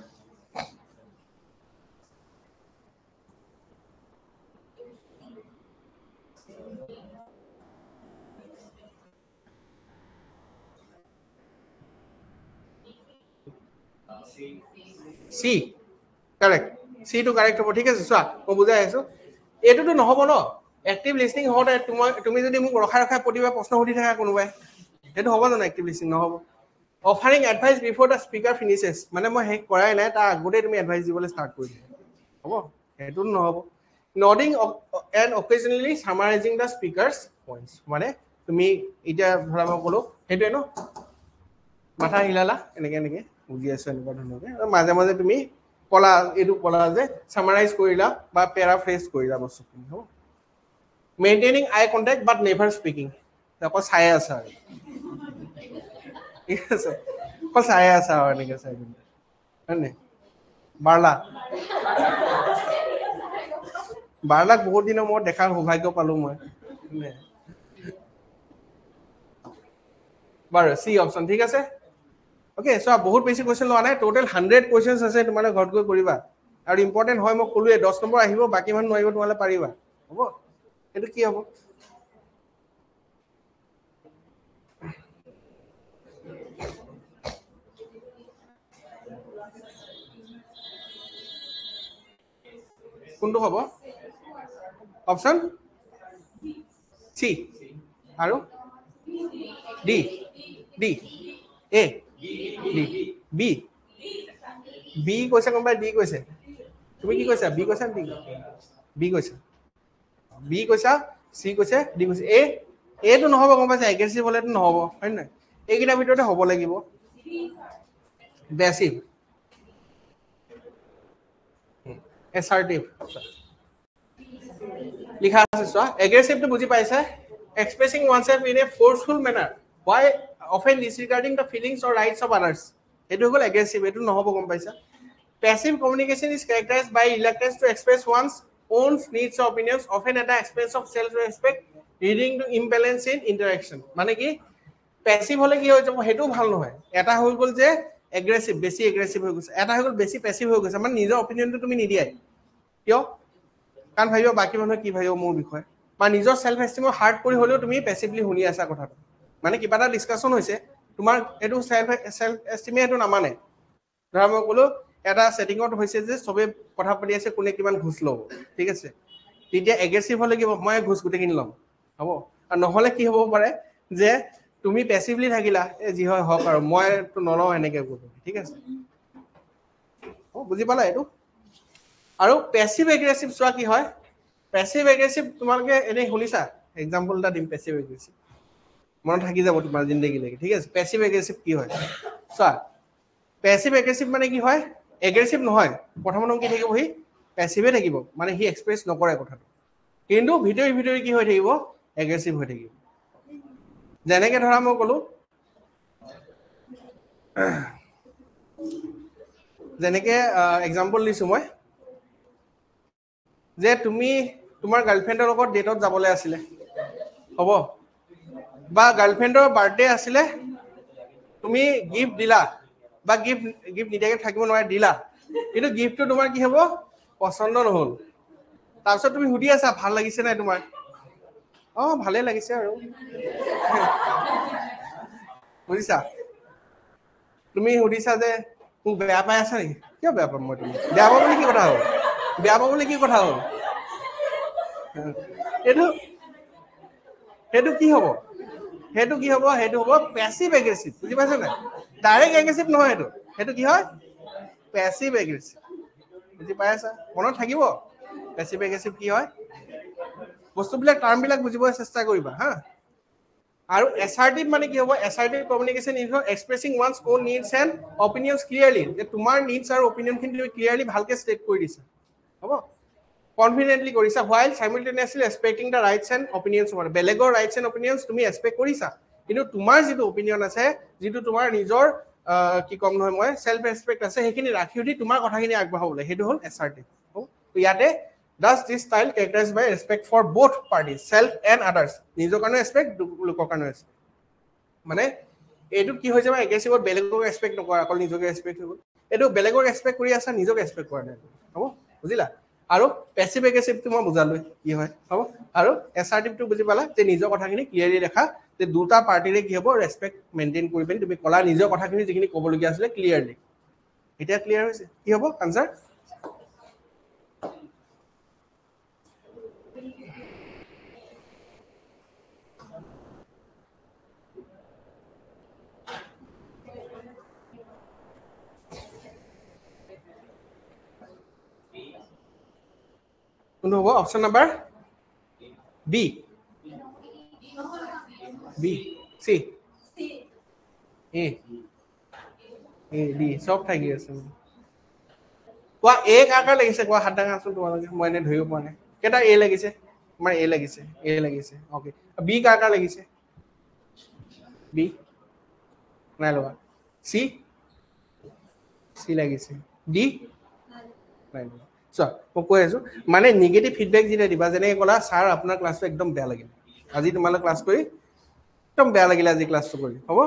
C correct C to correct হ'ব ঠিক আছে চোৱা মই বুজাই আছো এইটোতো নহ'ব ন এক্টিভ লিসনিং হওঁতে তুমি যদি মোক ৰখাই প্ৰতিবাৰ প্ৰশ্ন সুধি থাকা কোনোবাই সেইটো হ'ব জানো এক্টিভ লিসনিং নহ'ব offering advice before the speaker finishes মানে মই শেষ কৰাই নাই তাৰ আগতে তুমি এডভাইস দিবলৈ ষ্টাৰ্ট কৰি দিয়া হ'ব সেইটো নহ'ব নডিং এণ্ড অকেজনেলি সামাৰাইজিং দ্য স্পিকাৰ্ছ পইণ্টছ মানে তুমি এতিয়া ধৰা মই ক'লো সেইটোৱে ন মাথা হিলালা এনেকে বুজি আছো এনেকুৱা ধৰণকে মাজে মাজে তুমি কলা এইটো কলা যে সামাৰাইজ কৰিলা বা পেৰাফ্ৰেজ কৰিলা বস্তুখিনি হ'ব মেইনটেইনিং আই কণ্টেক্ট বাট নেভাৰ স্পিকিং অকল চাই আছা আৰু ঠিক আছে অকল চাই আছা আৰু এনেকে চাই পিনে হয় নাই বাৰ্লাক বহুত দিনৰ মূৰত দেখাৰ সৌভাগ্য পালো মই বাৰু চি অপশ্যন ঠিক আছে অ'কে চোৱা বহুত বেছি কুৱেশ্যন লোৱা নাই টোটেল 100 কুৱেশ্যনছ আছে তোমালোকে ঘৰত গৈ কৰিবা আৰু ইম্পৰ্টেণ্ট হয় মই ক'লোৱে 10 নম্বৰ আহিব বাকী মানুহ নোৱাৰিব তোমালোকে পাৰিবা হ'ব এইটো কি হ'ব কোনটো হ'ব অপশ্যন চি আৰু D D A D B B কৈছে কোনোবাই ডি কৈছে তুমি কি কৈছা বি কৈছা নেকি বি কৈছা বি কৈছা সি কৈছে ডি কৈছে এটো নহব গম পাইছা এগ্ৰেছিভ হলেতো নহব হয় নাই এইকেইটাৰ ভিতৰতে হ'ব লাগিব বেছিভ assertive লিখা আছে চোৱা aggressive to বুজি পাইছা expressing oneself in a forceful manner why often disregarding the feelings or rights of others এটো হল aggressive এটো নহব গম পাইছা passive communication is characterized by reluctance to express one's own needs or opinions often at the expense of self respect leading to imbalance in interaction মানে কি passive হলে কি হৈ যাব হেতু ভাল নহয় এটা হৈ গল যে aggressive বেছি aggressive হৈ গৈছে এটা হৈ গল বেছি passive হৈ গৈছে মানে নিজৰ opinionটো তুমি নিদিয়াই কিয় কান ভাইও বাকি মানুহ কি ভাইও মোৰ বিষয় বা নিজৰ সেলফ এষ্টিমৰ হাৰ্ট কৰি হলেও তুমি প্যাসিভলি শুনি আছা কথাটো মানে কিবা এটা ডিসকাশন হৈছে তোমাৰ এটো সেলফ এষ্টিমে এটো নামানে ধৰা মই কলো এটা সেটিংত হৈছে যে সবে কথা পাতি আছে কোনে কিমান ঘুষ লব ঠিক আছে তেতিয়া এগ্ৰেছিভ হলে কি মই ঘুষ গুটে কিন লম হ'ব আৰু নহলে কি হ'ব পাৰে যে তুমি প্যাসিভলি থাকিলা যি হয় হক আৰু মই তো নলও এনেকে কৰো ঠিক আছে ও বুজি পালা এটো আৰু প্যাসিভ এগ্ৰেছিভ সোৱা কি হয় প্যাসিভ এগ্ৰেছিভ তোমালকে এনে শুনিছা এক্সাম্পল এটা দিম প্যাসিভ এগ্ৰেছিভ মন থাকি যাব তোমাৰ জিন্দেগী লাগি ঠিক আছে প্যাসিভ এগ্ৰেছিভ কি হয় সোৱা প্যাসিভ এগ্ৰেছিভ মানে কি হয় এগ্ৰেছিভ নহয় প্ৰথমতে কি থাকিব হি প্যাসিভে থাকিব মানে হি এক্সপ্ৰেছ নকৰে কথাটো কিন্তু ভিতৰি কি হৈ থাকিব এগ্ৰেছিভ হৈ থাকিব যেনেকে ধৰা মই কলো যেনেকে এক্সাম্পল দিছো মই যে তুমি তোমাৰ গাৰ্লফ্ৰেণ্ডৰ লগত ডেটত যাবলৈ আছিলে হ'ব বা গাৰ্লফ্ৰেণ্ডৰ বাৰ্থডে আছিলে তুমি গিফট দিলা বা গিফট নিদিয়াকে থাকিব নোৱাৰে দিলা কিন্তু গিফটটো তোমাৰ কি হ'ব পছন্দ নহল তাৰপিছত তুমি সুধি আছা ভাল লাগিছে নাই তোমাৰ ভালে লাগিছে আৰু বুজিছা তুমি সুধিছা যে মোক বেয়া পাই আছা নেকি কিয় বেয়া পাম মই তুমি বেয়া পাবলৈ কি কথা হ'ল বেয়া পাবলৈ কি কথা হ'ল এটো হেতু কি হ'ব হেতু হ'ব প্যাসিভ এগ্ৰেছিভ বুজি পাইছা নাই ডাইৰেক্ট এগ্ৰেছিভ নহয় হেতু কি হয় প্যাসিভ এগ্ৰেছিভ বুজি পাইছা মনত থাকিব প্যাসিভ এগ্ৰেছিভ কি হয় বস্তুবিলাক টাৰ্মবিলাক বুজিবলৈ চেষ্টা কৰিবা হা আৰু assertive মানে কি হ'ব assertive communication is expressing one's own needs and opinions clearly যে তোমাৰ needs আৰু opinion খিনি তুমি clearly ভালকে ষ্টেট কৰি দিছা হ'ব confidently কৰিছা while simultaneously respecting the rights and opinions of others বেলেগৰ rights and opinions তুমি ৰেসপেক্ট কৰিছা কিন্তু তোমাৰ যেটো opinion আছে যেটো তোমাৰ নিজৰ কি কম নহয় মই সেলফ ৰেসপেক্ট আছে হেখিনি ৰাখি দি তোমাৰ কথাখিনি আগবঢ়াবলৈ হেতু হল assertive তো ইয়াতে does this style characterized by respect for both parties self and others নিজৰ কাৰণে ৰেসপেক্ট লোকৰ কাৰণে ৰেসপেক্ট মানে এটো কি হৈ যাব এগ্ৰেছিভত বেলেগক ৰেসপেক্ট নকৰা অকল নিজকে ৰেসপেক্ট হৈ গল এটো বেলেগক ৰেসপেক্ট কৰি আছা নিজকে ৰেসপেক্ট কৰা নাই হ'ব বুজিলা আৰু প্যাসিভ এগ্ৰেছিভটো মই বুজালো কি হয় হ'ব আৰু assertiveটো বুজি পালা যে নিজৰ কথাখিনি ক্লিয়াৰলি দেখা যে দুটা পাৰ্টিৰে কি হ'ব ৰেসপেক্ট মেইনটেইন কৰি পেনি তুমি কলা নিজৰ কথাখিনি যিখিনি ক'বলগীয়া আছিল ক্লিয়াৰলি এটা ক্লিয়াৰ হৈছে কি হ'ব আনসাৰ কোনটো হ'ব option number B B C A D সব থাকি আছে কোৱা এ কাকাৰ লাগিছে কোৱা হাত ডাঙা আছো তোমালোকে মই এনে ধৰিব পৰা নাই কেটা এ লাগিছে তোমাৰ এ লাগিছে ওকে বি কাকাৰ লাগিছে বি নাই লগা সি লাগিছে ডি নাই লগা চোৱা মই কৈ আছো মানে নিগেটিভ ফিডবেক যেতিয়া দিবা যেনেকৈ ক'লা ছাৰ আপোনাৰ ক্লাছটো একদম বেয়া লাগিল আজি তোমালোকে ক্লাছ কৰি একদম বেয়া লাগিলে আজি ক্লাছটো কৰি হ'ব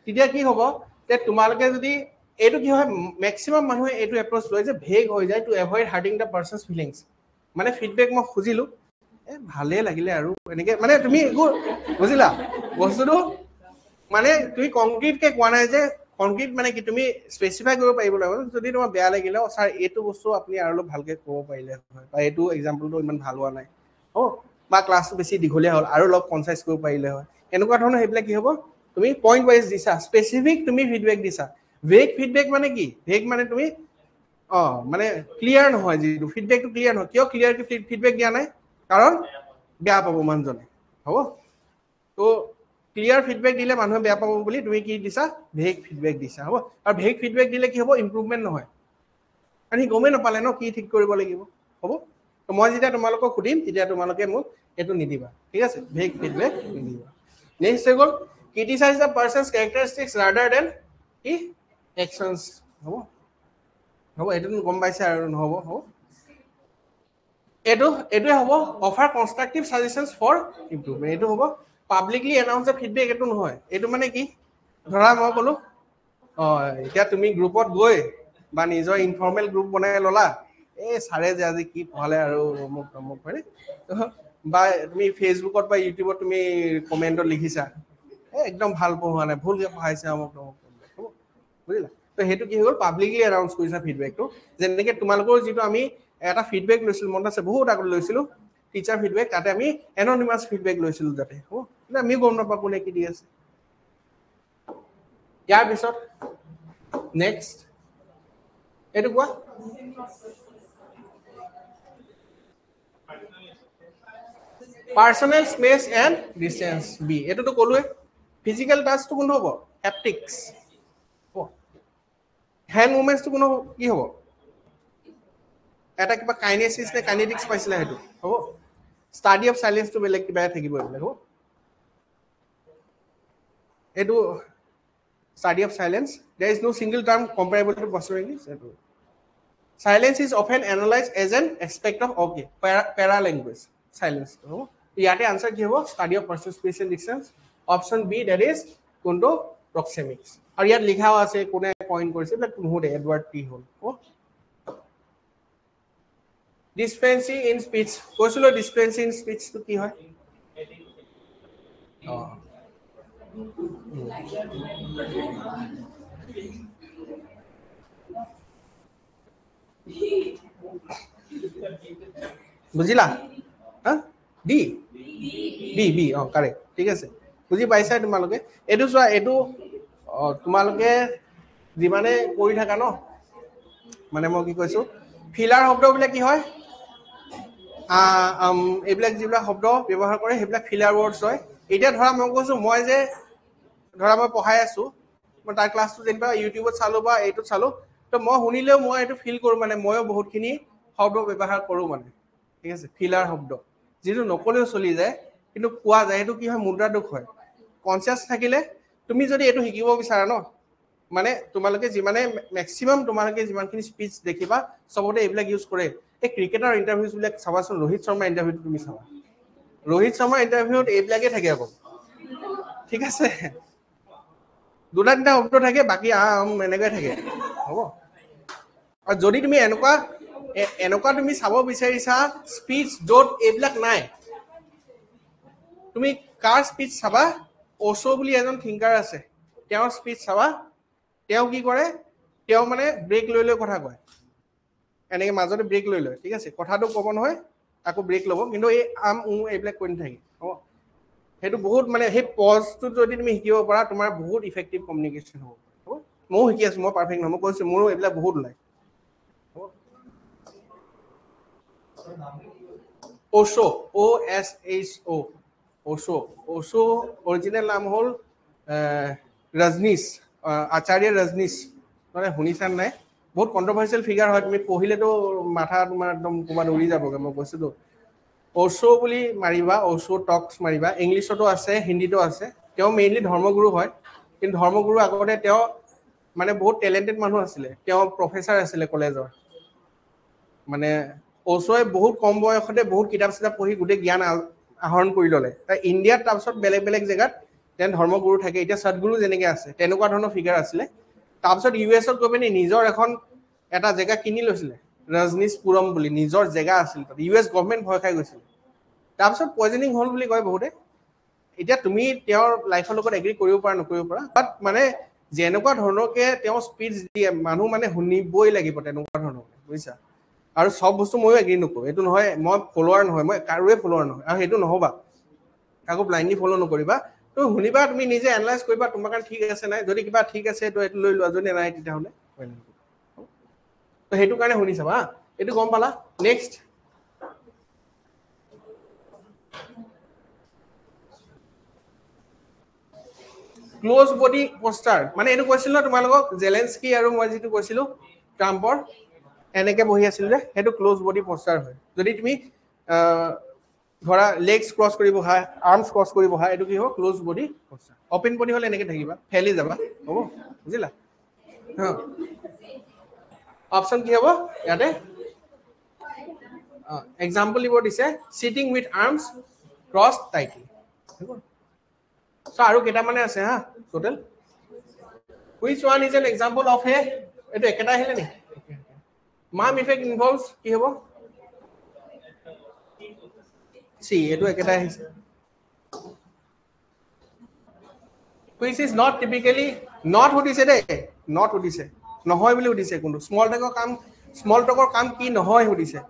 তেতিয়া কি হ'ব যে তোমালোকে যদি এইটো কি হয় ম্যাক্সিমাম মানুহে এইটো এপ্ৰোচ লয় যে ভেগ হৈ যায় টু এভয়েড হাৰ্টিং দ্য পাৰ্সনস ফিলিংস মানে ফিডবেক মই খুজিলো ভালে লাগিলে আৰু এনেকে মানে তুমি বুজিলা বস্তুটো মানে তুমি কংক্ৰিট কে কোৱা নাই যে কংক্ৰিট মানে কি তুমি স্পেসিফাই কৰিব পাৰিব লাগিব যদি তোমাৰ বেয়া লাগিলে স্যাৰ এইটো বস্তু আপুনি আৰু অলপ ভালকে ক'ব পাৰিলে হয় বা এইটো এক্সাম্পলটো ইমান ভাল হোৱা নাই বা ক্লাছটো বেছি দীঘলীয়া হ'ল আৰু অলপ কনসাইজ কৰিব পাৰিলে হয় এনেকুৱা ধৰণৰ হেবিলাক কি হ'ব তুমি পইণ্ট ওয়াইজ দিছা স্পেসিফিক তুমি ফিডবেক দিছা ভেগ ফিডবেক মানে কি ভেগ মানে তুমি মানে ক্লিয়াৰ নহয় যিটো ফিডবেকটো ক্লিয়াৰ নহয় কিয় ক্লিয়াৰকে ফিডবেক দিয়া নাই কাৰণ বেয়া পাব মানুহজনে হ'ব তো ক্লিয়াৰ ফিডবেক দিলে মানুহে বেয়া পাব বুলি তুমি কি দিছা ভেগ ফিডবেক দিছা হ'ব আৰু ভেগ ফিডবেক দিলে কি হ'ব ইম্প্ৰুভমেণ্ট নহয় কাৰণ সি গমেই নাপালে ন কি ঠিক কৰিব লাগিব হ'ব তো মই যেতিয়া তোমালোকক সুধিম তেতিয়া তোমালোকে মোক এইটো নিদিবা ঠিক আছে ভেগ ফিডবেক নিদিবা নেক্সট হৈ গ'ল criticise the person's characteristics rather than কি একশ্যনছ হ'ব হ'ব এইটো গম পাইছে আৰু নহ'ব হ'ব এইটোৱে হ'ব অফাৰ কনষ্ট্ৰাকটিভ ছাজেশ্যনছ ফৰ ইম্প্ৰুভমেণ্ট এইটো হ'ব পাব্লিকলি এনাউন্স দ্য ফিডবেক এইটো নহয় এইটো মানে কি ধৰা মই ক'লো এতিয়া তুমি গ্ৰুপত গৈ বা নিজৰ ইনফৰ্মেল গ্ৰুপ বনাই ল'লা এই ছাৰে যে আজি কি পঢ়ালে আৰু অমুক তমুক হয়নে বা তুমি ফেচবুকত বা ইউটিউবত তুমি কমেণ্টত লিখিছা একদম ভাল পঢ়োৱা নাই ভুলকৈ পঢ়াইছে অমুক তমুক হ'ব বুজিলা তো সেইটো কি হৈ গ'ল পাব্লিকলি এনাউন্স কৰিছা ফিডবেকটো যেনেকৈ তোমালোকৰ যিটো আমি এটা ফিডবেক লৈছিলোঁ মনত আছে বহুত আগত লৈছিলোঁ টিচাৰ ফিডবেক তাতে আমি এননিমাছ ফিডবেক লৈছিলোঁ যাতে হ'ব কিন্তু আমিও গম নাপাওঁ কোনে কি দি আছে ইয়াৰ পিছত নেক্সট এইটো কোৱা personal space and distance B এইটোতো ক'লোৱে ফিজিকেল টাচটো কোনটো হ'ব হেপটিক্স হেণ্ড মুভমেণ্টছটো কোনো কি হ'ব এটা কিবা কাইনেচিছ নে কাইনেটিক্স পাইছিলে সেইটো হ'ব ষ্টাডি অফ চাইলেন্সটো বেলেগ কিবা থাকিব এইবিলাক হ'ব এইটো study of silence there is no single term comparable to বস্তুৰ ইংলিছ এইটো silence is often analyse as an aspect of okay para language চাইলেন্সটো হ'ব ইয়াতে আনচাৰ কি হ'ব study of personal space and distance option B that is কোনটো proxemics আৰু ইয়াত লিখাও আছে কোনে পইণ্ট কৰিছে এইবিলাক নুসুধে এডৱাৰ্ড টি হ'ল হ'ব ডিসপ্লেন্সি ইন স্পিচ কৈছিলো ডিসপ্লেন্সি ইন স্পিচটো কি হয় বুঝিলা হা ডি বি বি কাৰেক্ট ঠিক আছে বুজি পাইছা তোমালোকে এইটো চোৱা এইটো তোমালোকে যিমানে কৰি থাকা ন মানে মই কি কৈছো ফিলাৰ শব্দবিলাক কি হয় এইবিলাক যিবিলাক শব্দ ব্যৱহাৰ কৰে সেইবিলাক ফিলাৰ ৱৰ্ডছ হয় এতিয়া ধৰা মই কৈছো মই যে ধৰা মই পঢ়াই আছো মই তাৰ ক্লাছটো যেনিবা ইউটিউবত চালো বা এইটোত চালো তো মই শুনিলেও মই এইটো ফিল কৰোঁ মানে ময়ো বহুতখিনি শব্দ ব্যৱহাৰ কৰোঁ মানে ঠিক আছে ফিলাৰ শব্দ যিটো নকলেও চলি যায় কিন্তু কোৱা যায় সেইটো কি হয় মুদ্ৰা দুখ হয় কনচিয়াছ থাকিলে তুমি যদি এইটো শিকিব বিচাৰা ন মানে তোমালোকে যিমানে মেক্সিমাম তোমালোকে যিমানখিনি স্পিচ দেখিবা চবতে এইবিলাক ইউজ কৰে এই ক্ৰিকেটাৰ ইণ্টাৰভিউজবিলাক চাবাচোন ৰোহিত শৰ্মা ইণ্টাৰভিউটো তুমি চাবা ৰোহিত শৰ্মা ইণ্টাৰভিউত এইবিলাকেই থাকে আকৌ ঠিক আছে দুটা তিনিটা শব্দ থাকে বাকী এনেকৈ থাকে হ'ব আৰু যদি তুমি এনেকুৱা তুমি চাব বিচাৰিছা স্পিচ য'ত এইবিলাক নাই তুমি কাৰ স্পিচ চাবা অ'ছো বুলি এজন থিংকাৰ আছে তেওঁৰ স্পিচ চাবা তেওঁ কি কৰে তেওঁ মানে ব্ৰেক লৈ লৈ কথা কয় এনেকৈ মাজতে ব্ৰেক লৈ লয় ঠিক আছে কথাটো ক'ব নহয় আকৌ ব্ৰেক ল'ব কিন্তু এই এইবিলাক কৈ নাথাকে হ'ব সেইটো বহুত মানে সেই পজটো যদি তুমি শিকিব পাৰা তোমাৰ বহুত ইফেক্টিভ কমিউনিকেশ্যন হ'ব হ'ব ময়ো শিকি আছোঁ মই পাৰফেক্ট নহয় মই কৈছোঁ মোৰো এইবিলাক বহুত ওলায় অ'ছো OSHO অ'ছো অৰিজিনেল নাম হ'ল ৰজনীশ আচাৰ্য ৰজনীশ মানে শুনিছা নাই বহুত কণ্ট্ৰভাৰ্চিয়েল ফিগাৰ হয় তুমি পঢ়িলেতো মাথা তোমাৰ একদম ক'ৰবাত উৰি যাবগৈ মই কৈছোতো অ'ছো বুলি মাৰিবা অ'ছো টক্স মাৰিবা ইংলিছতো আছে হিন্দীতো আছে তেওঁ মেইনলি ধৰ্মগুৰু হয় কিন্তু ধৰ্মগুৰু আগতে তেওঁ মানে বহুত টেলেণ্টেড মানুহ আছিলে তেওঁ প্ৰফেচাৰ আছিলে কলেজৰ মানে অ'ছোৱে বহুত কম বয়সতে বহুত কিতাপ চিতাপ পঢ়ি গোটেই জ্ঞান আহৰণ কৰি ল'লে ইণ্ডিয়াত তাৰপিছত বেলেগ বেলেগ জেগাত তেনে ধৰ্মগুৰু থাকে এতিয়া সদগুৰু যেনেকৈ আছে তেনেকুৱা ধৰণৰ ফিগাৰ আছিলে তাৰপিছত US গৈ পিনি নিজৰ এটা জেগা কিনি লৈছিলে ৰজনীশপুৰম বুলি নিজৰ জেগা আছিল US গভৰ্ণমেণ্ট ভয় খাই গৈছিলে তাৰপিছত পয়জনিং হ'ল বুলি কয় বহুতে এতিয়া তুমি তেওঁৰ লাইফৰ লগত এগ্ৰী কৰিব পাৰা নকৰিব পাৰা বাট মানে যেনেকুৱা ধৰণৰকে তেওঁ স্পীচ দিয়ে মানুহ মানে শুনিবই লাগিব তেনেকুৱা ধৰণৰ বুজিছা আৰু সব বস্তু ময়ো এগ্ৰী নকৰোঁ এইটো নহয় মই ফলোৱাৰ নহয় মই কাৰোৱে ফলোৱাৰ নহয় আৰু সেইটো নহ'বা কাকো ব্লাইণ্ডলি ফ'ল' নকৰিবা তো শুনিবা তুমি নিজে এনালাইজ কৰিবা তোমাৰ কাৰণে ঠিক আছে নাই যদি কিবা ঠিক আছে তো এইটো লৈ লোৱা যদি নাই তেতিয়াহ'লে তো সেইটো কাৰণে শুনি চাবা এইটো গম পালা নেক্সট ক্লোজ বডি পোষ্টাৰ মানে এইটো কৈছিল ন তোমালোকক জেলেন্সকি আৰু মই যিটো কৈছিলো ট্ৰাম্পৰ এনেকে বহি আছিল যে সেইটো ক্লোজ বডি পোষ্টাৰ হয় যদি তুমি ধৰা লেগস ক্ৰস কৰিব হয় আৰ্মস ক্ৰস কৰিব হয় এইটো কি হ'ব close body poster open body হলে এনেকে থাকিবা ফেলি যাবা হ'ব বুজিলা অপশন কি হ'ব ইয়াতে এক্সাম্পল দিব দিছে sitting with arms crossed tightly so আৰু কেটা মানে আছে হা total which one is an example of a এটো একেটা আহিলে নি মাম ইফেক্ট ইনভলভস কি হ'ব সি এটো একেটা আহিছে which is not typically not সুধিছে দে not সুধিছে নহয় বুলি সুধিছে কোনটো স্মল টকৰ কাম কি নহয় সুধিছে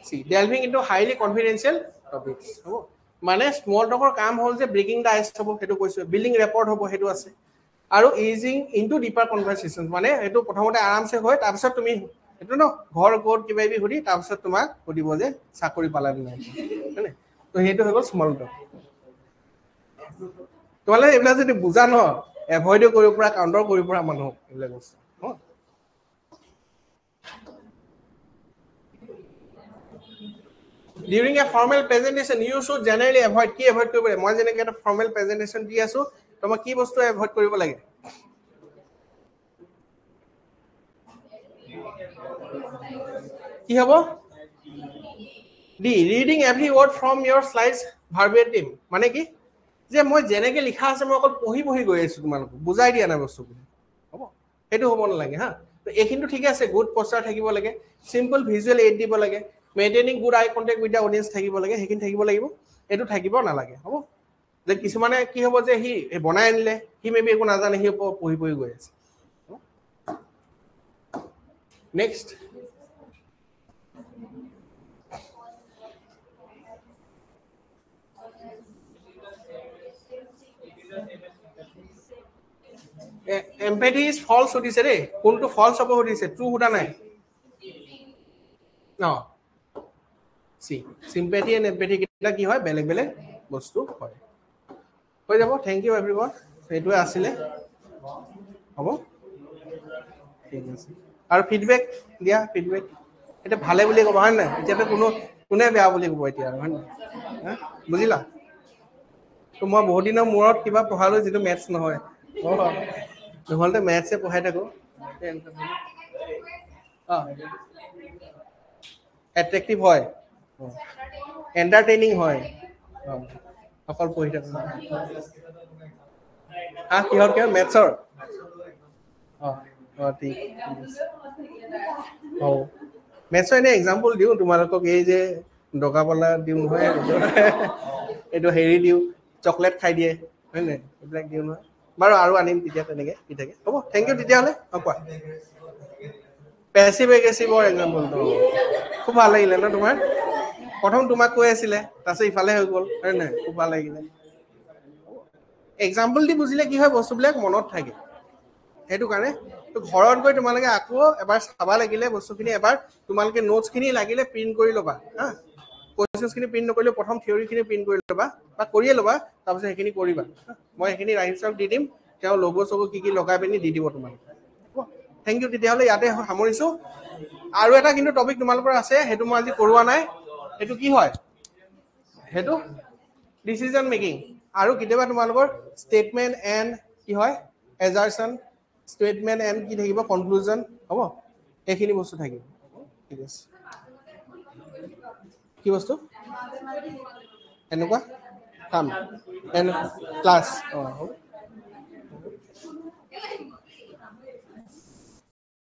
see delving into highly confidential topics হ'ব মানে স্মল টকৰ কাম হ'ল যে ব্ৰেকিং দা আইস হ'ব হেতু কৈছো বিল্ডিং ৰেপৰ্ট হ'ব হেতু আছে আৰু ইজিং ইনটু ডিপাৰ কনভাৰসেশন মানে হেতু প্ৰথমতে আৰামছে হয় তাৰ পিছত তুমি হেতু ন ঘৰ কোড কিবা বি হুদি তাৰ পিছত তোমাক সুধিব যে চাকৰি পালানি নাই হয়নে তো হেতু হৈ গ'ল স্মল টক তোমালে এইবিলাক যদি বুজা ন এভয়েড কৰিব পৰা কাউন্টাৰ কৰিব পৰা মানুহ এইবিলাক বস্তু During a formal presentation, you should generally avoid কি avoid কৰিব লাগে মই যেনেকৈ এটা formal presentation দি আছো তোমাক কি বস্তু avoid কৰিব লাগে কি হ'ব reading every word from your slides verbatim মানে কি যে মই যেনেকৈ লিখা আছে মই অকল পঢ়ি গৈ আছো তোমালোক বুজাই দিয়া না বস্তু হ'ব হেতু হ'ব নালাগে হা তো এইখিনিটো ঠিক আছে গুড পোষ্টাৰ থাকিব লাগে সিম্পল ভিজুৱেল এইড দিব লাগে maintaining good eye contact with the audience থাকিব লাগে হেকিন থাকিব লাগিব এটো থাকিব নালাগে হ'ব যে কিছুমানে কি হ'ব যে হি বনাই আনিলে হি মেবি একো নাজানে হি পঢ়ি গৈ আছে নেক্সট empathy is false সুধিছে দেই কোনটো false হ'ব সুধিছে true হুদা নাই ন সি sympathy and empathy কিটা কি হয় বেলেগ বেলেগ বস্তু হয় হৈ যাব থ্যাংক ইউ एवरीवन এইটোৱে আছিল হ'ব ঠিক আছে আৰু ফিডব্যাক দিয়া ফিডব্যাক এটা ভালে বুলি ক'ব হয় না এতিয়াতে কোনে বেয়া বুলি ক'ব এতিয়া হয় না বুজিলা তো মই বহুত দিনৰ মূৰত কিবা পঢ়ালো যেটো ম্যাথছ নহয় নহলতে ম্যাথছে পঢ়াই থাকো অ্যাট্ৰাক্টিভ হয় এন্টাৰটেইনিং হয় অকল পঢ়ি থাকো কিহৰ কিহৰ ম্যাথছৰ ঠিক ম্যাথছৰ এনে এক্সাম্পল দিও তোমালোকক এই যে ডগাবলা দিও নহয় এইটো হেৰি দিও চকলেট খাই দিয়ে হয় নাই এইবিলাক দিও নহয় বাৰু আৰু আনিম তেতিয়া তেনেকে কি থাকে হ'ব থ্যাংক ইউ তেতিয়া হলে কোৱা প্যাসিভ এগ্ৰেসিভৰ এক্সাম্পলটো খুব ভাল লাগিলে ন তোমাৰ প্ৰথম তোমাক কৈ আছিলে তাৰপিছত ইফালে হৈ গ'ল হয় নাই খুব ভাল লাগিলে এক্সাম্পল দি বুজিলে কি হয় বস্তুবিলাক মনত থাকে সেইটো কাৰণে তো ঘৰত গৈ তোমালোকে আকৌ এবাৰ চাবা লাগিলে বস্তুখিনি এবাৰ তোমালোকে নোটছখিনি লাগিলে প্ৰিন্ট কৰি ল'বা হা কোৱেশ্চনছখিনি প্ৰিন্ট নকৰিলে প্ৰথম থিওৰিখিনি প্ৰিন্ট কৰি ল'বা বা কৰিয়ে ল'বা তাৰপিছত সেইখিনি কৰিবা মই সেইখিনি ৰাইটাৰক দি দিম তেওঁ লোগো সগো কি লগাই পিনি দি দিব তোমালোকে থ্যাংক ইউ তেতিয়াহ'লে ইয়াতে সামৰিছো আৰু এটা কিন্তু টপিক তোমালোকৰ আছে সেইটো মই আজি কৰোৱা নাই সেইটো কি হয় সেইটো ডিসিশন মেকিং আৰু কেতিয়াবা তোমালোকৰ স্টেটমেন্ট এন্ড কি হয় এজাৰশন স্টেটমেন্ট এন্ড কি থাকিব কনক্লুজন হ'ব এইখিনি বস্তু থাকিব ঠিক আছে কি বস্তু এনেকুৱা কাম এন ক্লাস